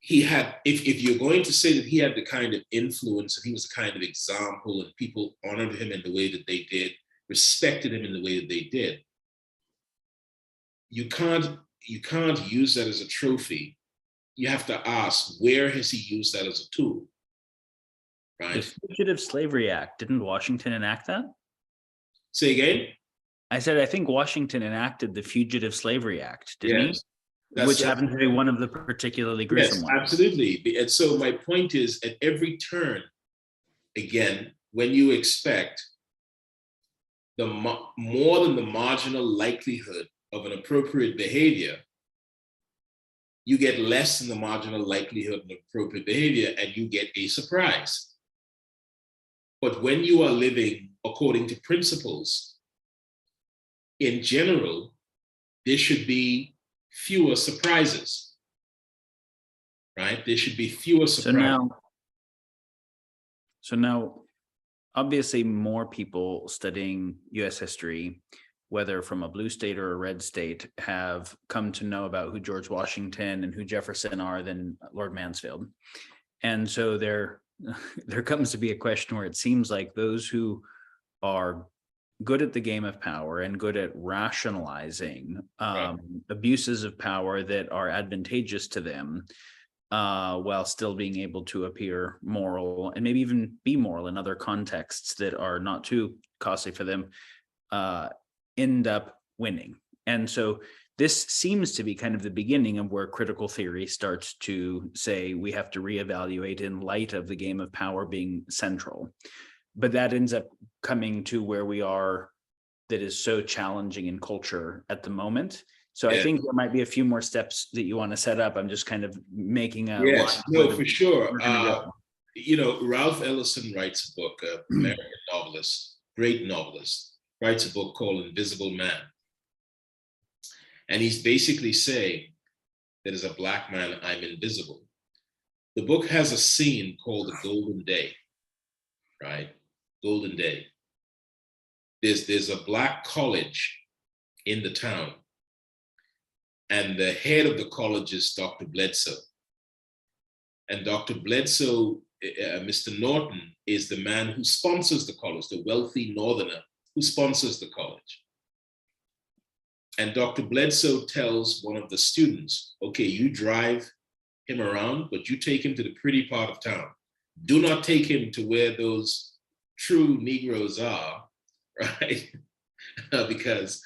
if you're going to say that he had the kind of influence and he was the kind of example and people honored him in the way that they did, respected him in the way that they did, you can't use that as a trophy. You have to ask, where has he used that as a tool? Right? The Fugitive Slavery Act, didn't Washington enact that? Say again? I said, I think Washington enacted the Fugitive Slavery Act, didn't he? Which happened to be one of the particularly gruesome ones. Absolutely. And so my point is, at every turn, again, when you expect more than the marginal likelihood of an appropriate behavior, you get less than the marginal likelihood of appropriate behavior, and you get a surprise. But when you are living according to principles, in general, there should be fewer surprises, right? There should be fewer surprises. So now, obviously, more people studying US history, whether from a blue state or a red state, have come to know about who George Washington and who Jefferson are than Lord Mansfield. And so there comes to be a question where it seems like those who are good at the game of power and good at rationalizing abuses of power that are advantageous to them, while still being able to appear moral and maybe even be moral in other contexts that are not too costly for them, end up winning. And so this seems to be kind of the beginning of where critical theory starts to say we have to reevaluate in light of the game of power being central. But that ends up coming to where we are that is so challenging in culture at the moment. So I think there might be a few more steps that you want to set up. I'm just kind of making a Yes, line no, for sure. go. You know, Ralph Ellison writes a book, American novelist, great novelist, writes a book called Invisible Man. And he's basically saying that as a Black man, I'm invisible. The book has a scene called the Golden Day, right? Golden Day. There's a Black college in the town, and the head of the college is Dr. Bledsoe. And Dr. Bledsoe, Mr. Norton, is the man who sponsors the college, the wealthy northerner who sponsors the college. And Dr. Bledsoe tells one of the students, okay, you drive him around, but you take him to the pretty part of town. Do not take him to where those true Negroes are, right? Because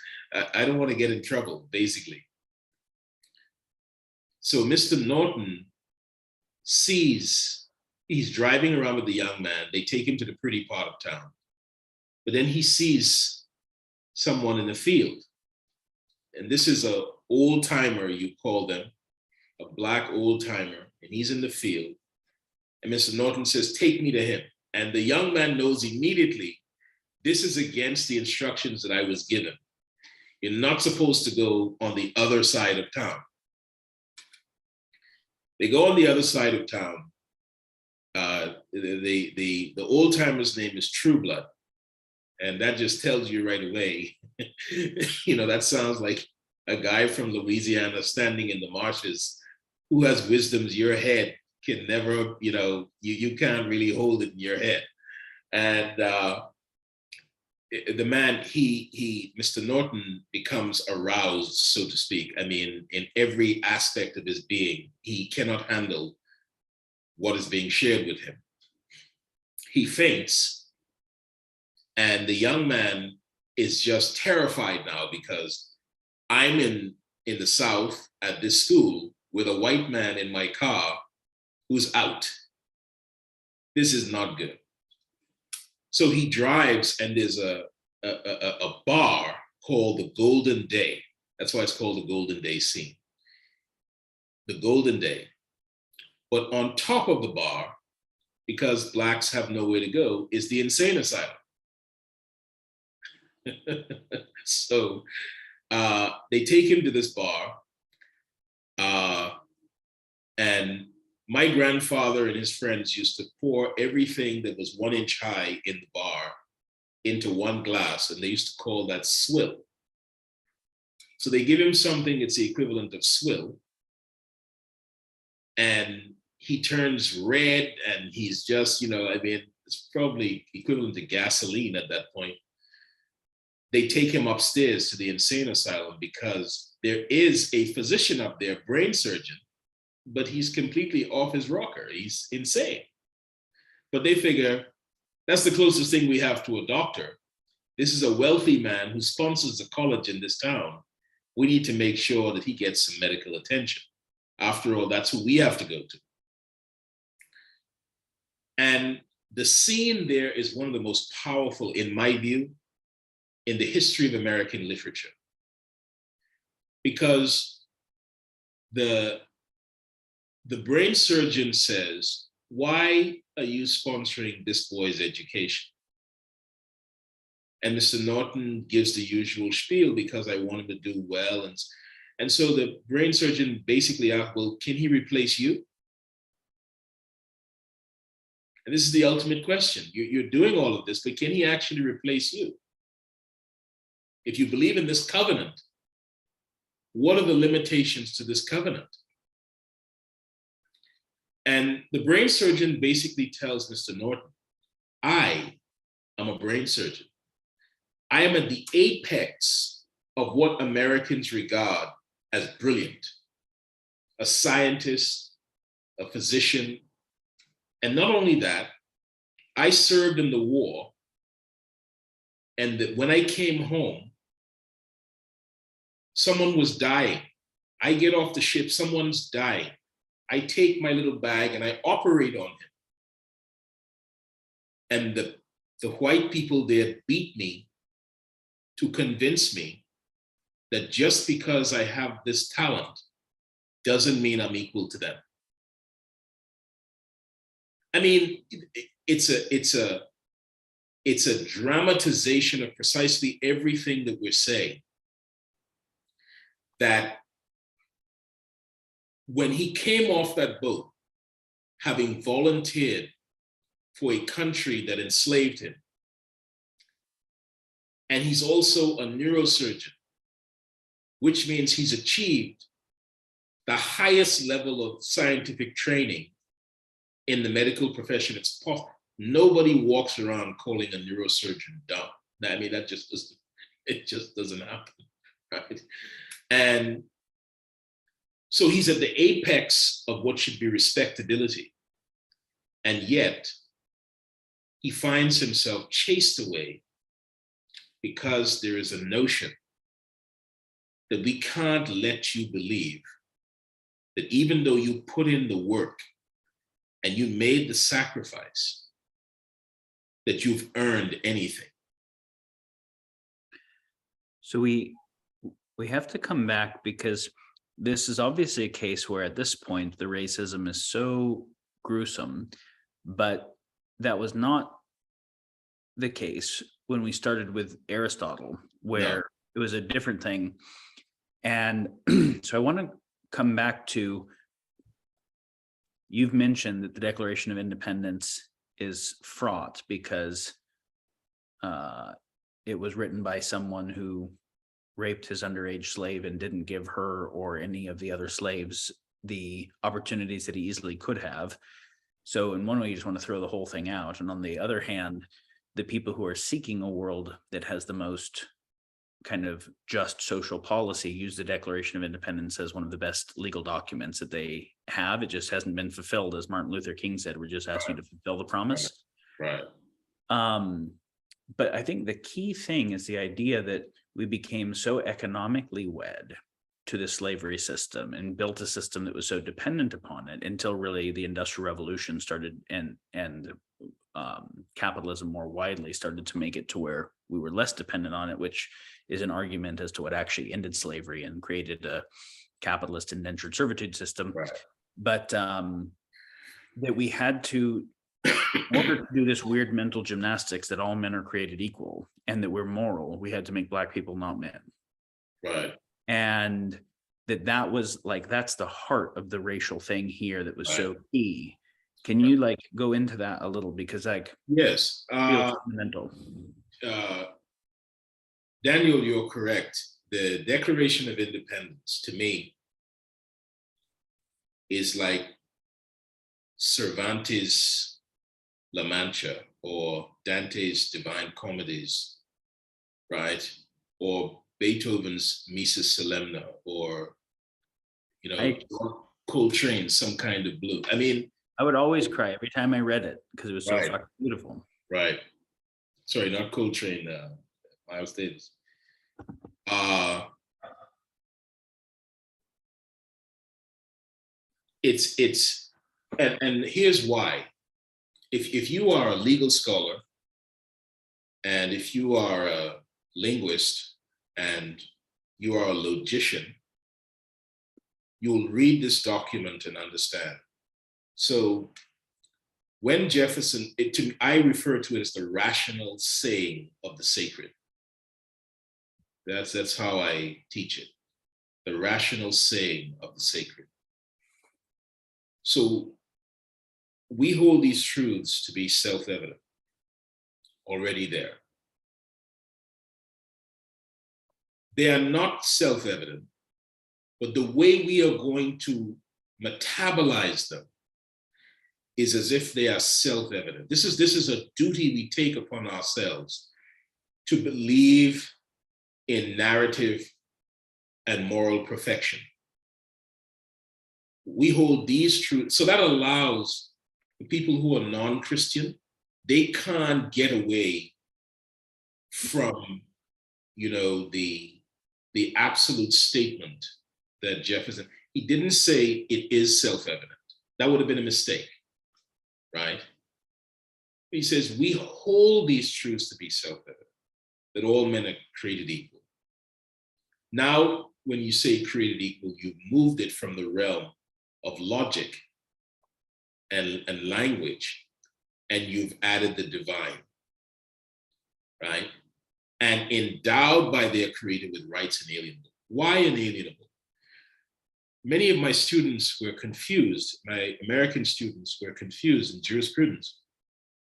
I don't want to get in trouble, basically. So Mr. Norton sees, he's driving around with the young man. They take him to the pretty part of town. But then he sees someone in the field. And this is an old timer, you call them, a Black old timer, and he's in the field. And Mr. Norton says, take me to him. And the young man knows immediately, this is against the instructions that I was given. You're not supposed to go on the other side of town. They go on the other side of town. The old timer's name is Trueblood. And that just tells you right away, you know, that sounds like a guy from Louisiana standing in the marshes who has wisdoms your head can never, you know, you can't really hold it in your head. And the man, Mr. Norton becomes aroused, so to speak. I mean, in every aspect of his being, he cannot handle what is being shared with him. He faints. And the young man is just terrified now because I'm in the South at this school with a white man in my car who's out. This is not good. So he drives, and there's a bar called the Golden Day. That's why it's called the Golden Day scene. The Golden Day. But on top of the bar, because Blacks have nowhere to go, is the insane asylum. So they take him to this bar, and my grandfather and his friends used to pour everything that was 1 inch high in the bar into one glass, and they used to call that swill. So they give him something that's the equivalent of swill, and he turns red, and he's just, you know, I mean, it's probably equivalent to gasoline at that point. They take him upstairs to the insane asylum because there is a physician up there, brain surgeon, but he's completely off his rocker. He's insane. But they figure that's the closest thing we have to a doctor. This is a wealthy man who sponsors a college in this town. We need to make sure that he gets some medical attention. After all, that's who we have to go to. And the scene there is one of the most powerful, in my view, in the history of American literature. Because the brain surgeon says, why are you sponsoring this boy's education? And Mr. Norton gives the usual spiel, because I want him to do well. And so the brain surgeon basically asked, well, can he replace you? And this is the ultimate question. You're doing all of this, but can he actually replace you? If you believe in this covenant, what are the limitations to this covenant? And the brain surgeon basically tells Mr. Norton, I am a brain surgeon. I am at the apex of what Americans regard as brilliant. A scientist, a physician, and not only that, I served in the war And that when I came home, someone was dying. I get off the ship, someone's dying. I take my little bag and I operate on him. And the white people there beat me to convince me that just because I have this talent doesn't mean I'm equal to them. I mean, it's a dramatization of precisely everything that we're saying. That when he came off that boat, having volunteered for a country that enslaved him, and he's also a neurosurgeon, which means he's achieved the highest level of scientific training in the medical profession. It's possible. Nobody walks around calling a neurosurgeon dumb. I mean, that just doesn't, it just doesn't happen, right? And so he's at the apex of what should be respectability. And yet he finds himself chased away because there is a notion that we can't let you believe that even though you put in the work and you made the sacrifice, that you've earned anything. So we have to come back, because this is obviously a case where at this point the racism is so gruesome, but that was not the case when we started with Aristotle, where it was a different thing. And so I want to come back to, you've mentioned that the Declaration of Independence is fraught because it was written by someone who raped his underage slave and didn't give her or any of the other slaves the opportunities that he easily could have. So in one way, you just want to throw the whole thing out. And on the other hand, the people who are seeking a world that has the most kind of just social policy use the Declaration of Independence as one of the best legal documents that they have. It just hasn't been fulfilled. As Martin Luther King said, we're just asking you to fulfill the promise. Right. But I think the key thing is the idea that we became so economically wed to the slavery system and built a system that was so dependent upon it until really the Industrial Revolution started, and capitalism more widely started to make it to where we were less dependent on it, which is an argument as to what actually ended slavery and created a capitalist indentured servitude system. Right. But that we had to, in order to do this weird mental gymnastics that all men are created equal and that we're moral, we had to make Black people not men. Right. And that was like, that's the heart of the racial thing here that was so key. Can you like go into that a little? Because like, yes, feels fundamental. Daniel, you're correct. The Declaration of Independence, to me, is like Cervantes' La Mancha or Dante's Divine Comedies, right? Or Beethoven's Missa Solemna, or, you know, Coltrane, Some Kind of Blue. I mean, I would always cry every time I read it because it was so fucking beautiful. Right. Sorry, not Coltrane, Miles Davis. And here's why. If you are a legal scholar, and if you are a linguist, and you are a logician, you'll read this document and understand. So when Jefferson, I refer to it as the rational saying of the sacred. That's how I teach it. The rational saying of the sacred. So we hold these truths to be self-evident, already there. They are not self-evident, but the way we are going to metabolize them is as if they are self-evident. This is a duty we take upon ourselves, to believe in narrative and moral perfection. We hold these truths, so that allows the people who are non-Christian, they can't get away from, the absolute statement that Jefferson, he didn't say it is self-evident. That would have been a mistake, right? He says, we hold these truths to be self-evident, that all men are created equal. Now, when you say created equal, you've moved it from the realm of logic and language, and you've added the divine, right? And endowed by their creator with rights inalienable. Why inalienable? Many of my students were confused, my American students were confused in jurisprudence.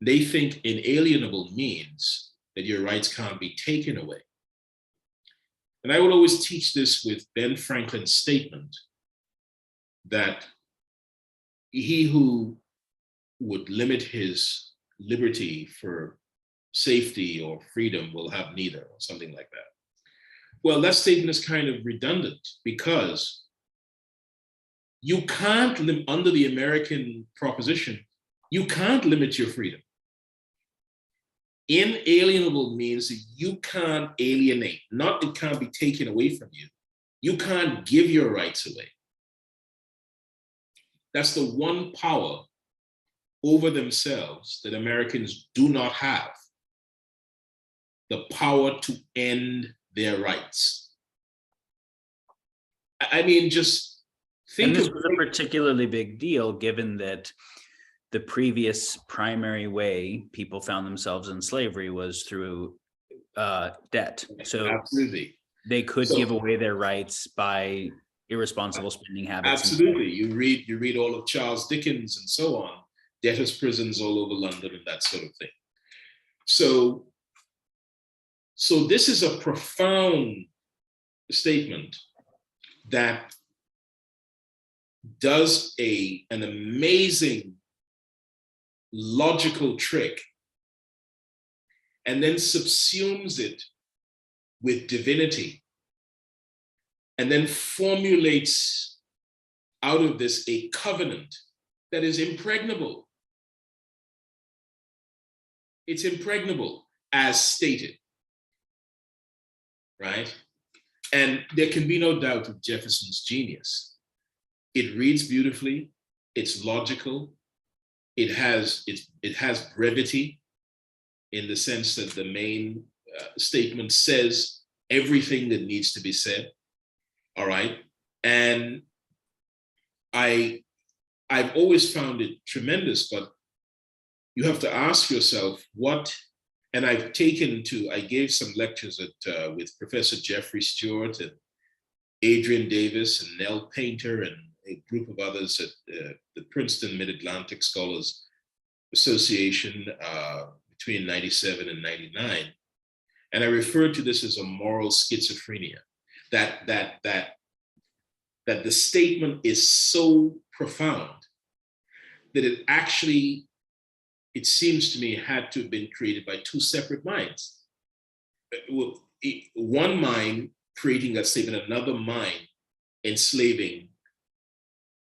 They think inalienable means that your rights can't be taken away. And I would always teach this with Ben Franklin's statement that he who would limit his liberty for safety or freedom will have neither, or something like that. Well, that statement is kind of redundant because you can't, under the American proposition, you can't limit your freedom. Inalienable means that you can't alienate, not it can't be taken away from you. You can't give your rights away. That's the one power over themselves that Americans do not have. The power to end their rights. I mean, just think of— And this was a particularly big deal, given that the previous primary way people found themselves in slavery was through debt. So absolutely, they could give away their rights by irresponsible spending habits. Absolutely, you read all of Charles Dickens and so on, debtors' prisons all over London and that sort of thing. So this is a profound statement that does an amazing logical trick and then subsumes it with divinity and then formulates out of this a covenant that is impregnable. It's impregnable as stated, right? And there can be no doubt of Jefferson's genius. It reads beautifully, it's logical, it has brevity in the sense that the main statement says everything that needs to be said, all right? And I've always found it tremendous, but you have to ask yourself what, and I gave some lectures with Professor Jeffrey Stewart and Adrian Davis and Nell Painter and a group of others at the Princeton Mid-Atlantic Scholars Association between 97 and 99. And I referred to this as a moral schizophrenia, that the statement is so profound that it actually, it seems to me, had to have been created by two separate minds. One mind creating that statement, another mind enslaving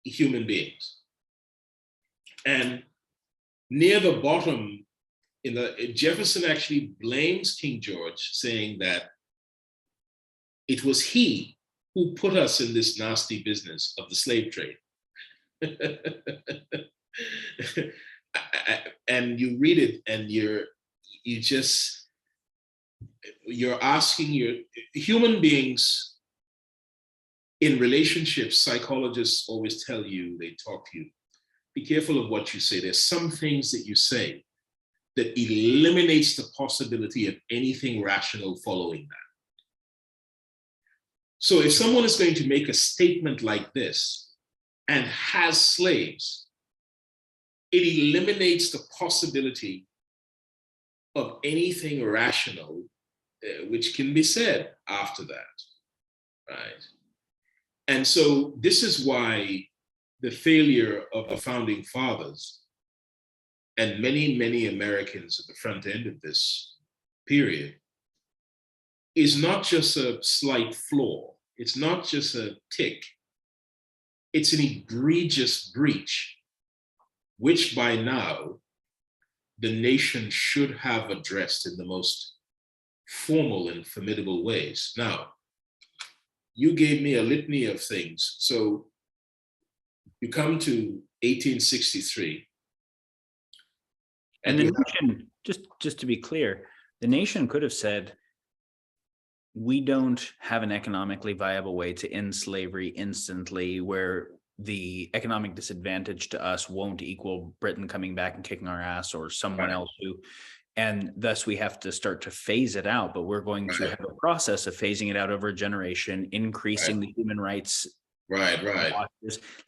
human beings. And near the bottom, Jefferson actually blames King George, saying that it was he who put us in this nasty business of the slave trade. And you read it and you're asking your human beings in relationships. Psychologists always tell you, they talk to you, be careful of what you say. There's some things that you say that eliminates the possibility of anything rational following that. So if someone is going to make a statement like this and has slaves, it eliminates the possibility of anything rational which can be said after that, right? And so this is why the failure of the founding fathers and many, many Americans at the front end of this period is not just a slight flaw. It's not just a tick. It's an egregious breach, which by now the nation should have addressed in the most formal and formidable ways. Now, you gave me a litany of things. So you come to 1863. And the nation, just to be clear, the nation could have said, we don't have an economically viable way to end slavery instantly, where the economic disadvantage to us won't equal Britain coming back and kicking our ass, or someone else who, and thus we have to start to phase it out. But we're going to have a process of phasing it out over a generation, increasing the human rights. Right.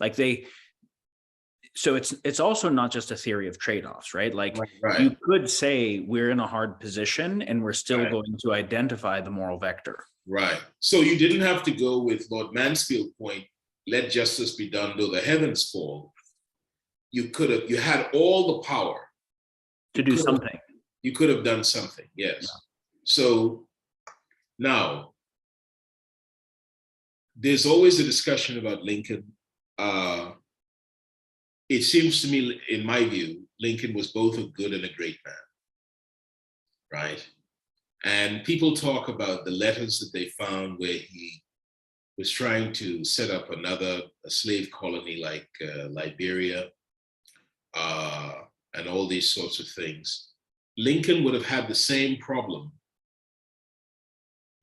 Like so it's also not just a theory of trade-offs, right? Like you could say we're in a hard position and we're still going to identify the moral vector. Right. So you didn't have to go with Lord Mansfield's point, let justice be done though the heavens fall. You had all the power to do something. You could have done something, yes. Yeah. So now, there's always a discussion about Lincoln. It seems to me, in my view, Lincoln was both a good and a great man, right? And people talk about the letters that they found where he was trying to set up a slave colony like Liberia, and all these sorts of things. Lincoln would have had the same problem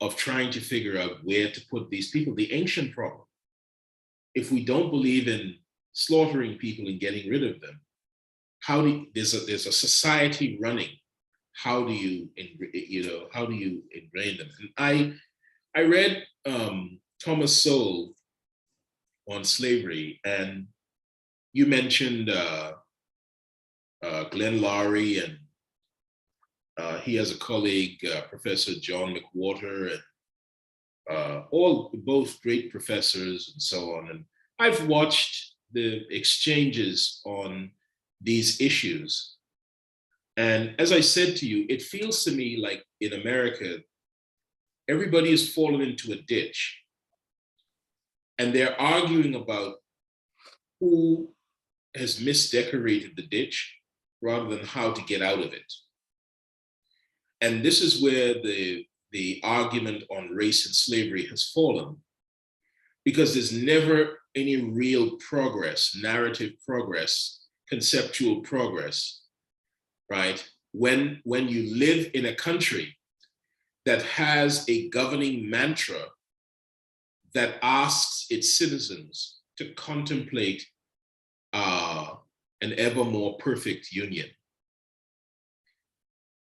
of trying to figure out where to put these people, the ancient problem. If we don't believe in slaughtering people and getting rid of them, there's a society running. How do you ingrain them? And I read Thomas Sowell on slavery, and you mentioned Glenn Lowry, and he has a colleague, Professor John McWhorter, and both great professors and so on. And I've watched the exchanges on these issues. And as I said to you, it feels to me like in America, everybody has fallen into a ditch. And they're arguing about who has misdecorated the ditch rather than how to get out of it. And this is where the argument on race and slavery has fallen, because there's never any real progress, narrative progress, conceptual progress, right? When you live in a country that has a governing mantra that asks its citizens to contemplate an ever more perfect union.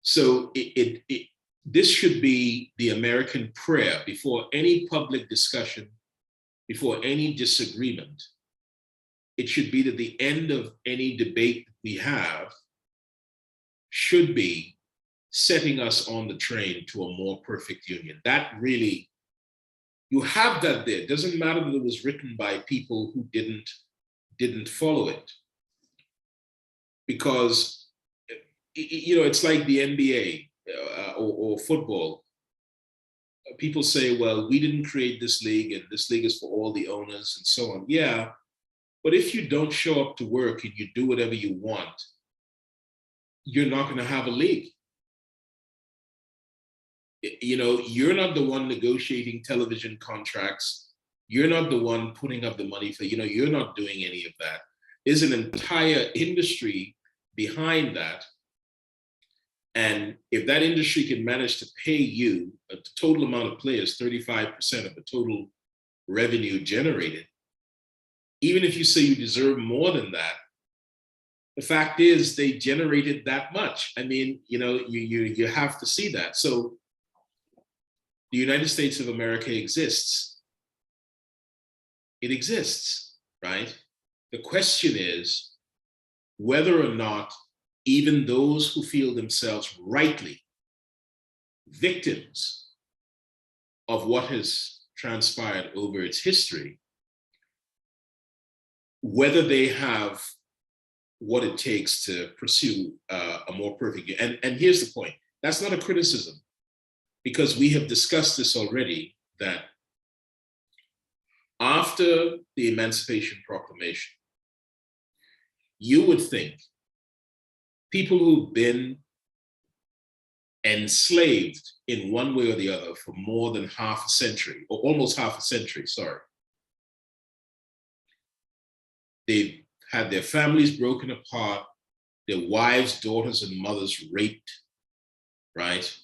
So this should be the American prayer before any public discussion, before any disagreement. It should be that the end of any debate we have should be setting us on the train to a more perfect union. That really, you have that there. It doesn't matter that it was written by people who didn't follow it. Because, it's like the NBA or football. People say, well, we didn't create this league and this league is for all the owners and so on. Yeah, but if you don't show up to work and you do whatever you want, you're not going to have a league. You're not the one negotiating television contracts. You're not the one putting up the money for, you're not doing any of that. There's an entire industry behind that. And if that industry can manage to pay you a total amount of players, 35% of the total revenue generated, even if you say you deserve more than that, the fact is they generated that much. I mean, you have to see that. So the United States of America exists. It exists, right? The question is whether or not even those who feel themselves rightly victims of what has transpired over its history, whether they have what it takes to pursue a more perfect. And here's the point, that's not a criticism, because we have discussed this already, that after the Emancipation Proclamation, you would think people who've been enslaved in one way or the other for more than half a century, or almost half a century, sorry. They've had their families broken apart, their wives, daughters, and mothers raped, right?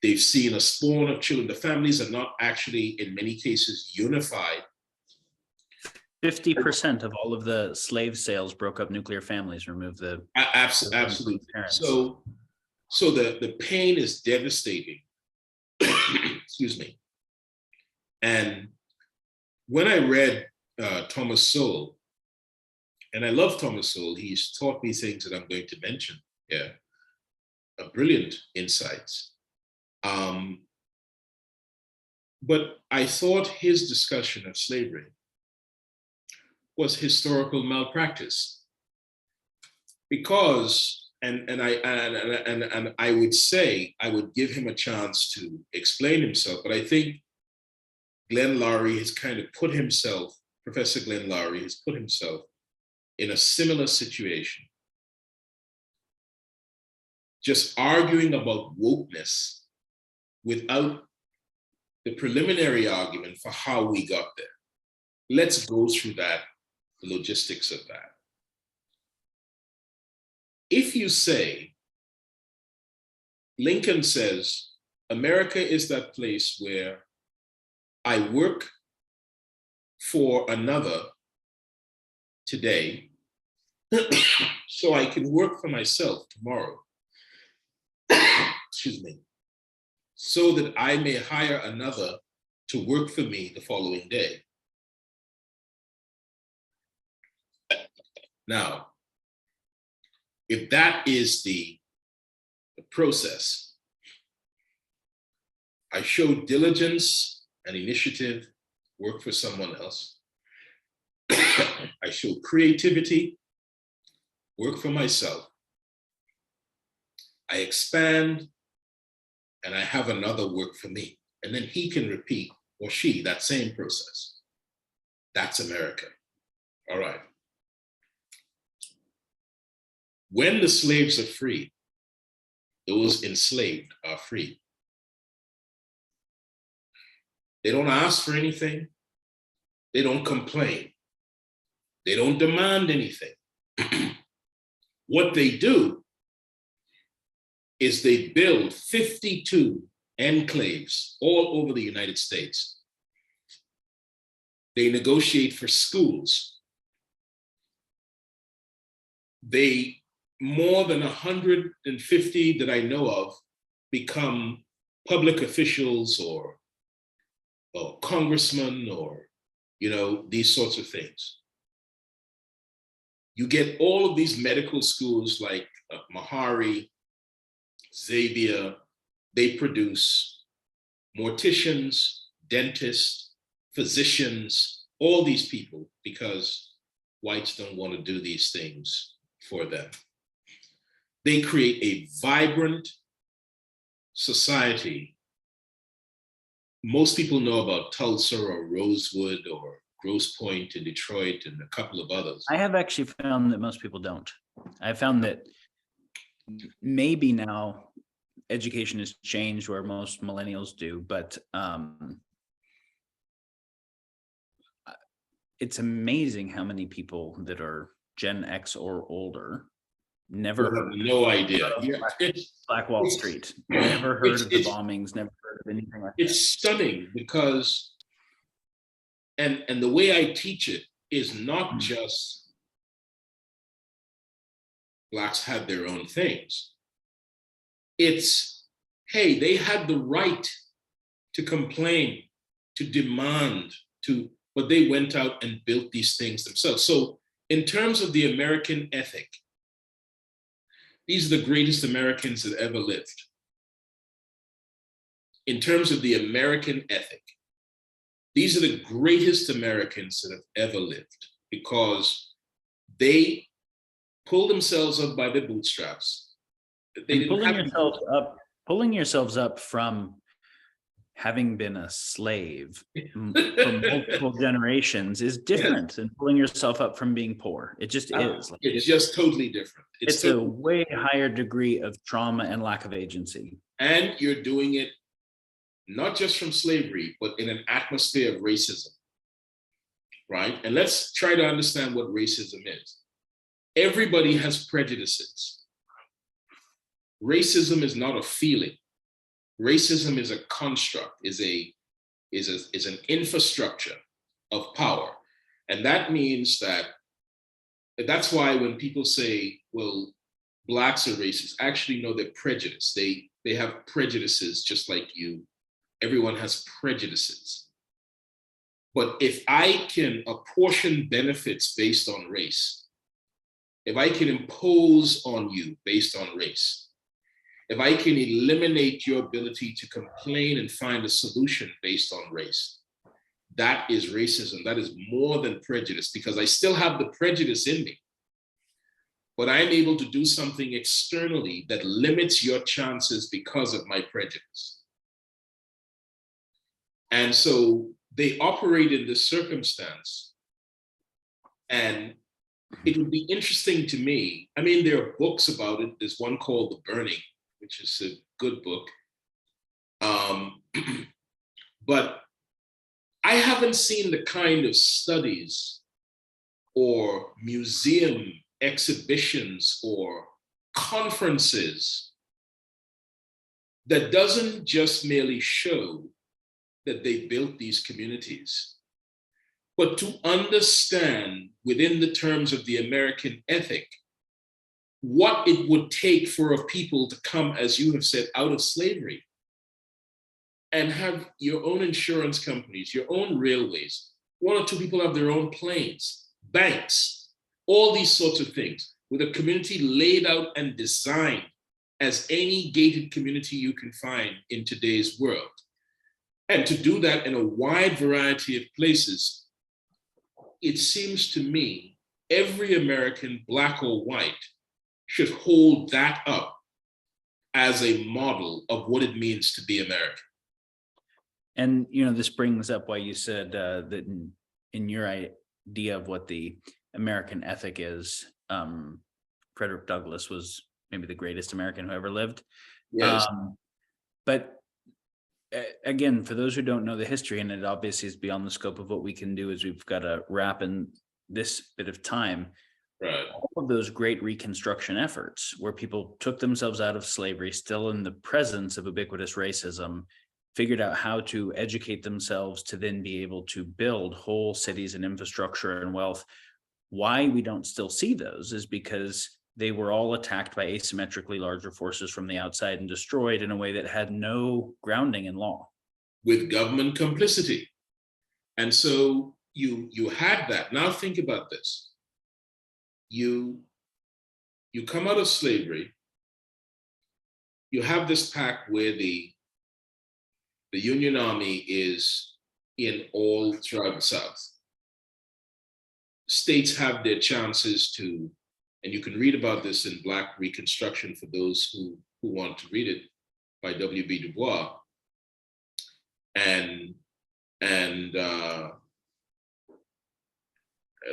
They've seen a spawn of children. The families are not actually, in many cases, unified. 50% of all of the slave sales broke up nuclear families, removed the Absolutely. parents. So the pain is devastating. Excuse me. And when I read Thomas Sowell, and I love Thomas Sowell, he's taught me things that I'm going to mention here, brilliant insights. But I thought his discussion of slavery was historical malpractice, because, and I would say I would give him a chance to explain himself, but I think Glenn Loury has kind of put himself, Professor Glenn Loury has put himself in a similar situation, just arguing about wokeness without the preliminary argument for how we got there. Let's go through that, the logistics of that. If you say, Lincoln says, America is that place where I work for another today so I can work for myself tomorrow, excuse me, so that I may hire another to work for me the following day. Now, if that is the process, I show diligence and initiative, work for someone else. I show creativity, work for myself. I expand, and I have another work for me. And then he can repeat, or she, that same process. That's America. All right. When the slaves are freed, those enslaved are free. They don't ask for anything. They don't complain. They don't demand anything. What they do is they build 52 enclaves all over the United States. They negotiate for schools. They, more than 150 that I know of, become public officials or congressmen or, these sorts of things. You get all of these medical schools like Mahari, Xavier. They produce morticians, dentists, physicians, all these people, because whites don't want to do these things for them. They create a vibrant society. Most people know about Tulsa or Rosewood or Grosse Pointe in Detroit and a couple of others. I have actually found that most people don't. I found that maybe now education has changed where most millennials do, but it's amazing how many people that are Gen X or older never heard. No idea. Black Wall Street. Never heard of the bombings, never heard of anything like that. It's stunning because, and the way I teach it is not just Blacks had their own things. It's, hey, they had the right to complain, to demand, but they went out and built these things themselves. So in terms of the American ethic, these are the greatest Americans that ever lived. In terms of the American ethic, these are the greatest Americans that have ever lived, because they pulled themselves up by their bootstraps. Pulling yourselves up from having been a slave for multiple generations is different than pulling yourself up from being poor. It just is. Like, it's just totally different. It's a way higher degree of trauma and lack of agency. And you're doing it not just from slavery, but in an atmosphere of racism, right? And let's try to understand what racism is. Everybody has prejudices. Racism is not a feeling. Racism is a construct, is an infrastructure of power. And that means that's why when people say, well, Blacks are racist, actually, no, they're prejudiced. They have prejudices just like you. Everyone has prejudices. But if I can apportion benefits based on race, if I can impose on you based on race, if I can eliminate your ability to complain and find a solution based on race, that is racism. That is more than prejudice, because I still have the prejudice in me, but I'm able to do something externally that limits your chances because of my prejudice. And so they operate in this circumstance. And it would be interesting to me. I mean, there are books about it. There's one called The Burning, which is a good book. But I haven't seen the kind of studies or museum exhibitions or conferences that doesn't just merely show that they built these communities, but to understand within the terms of the American ethic what it would take for a people to come, as you have said, out of slavery and have your own insurance companies, your own railways, one or two people have their own planes, banks, all these sorts of things, with a community laid out and designed as any gated community you can find in today's world. And to do that in a wide variety of places, it seems to me every American, Black or white, should hold that up as a model of what it means to be American. And, this brings up why you said that in your idea of what the American ethic is, Frederick Douglass was maybe the greatest American who ever lived. Yes. But again, for those who don't know the history, and it obviously is beyond the scope of what we can do, as we've got to wrap in this bit of time. Right. All of those great Reconstruction efforts where people took themselves out of slavery, still in the presence of ubiquitous racism, figured out how to educate themselves to then be able to build whole cities and infrastructure and wealth. Why we don't still see those is because they were all attacked by asymmetrically larger forces from the outside and destroyed in a way that had no grounding in law. With government complicity. And so you had that. Now think about this. You come out of slavery, you have this pact where the Union Army is in all throughout the South. States have their chances to, and you can read about this in Black Reconstruction for those who want to read it, by W.B. Du Bois. And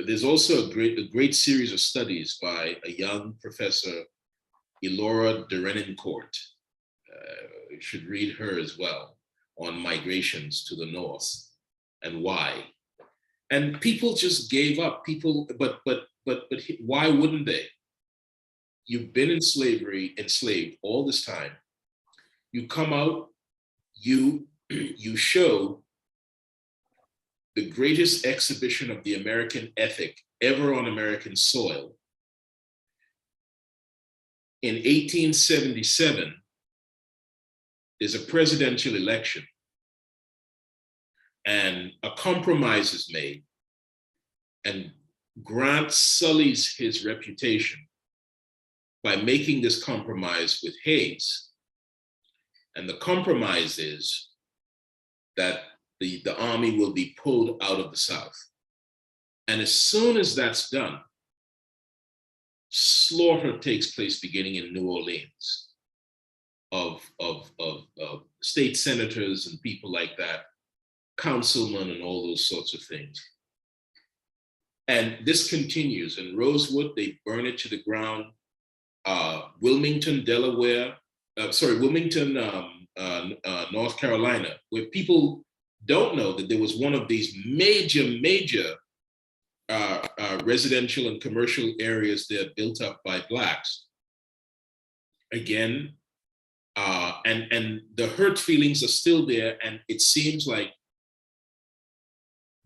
there's also a great series of studies by a young professor, Elora de Renancourt. You should read her as well, on migrations to the North and why. And people just gave up. But why wouldn't they? You've been in slavery, enslaved all this time. You come out, you show the greatest exhibition of the American ethic ever on American soil. In 1877, there's a presidential election, and a compromise is made, and Grant sullies his reputation by making this compromise with Hayes. And the compromise is that the army will be pulled out of the South. And as soon as that's done, slaughter takes place beginning in New Orleans of state senators and people like that, councilmen and all those sorts of things. And this continues. In Rosewood, they burn it to the ground. Wilmington, Delaware, Wilmington, North Carolina, where people don't know that there was one of these major residential and commercial areas there built up by Blacks. Again, and the hurt feelings are still there, and it seems like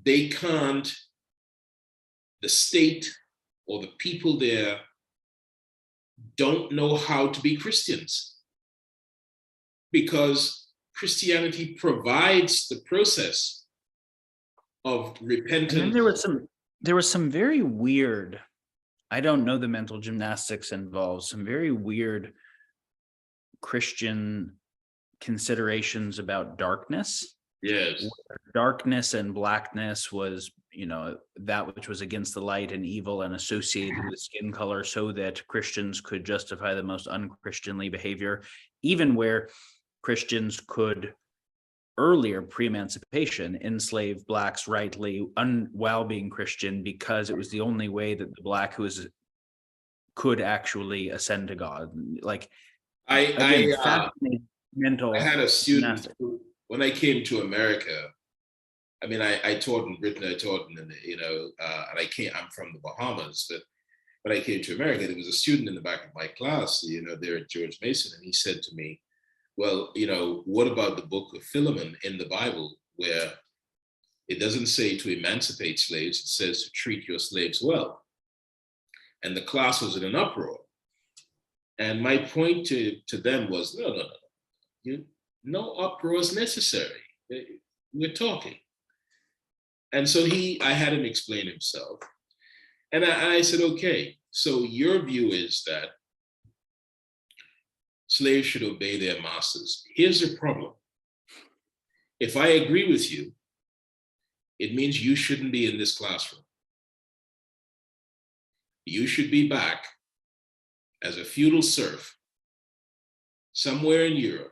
they can't, the state or the people there don't know how to be Christians, because Christianity provides the process of repentance. And then there was some very weird, I don't know the mental gymnastics involved, some very weird Christian considerations about darkness. Yes. Darkness and blackness was, that which was against the light and evil and associated with skin color, so that Christians could justify the most unchristianly behavior, even where Christians could earlier, pre-emancipation, enslave Blacks rightly while being Christian, because it was the only way that the Black could actually ascend to God. Like, fascinating mental. I had a student when I came to America. I mean, I taught in Britain, I taught in, and I'm from the Bahamas, but when I came to America, there was a student in the back of my class, there at George Mason, and he said to me, well, what about the book of Philemon in the Bible, where it doesn't say to emancipate slaves, it says to treat your slaves well. And the class was in an uproar. And my point to them was, no uproar is necessary. We're talking. And so I had him explain himself. And I said, okay, so your view is that slaves should obey their masters. Here's the problem. If I agree with you, it means you shouldn't be in this classroom. You should be back as a feudal serf somewhere in Europe,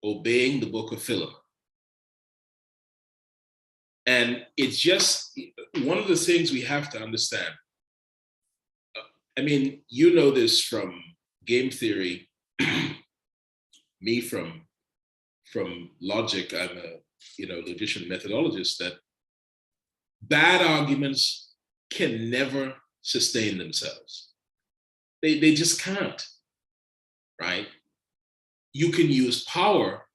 obeying the book of Philemon. And it's just one of the things we have to understand. I mean, you know this from game theory, me from logic. I'm a logician methodologist, that bad arguments can never sustain themselves. They just can't, right? You can use power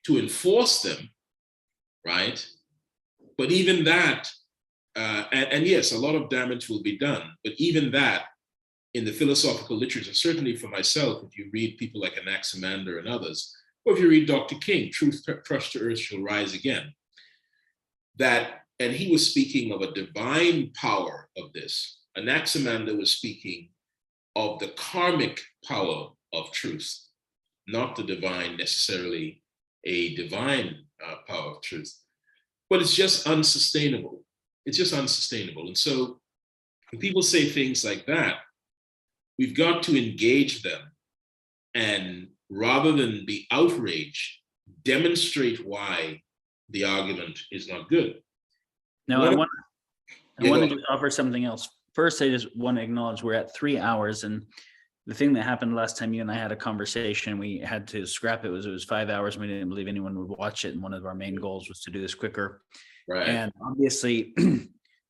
to enforce them, right? But even that, and yes, a lot of damage will be done, but even that, in the philosophical literature, certainly for myself, if you read people like Anaximander and others, or if you read Dr. King, Truth Crushed to Earth Shall Rise Again, and he was speaking of a divine power of this. Anaximander was speaking of the karmic power of truth, not the divine, necessarily a divine power of truth. But it's just unsustainable. It's just unsustainable. And so when people say things like that, we've got to engage them, and rather than be outraged, demonstrate why the argument is not good. Now, I want to just offer something else. First, I just want to acknowledge we're at 3 hours, and the thing that happened last time you and I had a conversation, we had to scrap it. It was 5 hours. And we didn't believe anyone would watch it, and one of our main goals was to do this quicker. Right. And obviously,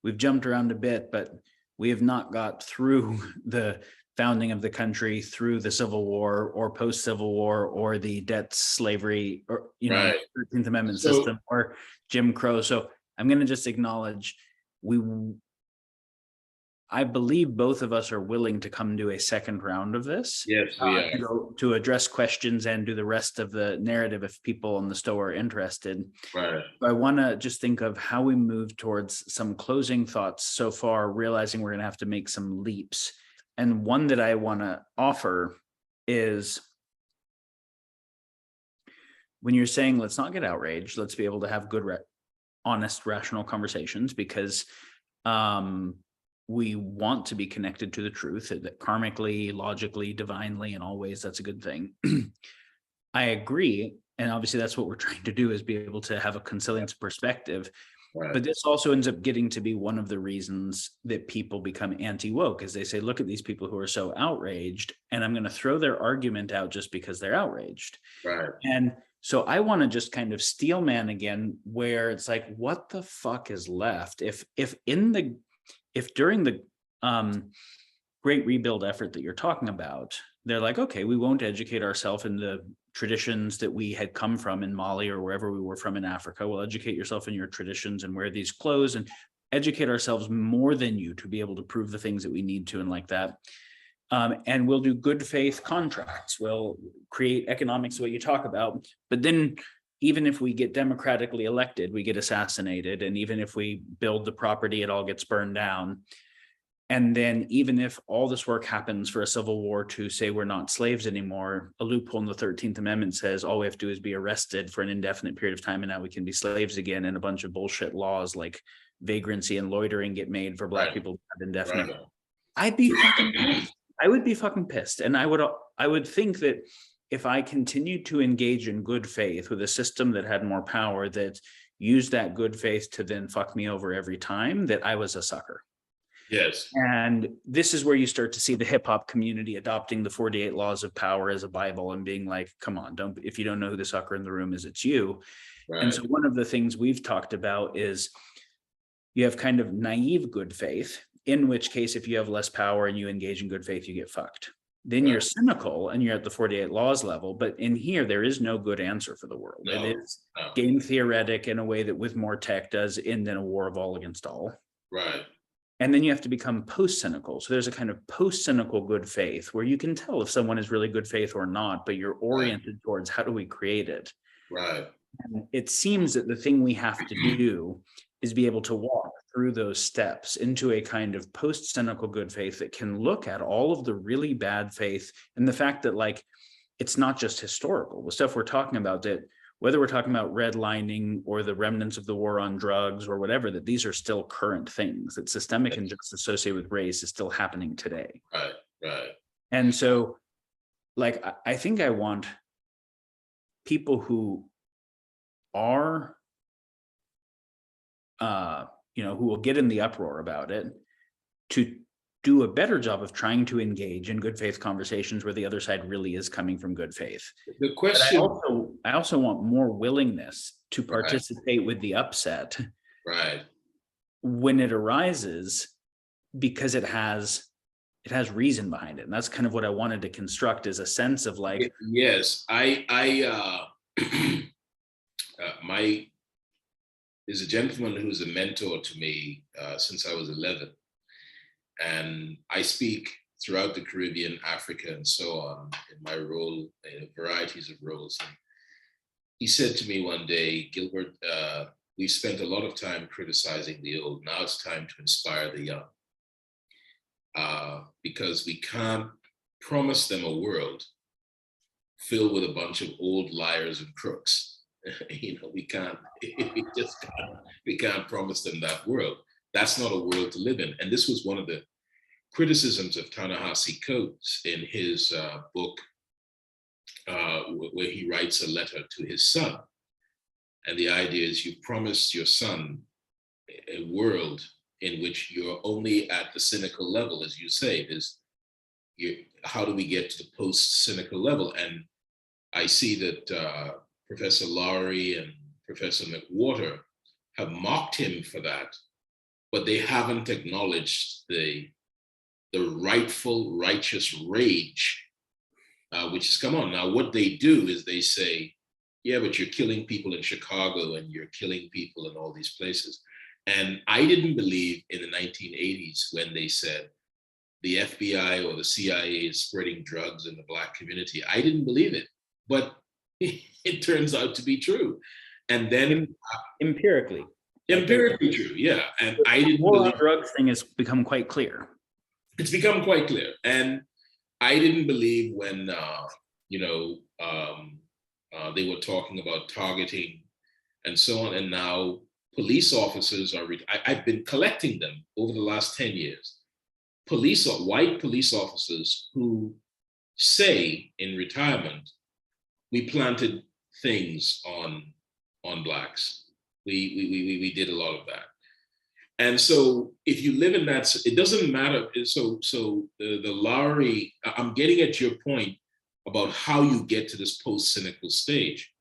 we've jumped around a bit, but we have not got through the founding of the country, through the Civil War or post-Civil War, or the debt slavery, or 13th Amendment system, or Jim Crow. So I'm going to just acknowledge I believe both of us are willing to come to a second round of this. Yes, we are. To address questions and do the rest of the narrative if people on the STOA are interested. Right. I want to just think of how we move towards some closing thoughts so far, realizing we're going to have to make some leaps. And one that I want to offer is, when you're saying, let's not get outraged, let's be able to have good, honest, rational conversations, because we want to be connected to the truth, that karmically, logically, divinely, in all ways, that's a good thing. I agree. And obviously that's what we're trying to do, is be able to have a conciliant perspective. Right. But this also ends up getting to be one of the reasons that people become anti-woke, is they say, look at these people who are so outraged, and I'm going to throw their argument out just because they're outraged. Right. And so I want to just kind of steel man again, where it's like, what the fuck is left? If during the great rebuild effort that you're talking about, they're like, okay, we won't educate ourselves in the traditions that we had come from in Mali or wherever we were from in Africa. We'll educate yourself in your traditions and wear these clothes and educate ourselves more than you to be able to prove the things that we need to and like that. And we'll do good faith contracts. We'll create economics, what you talk about. But then even if we get democratically elected, we get assassinated. And even if we build the property, it all gets burned down. And then even if all this work happens for a civil war to say we're not slaves anymore, a loophole in the 13th Amendment says all we have to do is be arrested for an indefinite period of time and now we can be slaves again. And a bunch of bullshit laws like vagrancy and loitering get made for Black people to have indefinite. Right. I'd be fucking pissed. I would be fucking pissed. And I would think that if I continued to engage in good faith with a system that had more power, that used that good faith to then fuck me over every time, that I was a sucker. Yes. And this is where you start to see the hip hop community adopting the 48 laws of power as a Bible and being like, come on, if you don't know who the sucker in the room is, it's you. Right. And so one of the things we've talked about is you have kind of naive good faith, in which case, if you have less power and you engage in good faith, you get fucked. Then you're cynical and you're at the 48 laws level. But in here, there is no good answer for the world. No, it is game theoretic in a way that with more tech does end in a war of all against all. Right. And then you have to become post-cynical. So there's a kind of post-cynical good faith where you can tell if someone is really good faith or not, but you're oriented towards how do we create it? Right. And it seems that the thing we have to do is be able to walk through those steps into a kind of post-cynical good faith that can look at all of the really bad faith and the fact that, like, it's not just historical. The stuff we're talking about, that whether we're talking about redlining or the remnants of the war on drugs or whatever, that these are still current things, that systemic injustice associated with race is still happening today. Right. Right. And so, like, I think I want people who are, who will get in the uproar about it, to do a better job of trying to engage in good faith conversations where the other side really is coming from good faith. The question, I also want more willingness to participate with the upset, right, when it arises, because it has reason behind it. And that's kind of what I wanted to construct, is a sense of like, yes, there's a gentleman who's a mentor to me since I was 11. And I speak throughout the Caribbean, Africa, and so on in my role, in varieties of roles. And he said to me one day, Gilbert, we spent a lot of time criticizing the old. Now it's time to inspire the young. Because we can't promise them a world filled with a bunch of old liars and crooks. We can't promise them that world. That's not a world to live in. And this was one of the criticisms of Ta-Nehisi Coates in his book, where he writes a letter to his son. And the idea is, you promised your son a world in which you're only at the cynical level, as you say. How do we get to the post-cynical level? And I see that Professor Lowry and Professor McWhorter have mocked him for that, but they haven't acknowledged the rightful, righteous rage which has come on. Now, what they do is they say, yeah, but you're killing people in Chicago and you're killing people in all these places. And I didn't believe in the 1980s when they said the FBI or the CIA is spreading drugs in the Black community. I didn't believe it, but it turns out to be true. And then empirically true, yeah. And I didn't believe the drugs thing has become quite clear. It's become quite clear. And I didn't believe when, they were talking about targeting and so on. And now police officers I've been collecting them over the last 10 years. white police officers who say in retirement, we planted things on blacks. We did a lot of that. And so if you live in that, it doesn't matter. So the Lowry, I'm getting at your point about how you get to this post-cynical stage.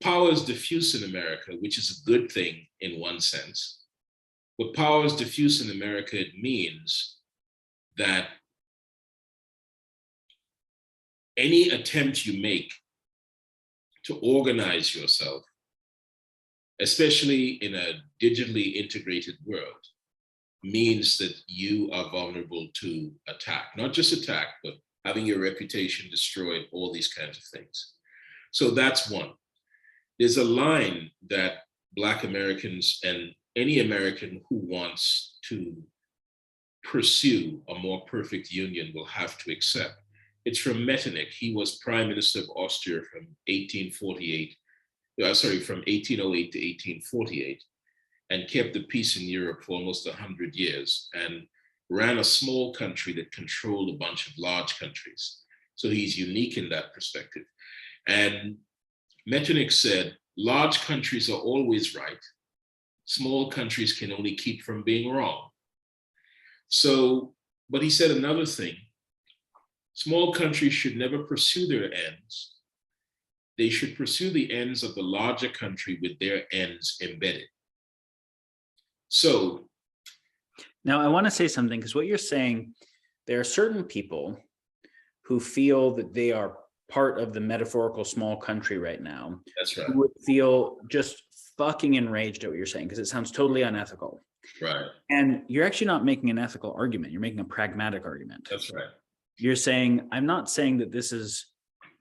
Power is diffuse in America, which is a good thing in one sense. But power is diffuse in America, it means that any attempt you make to organize yourself, especially in a digitally integrated world, means that you are vulnerable to attack. Not just attack, but having your reputation destroyed, all these kinds of things. So that's one. There's a line that Black Americans and any American who wants to pursue a more perfect union will have to accept. It's from Metternich. He was Prime Minister of Austria from 1808 to 1848, and kept the peace in Europe for almost 100 years, and ran a small country that controlled a bunch of large countries. So he's unique in that perspective. And Metternich said, large countries are always right. Small countries can only keep from being wrong. So, but he said another thing, small countries should never pursue their ends. They should pursue the ends of the larger country with their ends embedded. So. Now I want to say something, because what you're saying, there are certain people who feel that they are part of the metaphorical small country right now. That's right. Who would feel just fucking enraged at what you're saying, because it sounds totally unethical. Right. And you're actually not making an ethical argument. You're making a pragmatic argument. That's right. You're saying, I'm not saying that this is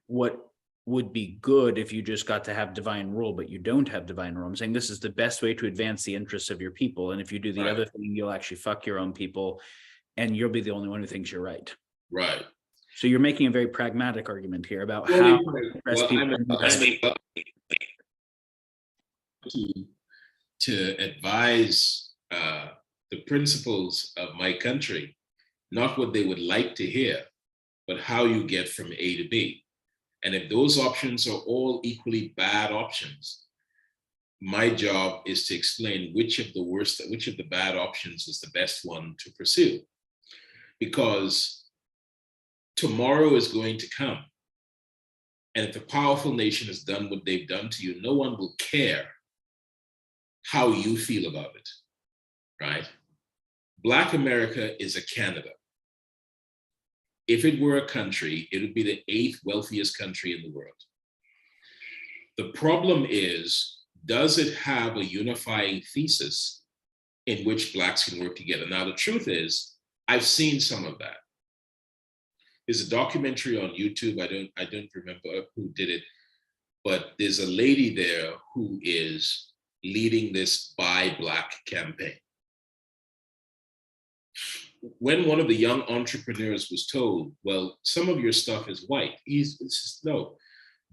what would be good if you just got to have divine rule, but you don't have divine rule. I'm saying this is the best way to advance the interests of your people. And if you do the other thing, you'll actually fuck your own people, and you'll be the only one who thinks you're right. Right. So you're making a very pragmatic argument here about how to advise the principles of my country, not what they would like to hear, but how you get from A to B. And if those options are all equally bad options, my job is to explain which of the bad options is the best one to pursue. Because tomorrow is going to come. And if a powerful nation has done what they've done to you, no one will care how you feel about it, right? Black America is a Canada. If it were a country, it would be the 8th wealthiest country in the world. The problem is, does it have a unifying thesis in which Blacks can work together? Now, the truth is, I've seen some of that. There's a documentary on YouTube, I don't remember who did it, but there's a lady there who is leading this Buy Black campaign. When one of the young entrepreneurs was told, well, some of your stuff is white, he says, no,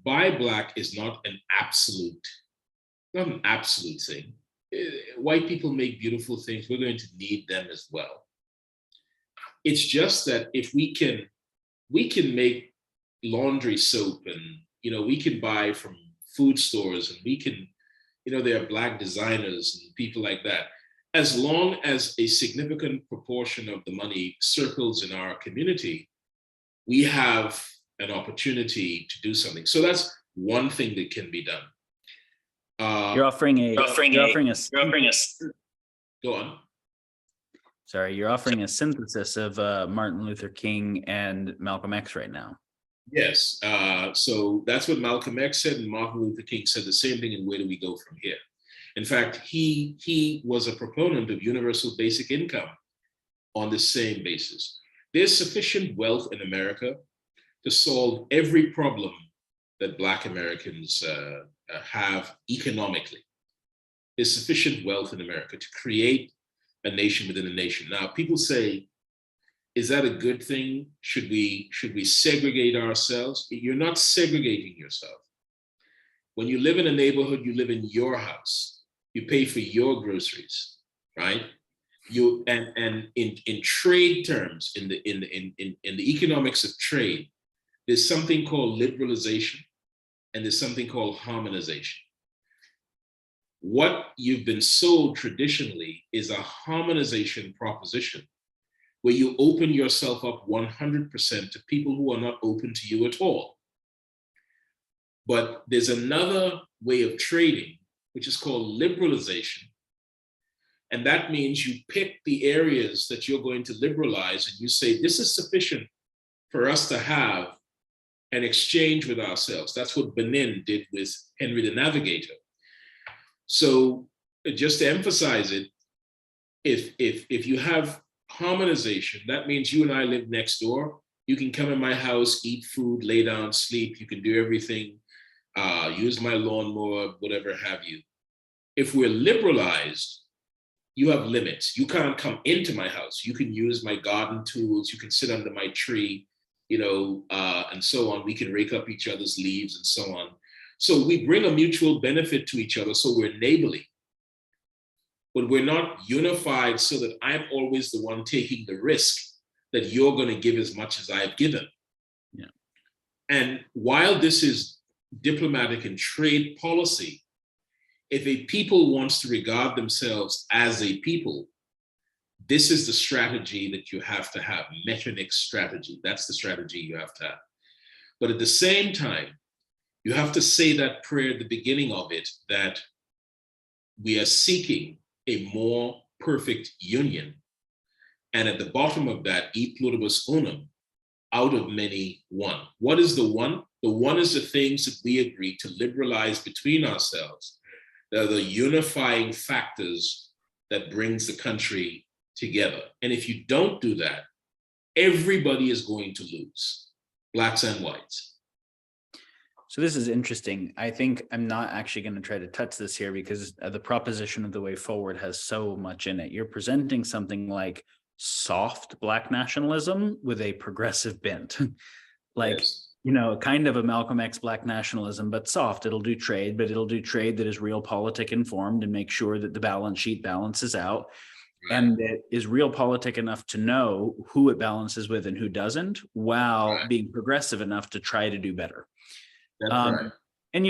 Buy Black is not an absolute thing. White people make beautiful things, we're going to need them as well. It's just that if we can make laundry soap, and we can buy from food stores, and we can, there are Black designers and people like that. As long as a significant proportion of the money circles in our community, we have an opportunity to do something. So that's one thing that can be done. You're offering a. Go on. Sorry, you're offering a synthesis of Martin Luther King and Malcolm X right now. Yes. So that's what Malcolm X said, and Martin Luther King said the same thing. And where do we go from here? In fact, he was a proponent of universal basic income on the same basis. There's sufficient wealth in America to solve every problem that Black Americans have economically. There's sufficient wealth in America to create a nation within a nation. Now, people say, is that a good thing? Should we segregate ourselves? You're not segregating yourself. When you live in a neighborhood, you live in your house. You pay for your groceries, right? You and in trade terms, in the economics of trade, there's something called liberalization and there's something called harmonization. What you've been sold traditionally is a harmonization proposition where you open yourself up 100% to people who are not open to you at all. But there's another way of trading, which is called liberalization. And that means you pick the areas that you're going to liberalize and you say, this is sufficient for us to have an exchange with ourselves. That's what Benin did with Henry the Navigator. So just to emphasize it, if you have harmonization, that means you and I live next door. You can come in my house, eat food, lay down, sleep. You can do everything, use my lawnmower, whatever have you. If we're liberalized, you have limits. You can't come into my house. You can use my garden tools. You can sit under my tree, and so on. We can rake up each other's leaves and so on. So we bring a mutual benefit to each other. So we're neighborly, but we're not unified so that I'm always the one taking the risk that you're going to give as much as I've given. Yeah. And while this is diplomatic and trade policy, if a people wants to regard themselves as a people, this is the strategy that you have to have, Metternich strategy. That's the strategy you have to have. But at the same time, you have to say that prayer at the beginning of it, that we are seeking a more perfect union. And at the bottom of that, e pluribus unum, out of many, one. What is the one? The one is the things that we agree to liberalize between ourselves. They're the unifying factors that brings the country together. And if you don't do that, everybody is going to lose, blacks and whites. So this is interesting. I think I'm not actually going to try to touch this here because the proposition of the way forward has so much in it. You're presenting something like soft black nationalism with a progressive bent. Like, Yes. Kind of a Malcolm X black nationalism, but soft. It'll do trade, but it'll do trade that is realpolitik informed and make sure that the balance sheet balances out. Right. And it is realpolitik enough to know who it balances with and who doesn't, while being progressive enough to try to do better. That's right. And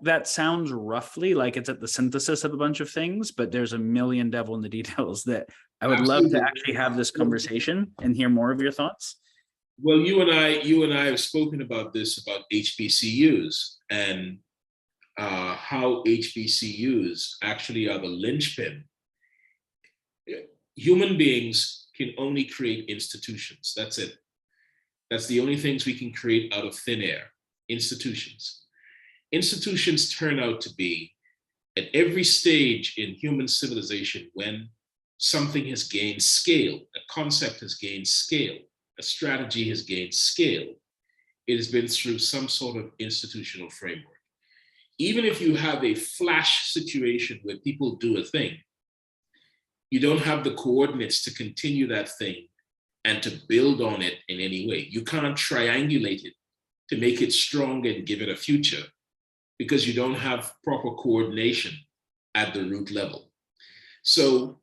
that sounds roughly like it's at the synthesis of a bunch of things, but there's a million devil in the details that I would love to actually have this conversation and hear more of your thoughts. Well, you and I have spoken about this, about HBCUs and how HBCUs actually are the linchpin. Human beings can only create institutions. That's it. That's the only things we can create out of thin air. Institutions. Institutions turn out to be, at every stage in human civilization, when something has gained scale, a concept has gained scale, a strategy has gained scale, it has been through some sort of institutional framework. Even if you have a flash situation where people do a thing, you don't have the coordinates to continue that thing and to build on it in any way. You can't triangulate it to make it strong and give it a future because you don't have proper coordination at the root level. So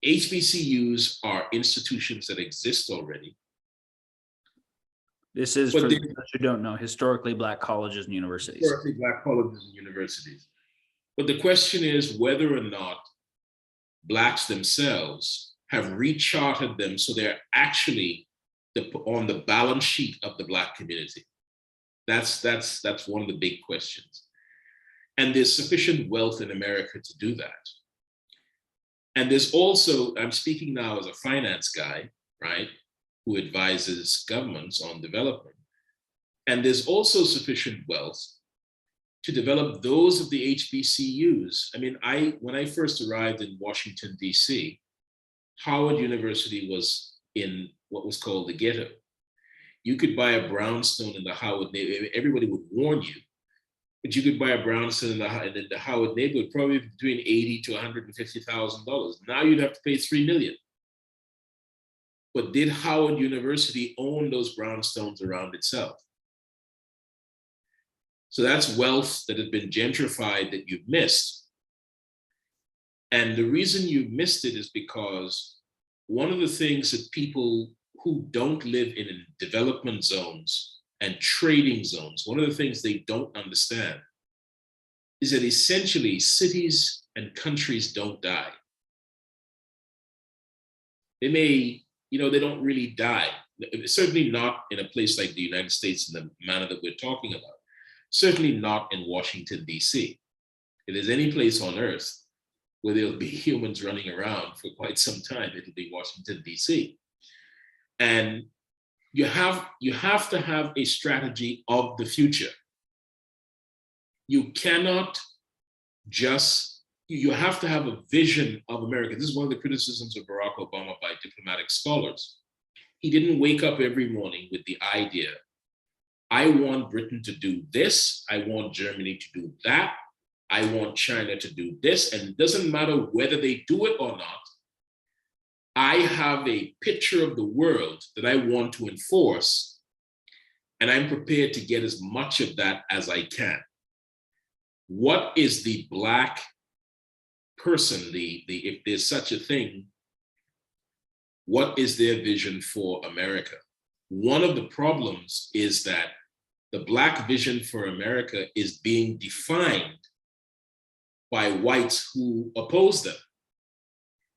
HBCUs are institutions that exist already. This is, for those who don't know, historically black colleges and universities. Historically black colleges and universities. But the question is whether or not blacks themselves have recharted them so they're actually on the balance sheet of the black community. That's one of the big questions. And there's sufficient wealth in America to do that. And there's also, I'm speaking now as a finance guy, right, who advises governments on development. And there's also sufficient wealth to develop those of the HBCUs. I mean, when I first arrived in Washington, DC, Howard University was in what was called the ghetto. You could buy a brownstone in the Howard neighborhood. Everybody would warn you, but you could buy a brownstone in the Howard neighborhood, probably between $80,000 to $150,000. Now you'd have to pay $3 million. But did Howard University own those brownstones around itself? So that's wealth that had been gentrified that you've missed. And the reason you missed it is because one of the things that people who don't live in development zones and trading zones, one of the things they don't understand is that essentially cities and countries don't die. They may, they don't really die. Certainly not in a place like the United States in the manner that we're talking about. Certainly not in Washington, D.C. If there's any place on earth where there'll be humans running around for quite some time, it'll be Washington, D.C. And you have to have a strategy of the future. You cannot you have to have a vision of America. This is one of the criticisms of Barack Obama by diplomatic scholars. He didn't wake up every morning with the idea, I want Britain to do this, I want Germany to do that, I want China to do this, and it doesn't matter whether they do it or not. I have a picture of the world that I want to enforce, and I'm prepared to get as much of that as I can. What is the Black person, if there's such a thing, what is their vision for America? One of the problems is that the Black vision for America is being defined by whites who oppose them,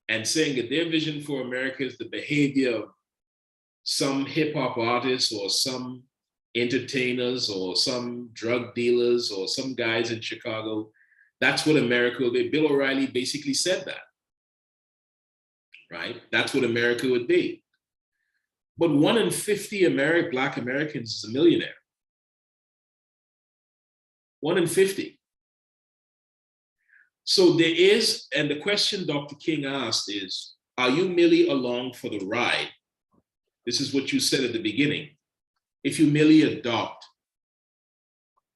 and saying that their vision for America is the behavior of some hip hop artists or some entertainers or some drug dealers or some guys in Chicago. That's what America would be. Bill O'Reilly basically said that, right? That's what America would be. But 1 in 50 Black Americans is a millionaire. 1 in 50. So there is, and the question Dr. King asked is, are you merely along for the ride? This is what you said at the beginning. If you merely adopt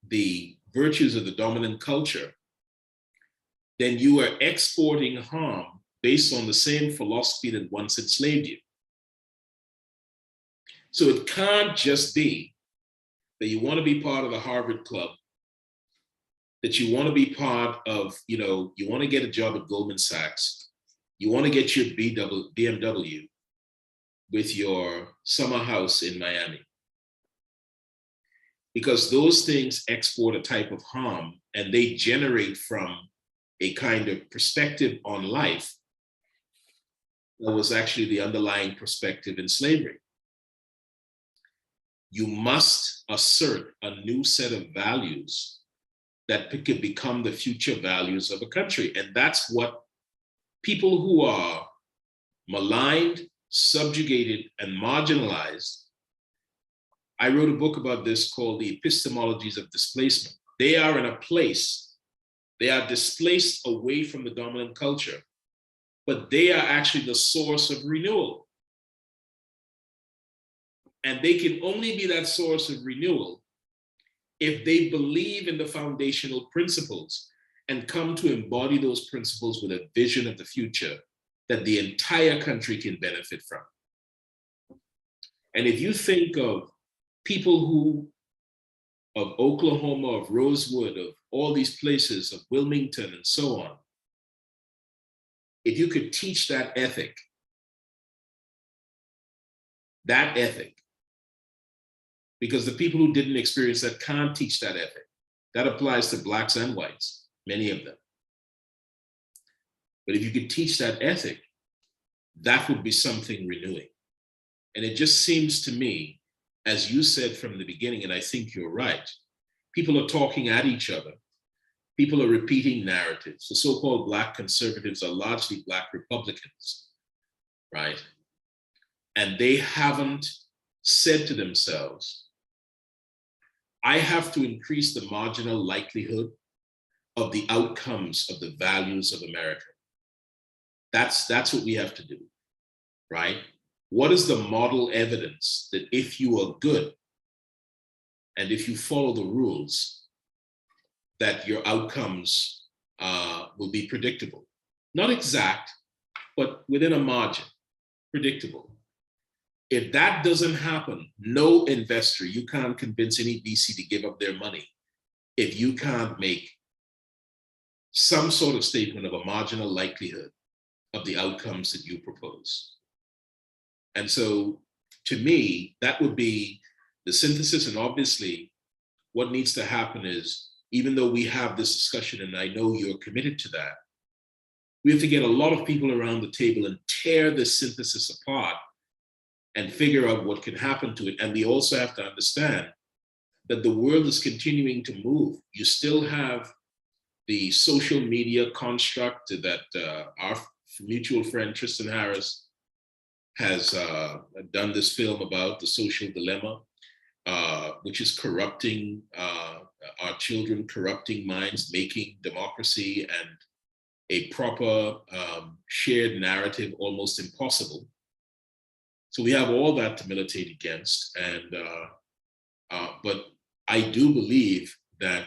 the virtues of the dominant culture, then you are exporting harm based on the same philosophy that once enslaved you. So it can't just be that you want to be part of the Harvard Club, that you want to be part of, you want to get a job at Goldman Sachs, you want to get your BMW with your summer house in Miami. Because those things export a type of harm, and they generate from a kind of perspective on life that was actually the underlying perspective in slavery. You must assert a new set of values that could become the future values of a country. And that's what people who are maligned, subjugated, and marginalized. I wrote a book about this called The Epistemologies of Displacement. They are in a place, they are displaced away from the dominant culture, but they are actually the source of renewal. And they can only be that source of renewal if they believe in the foundational principles and come to embody those principles with a vision of the future that the entire country can benefit from. And if you think of people of Oklahoma, of Rosewood, of all these places, of Wilmington and so on, if you could teach that ethic, because the people who didn't experience that can't teach that ethic. That applies to Blacks and whites, many of them. But if you could teach that ethic, that would be something renewing. And it just seems to me, as you said from the beginning, and I think you're right, people are talking at each other. People are repeating narratives. The so-called Black conservatives are largely Black Republicans, right? And they haven't said to themselves, I have to increase the marginal likelihood of the outcomes of the values of America. That's what we have to do, right? What is the model evidence that if you are good and if you follow the rules, that your outcomes will be predictable? Not exact, but within a margin, predictable. If that doesn't happen, no investor, you can't convince any VC to give up their money if you can't make some sort of statement of a marginal likelihood of the outcomes that you propose. And so to me, that would be the synthesis. And obviously, what needs to happen is, even though we have this discussion, and I know you're committed to that, we have to get a lot of people around the table and tear this synthesis apart and figure out what can happen to it. And we also have to understand that the world is continuing to move. You still have the social media construct that our mutual friend Tristan Harris has done this film about, The Social Dilemma, which is corrupting our children, corrupting minds, making democracy and a proper shared narrative almost impossible. So we have all that to militate against. And but I do believe that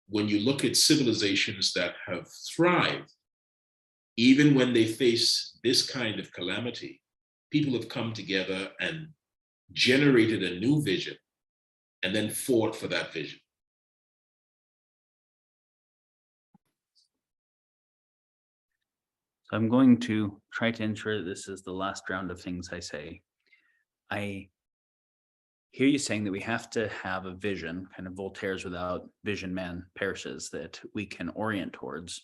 when you look at civilizations that have thrived, even when they face this kind of calamity, people have come together and generated a new vision and then fought for that vision. So I'm going to try to ensure that this is the last round of things I say. I hear you saying that we have to have a vision, kind of Voltaire's without vision man perishes, that we can orient towards.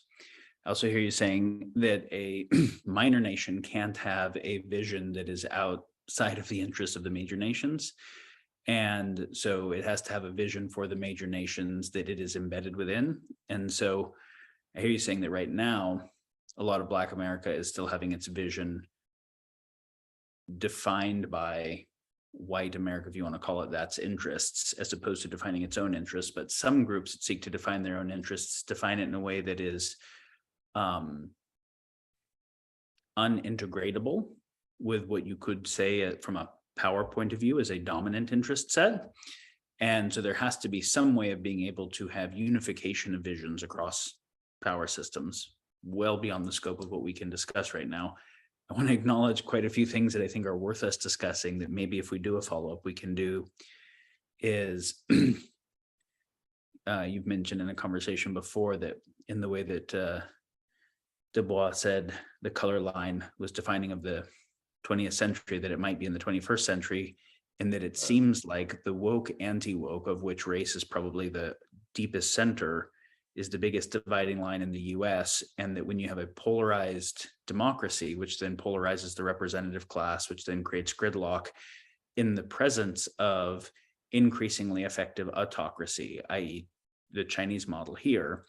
I also hear you saying that a minor nation can't have a vision that is outside of the interests of the major nations. And so it has to have a vision for the major nations that it is embedded within. And so I hear you saying that right now, a lot of Black America is still having its vision defined by white America, if you want to call it that's interests, as opposed to defining its own interests. But some groups that seek to define their own interests define it in a way that is unintegratable with what you could say from a power point of view as a dominant interest set. And so there has to be some way of being able to have unification of visions across power systems, well beyond the scope of what we can discuss right now. I want to acknowledge quite a few things that I think are worth us discussing that maybe if we do a follow-up we can do is you've mentioned in a conversation before that in the way that Du Bois said the color line was defining of the 20th century, that it might be in the 21st century, and that it seems like the woke anti-woke, of which race is probably the deepest center, is the biggest dividing line in the US, and that when you have a polarized democracy, which then polarizes the representative class, which then creates gridlock in the presence of increasingly effective autocracy, i.e. the Chinese model here,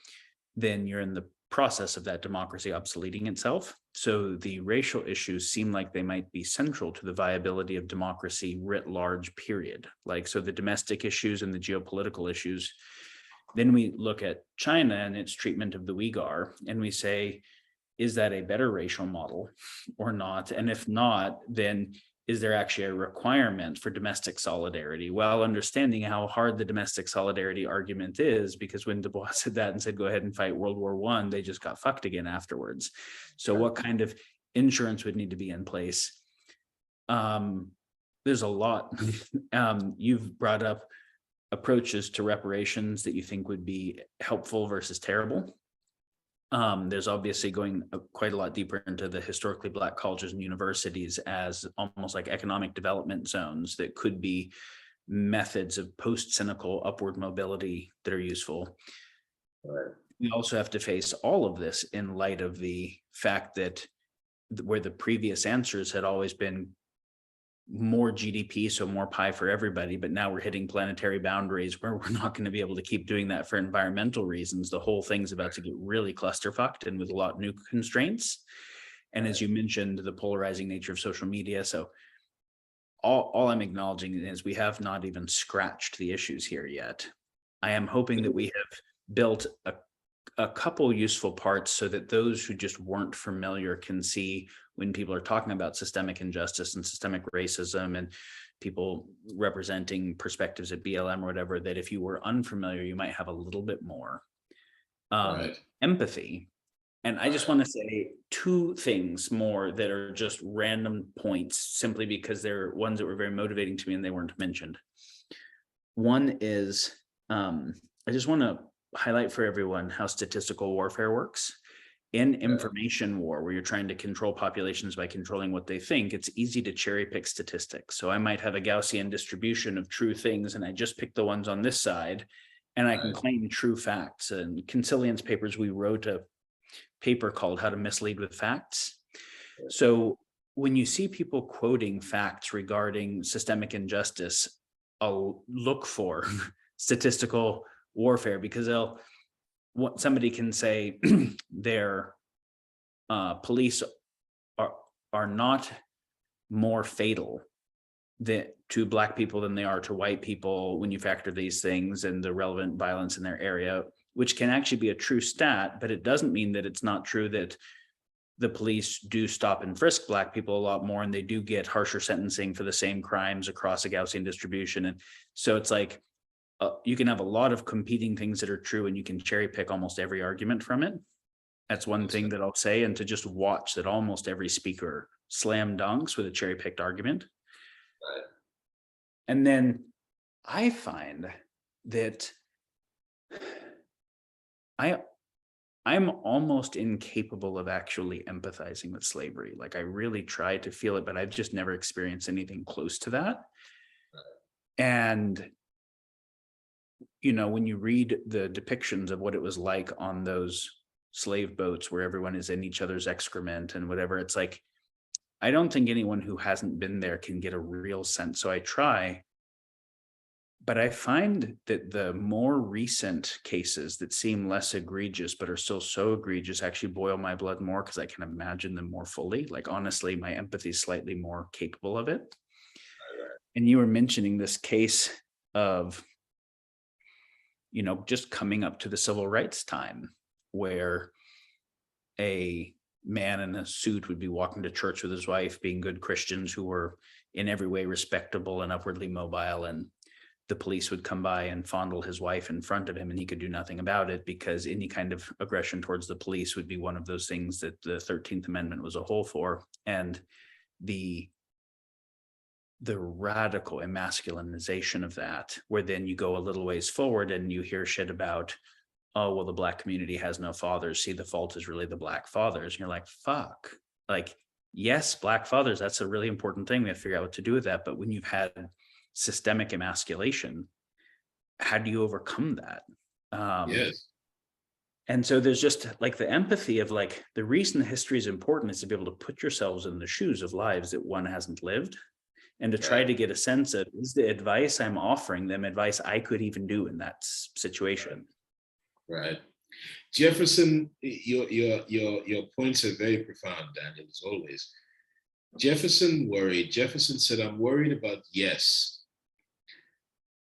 then you're in the process of that democracy obsoleting itself. So the racial issues seem like they might be central to the viability of democracy writ large, period. Like, so the domestic issues and the geopolitical issues. Then we look at China and its treatment of the Uyghur, and we say, is that a better racial model or not? And if not, then is there actually a requirement for domestic solidarity? While understanding how hard the domestic solidarity argument is, because when Du Bois said that and said, go ahead and fight World War I, they just got fucked again afterwards. So what kind of insurance would need to be in place? There's a lot. You've brought up approaches to reparations that you think would be helpful versus terrible. There's obviously going quite a lot deeper into the historically Black colleges and universities as almost like economic development zones that could be methods of post-cynical upward mobility that are useful. Right. We also have to face all of this in light of the fact that where the previous answers had always been more GDP, so more pie for everybody, but now we're hitting planetary boundaries where we're not going to be able to keep doing that for environmental reasons. The whole thing's about to get really clusterfucked and with a lot of new constraints. And as you mentioned, the polarizing nature of social media. So all I'm acknowledging is we have not even scratched the issues here yet. I am hoping that we have built a couple useful parts so that those who just weren't familiar can see when people are talking about systemic injustice and systemic racism and people representing perspectives at BLM or whatever, that if you were unfamiliar, you might have a little bit more empathy. And I just want to say two things more that are just random points, simply because they're ones that were very motivating to me and they weren't mentioned. One is, I just want to highlight for everyone how statistical warfare works. In information war, where you're trying to control populations by controlling what they think, it's easy to cherry pick statistics. So I might have a Gaussian distribution of true things, and I just pick the ones on this side, and I can claim true facts. And Consilient's papers, we wrote a paper called How to Mislead with Facts. So when you see people quoting facts regarding systemic injustice, I'll look for statistical warfare, because somebody can say their police are not more fatal to Black people than they are to white people when you factor these things and the relevant violence in their area, which can actually be a true stat, but it doesn't mean that it's not true that the police do stop and frisk Black people a lot more, and they do get harsher sentencing for the same crimes across a Gaussian distribution. And so it's like, you can have a lot of competing things that are true, and you can cherry pick almost every argument from it. That's one thing that I'll say, and to just watch that almost every speaker slam dunks with a cherry picked argument. Right. And then I find that I'm almost incapable of actually empathizing with slavery. Like, I really try to feel it, but I've just never experienced anything close to that. And when you read the depictions of what it was like on those slave boats where everyone is in each other's excrement and whatever, it's like, I don't think anyone who hasn't been there can get a real sense. So I try, but I find that the more recent cases that seem less egregious, but are still so egregious, actually boil my blood more, because I can imagine them more fully. Like, honestly, my empathy is slightly more capable of it. And you were mentioning this case of, just coming up to the civil rights time, where a man in a suit would be walking to church with his wife, being good Christians who were in every way respectable and upwardly mobile, and the police would come by and fondle his wife in front of him, and he could do nothing about it, because any kind of aggression towards the police would be one of those things that the 13th Amendment was a hole for. And the radical emasculinization of that, where then you go a little ways forward and you hear shit about, oh, well, the Black community has no fathers. See, the fault is really the Black fathers. And you're like, fuck. Like, yes, Black fathers, that's a really important thing. We have to figure out what to do with that. But when you've had systemic emasculation, how do you overcome that? Yes. And so there's just like the empathy of, like, the reason history is important is to be able to put yourselves in the shoes of lives that one hasn't lived, and to try to get a sense of, is the advice I'm offering them advice I could even do in that situation? Right. Jefferson, your points are very profound, Daniel, as always. Jefferson said, I'm worried about yes.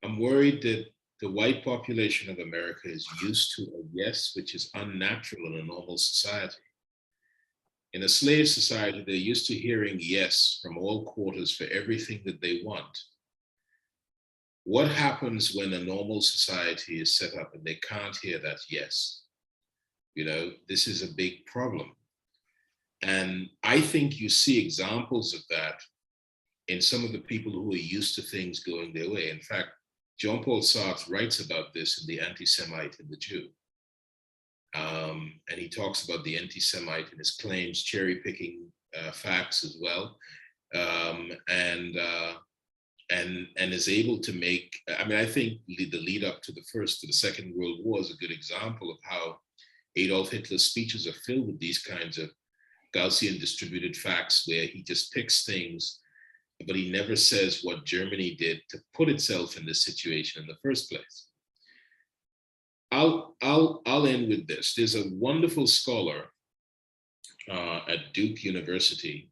I'm worried that the white population of America is used to a yes, which is unnatural in a normal society. In a slave society, they're used to hearing yes from all quarters for everything that they want. What happens when a normal society is set up and they can't hear that yes? This is a big problem. And I think you see examples of that in some of the people who are used to things going their way. In fact, Jean-Paul Sartre writes about this in The Anti-Semite and the Jew. And he talks about the anti-Semite and his claims, cherry picking facts as well, and is able to make. I think the lead up to the Second World War is a good example of how Adolf Hitler's speeches are filled with these kinds of Gaussian distributed facts, where he just picks things, but he never says what Germany did to put itself in this situation in the first place. I'll end with this. There's a wonderful scholar at Duke University,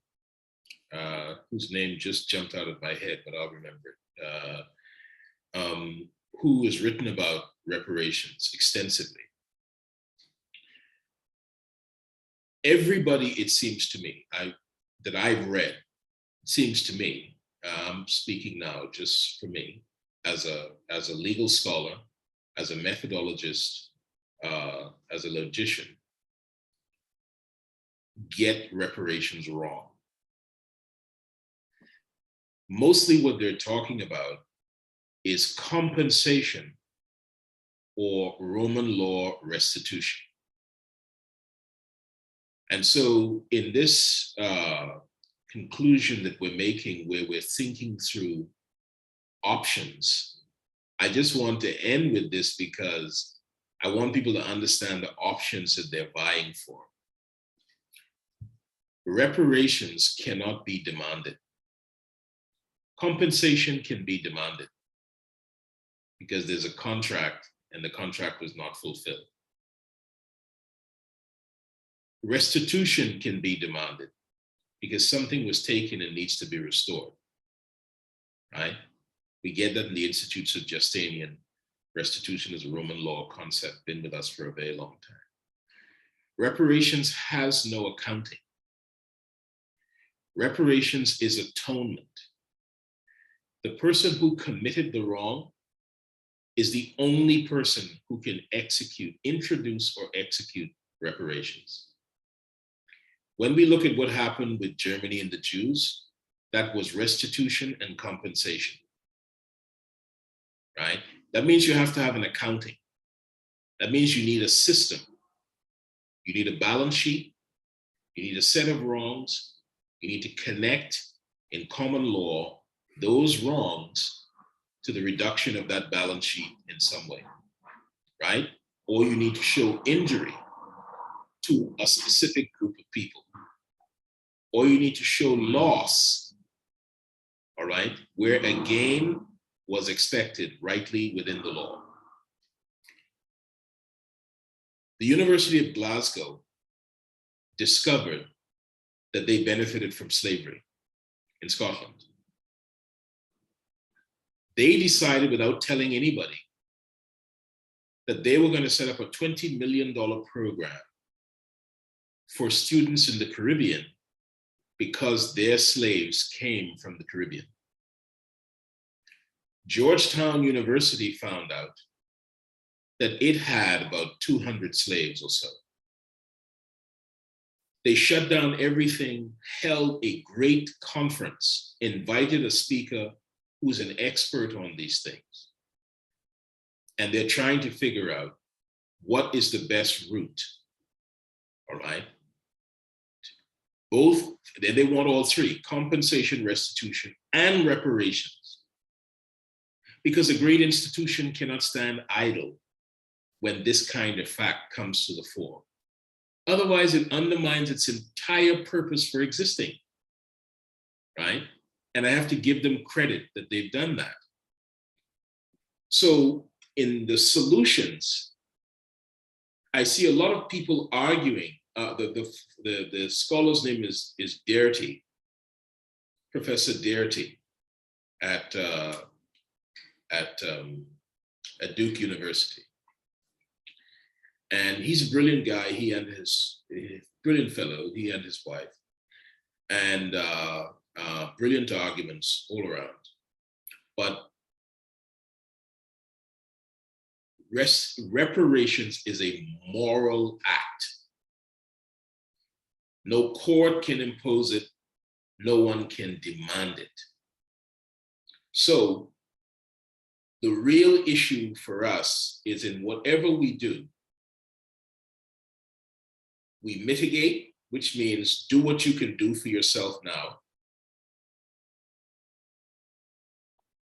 whose name just jumped out of my head, but I'll remember it, who has written about reparations extensively. Everybody, it seems to me, that I've read, seems to me, I'm speaking now just for me, as a legal scholar, as a methodologist, as a logician, get reparations wrong. Mostly what they're talking about is compensation or Roman law restitution. And so in this conclusion that we're making, where we're thinking through options, I just want to end with this because I want people to understand the options that they're vying for. Reparations cannot be demanded. Compensation can be demanded because there's a contract and the contract was not fulfilled. Restitution can be demanded because something was taken and needs to be restored, right? We get that in the Institutes of Justinian. Restitution is a Roman law concept, been with us for a very long time. Reparations has no accounting. Reparations is atonement. The person who committed the wrong is the only person who can introduce or execute reparations. When we look at what happened with Germany and the Jews, that was restitution and compensation, right? That means you have to have an accounting. That means you need a system. You need a balance sheet. You need a set of wrongs. You need to connect in common law those wrongs to the reduction of that balance sheet in some way, right? Or you need to show injury to a specific group of people. Or you need to show loss, all right, where a gain was expected rightly within the law. The University of Glasgow discovered that they benefited from slavery in Scotland. They decided without telling anybody that they were going to set up a $20 million program for students in the Caribbean because their slaves came from the Caribbean. Georgetown University found out that it had about 200 slaves or so. They shut down everything, held a great conference, invited a speaker who's an expert on these things. And they're trying to figure out what is the best route, all right? Both, they want all three, compensation, restitution, and reparations. Because a great institution cannot stand idle when this kind of fact comes to the fore. Otherwise, it undermines its entire purpose for existing, right? And I have to give them credit that they've done that. So in the solutions, I see a lot of people arguing. The scholar's name is Doherty, Professor Doherty at Duke University. And he's a brilliant guy, brilliant fellow, he and his wife, and brilliant arguments all around. But reparations is a moral act. No court can impose it, no one can demand it. So the real issue for us is in whatever we do, we mitigate, which means do what you can do for yourself now.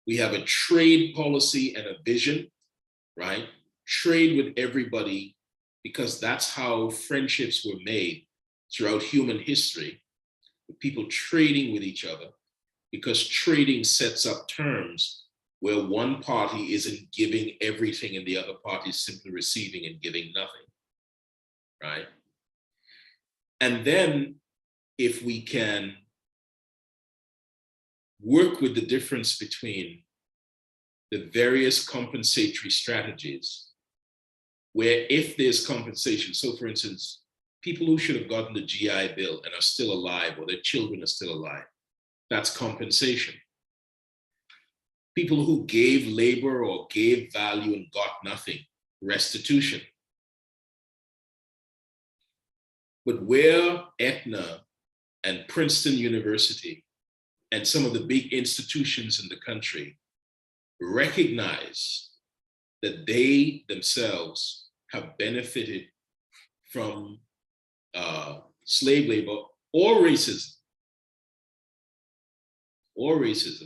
We have a trade policy and a vision, right? Trade with everybody, because that's how friendships were made throughout human history, with people trading with each other, because trading sets up terms where one party isn't giving everything and the other party is simply receiving and giving nothing, right? And then if we can work with the difference between the various compensatory strategies, where if there's compensation, so for instance, people who should have gotten the GI Bill and are still alive, or their children are still alive, that's compensation. People who gave labor or gave value and got nothing, restitution. But where Aetna and Princeton University and some of the big institutions in the country recognize that they themselves have benefited from slave labor or racism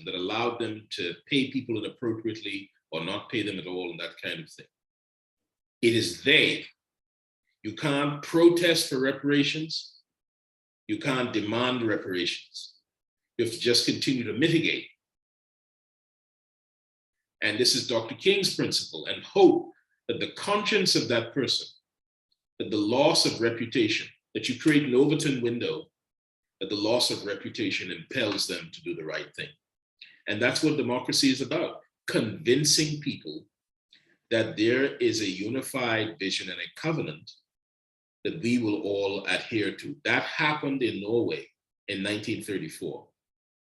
that allowed them to pay people inappropriately or not pay them at all and that kind of thing. It is they. You can't protest for reparations. You can't demand reparations. You have to just continue to mitigate. And this is Dr. King's principle, and hope that the conscience of that person, that the loss of reputation, that you create an Overton window, that the loss of reputation impels them to do the right thing. And that's what democracy is about, convincing people that there is a unified vision and a covenant that we will all adhere to. That happened in Norway in 1934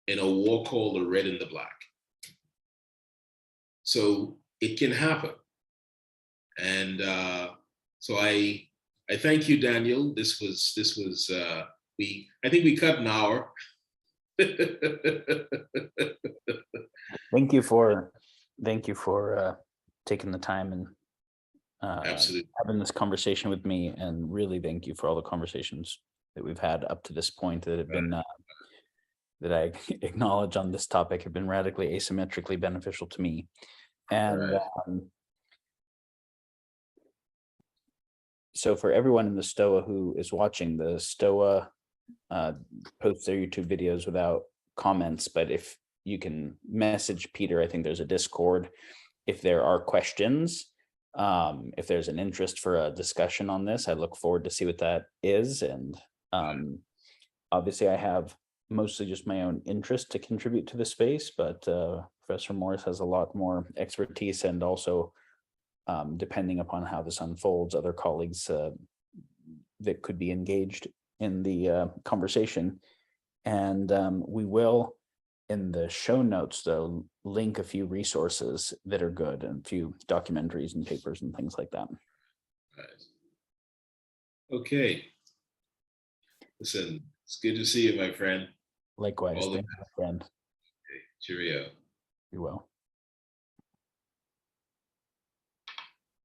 in a war called the Red and the Black. So it can happen. And so I thank you, Daniel. This was I think we cut an hour. Thank you for taking the time and Absolutely. having this conversation with me, and really thank you for all the conversations that we've had up to this point that have been that I acknowledge on this topic have been radically asymmetrically beneficial to me. And so for everyone in the STOA who is watching, the STOA posts their YouTube videos without comments, but if you can message Peter, I think there's a Discord. If there are questions, if there's an interest for a discussion on this, I look forward to see what that is. And obviously I have mostly just my own interest to contribute to the space, but Professor Morris has a lot more expertise, and also depending upon how this unfolds, other colleagues that could be engaged in the conversation. And we will, in the show notes, though, link a few resources that are good and a few documentaries and papers and things like that. Right. Okay. Listen, it's good to see you, my friend. Likewise, thank you, my friend. Okay. Cheerio. Be well.